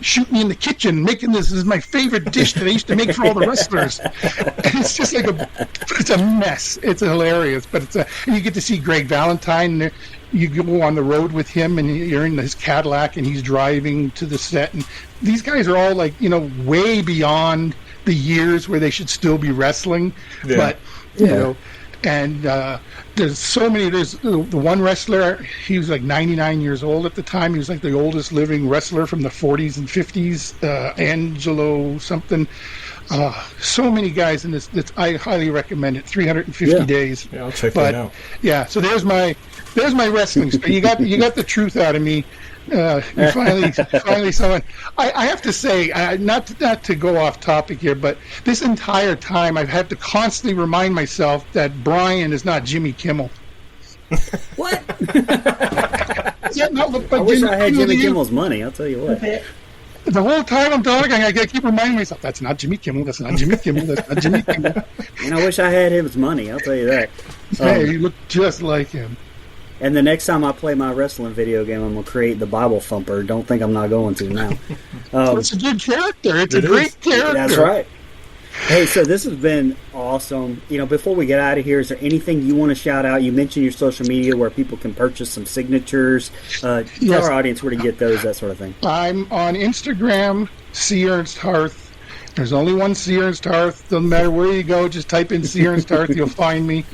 shoot me in the kitchen. Making this is my favorite dish that I used to make for all the wrestlers. And it's just it's a mess. It's hilarious, but and you get to see Greg Valentine. You go on the road with him, and you're in his Cadillac, and he's driving to the set. And these guys are all way beyond the years where they should still be wrestling. Yeah. But and there's so many. There's the one wrestler. He was 99 years old at the time. He was the oldest living wrestler from the 40s and 50s. Angelo something. So many guys in this. I highly recommend it. 350 days. Yeah, I'll check that out. Yeah, so there's my wrestling story. You got the truth out of me. You finally someone. I have to say, not to go off topic here, but this entire time I've had to constantly remind myself that Brian is not Jimmy Kimmel. What? Yeah, not look I like wish Jimmy I had Kimmel Jimmy to you. Kimmel's money. I'll tell you what. The whole time I'm talking, I keep reminding myself, that's not Jimmy Kimmel, that's not Jimmy Kimmel, that's not Jimmy Kimmel. And I wish I had his money. I'll tell you that. Hey, you look just like him. And the next time I play my wrestling video game, I'm going to create the Bible Thumper. Don't think I'm not going to now. It's a good character. It's a great character. That's right. Hey, so this has been awesome. Before we get out of here, is there anything you want to shout out? You mentioned your social media where people can purchase some signatures. Tell our audience where to get those, that sort of thing. I'm on Instagram, Ernst Harth. There's only one Ernst Harth. Doesn't matter where you go, just type in Ernst Harth, you'll find me.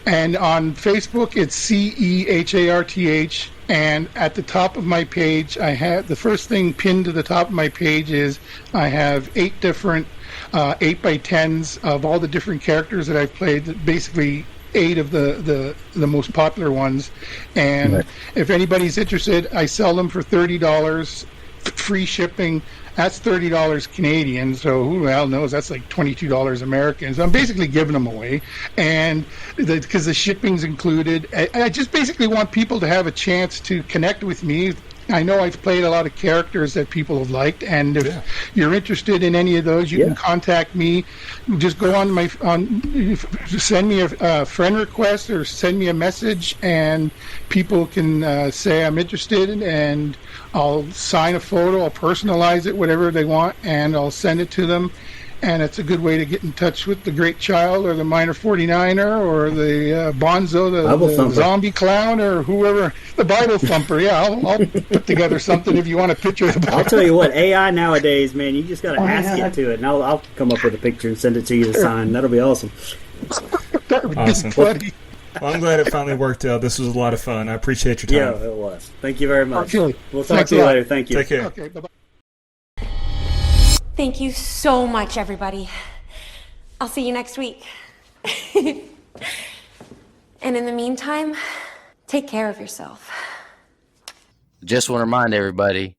And on Facebook, it's CEHARTH. And at the top of my page, I have the first thing pinned to the top of my page is I have 8 different 8x10s of all the different characters that I've played. Basically, 8 of the most popular ones. And if anybody's interested, I sell them for $30, free shipping. That's $30 Canadian, so who the hell knows? That's like $22 American. So I'm basically giving them away, and because the shipping's included. I just basically want people to have a chance to connect with me. I know I've played a lot of characters that people have liked, and if you're interested in any of those, you can contact me. Just go on send me a friend request or send me a message, and people can say I'm interested, and I'll sign a photo, I'll personalize it, whatever they want, and I'll send it to them. And it's a good way to get in touch with the Great Child or the Minor 49er or the Bonzo, the Zombie Clown, or whoever, the Bible Thumper. Yeah, I'll put together something if you want a picture of the Bible. I'll tell you what, AI nowadays, man, you just got to ask it to it, and I'll come up with a picture and send it to you to sign. That'll be awesome. That would Awesome. be funny. Well, I'm glad it finally worked out. This was a lot of fun. I appreciate your time. Yeah, it was. Thank you very much. Okay. We'll talk Thanks to you a lot. later. Thank you. Take care. Okay, bye-bye. Thank you so much, everybody. I'll see you next week. And in the meantime, take care of yourself. Just want to remind everybody,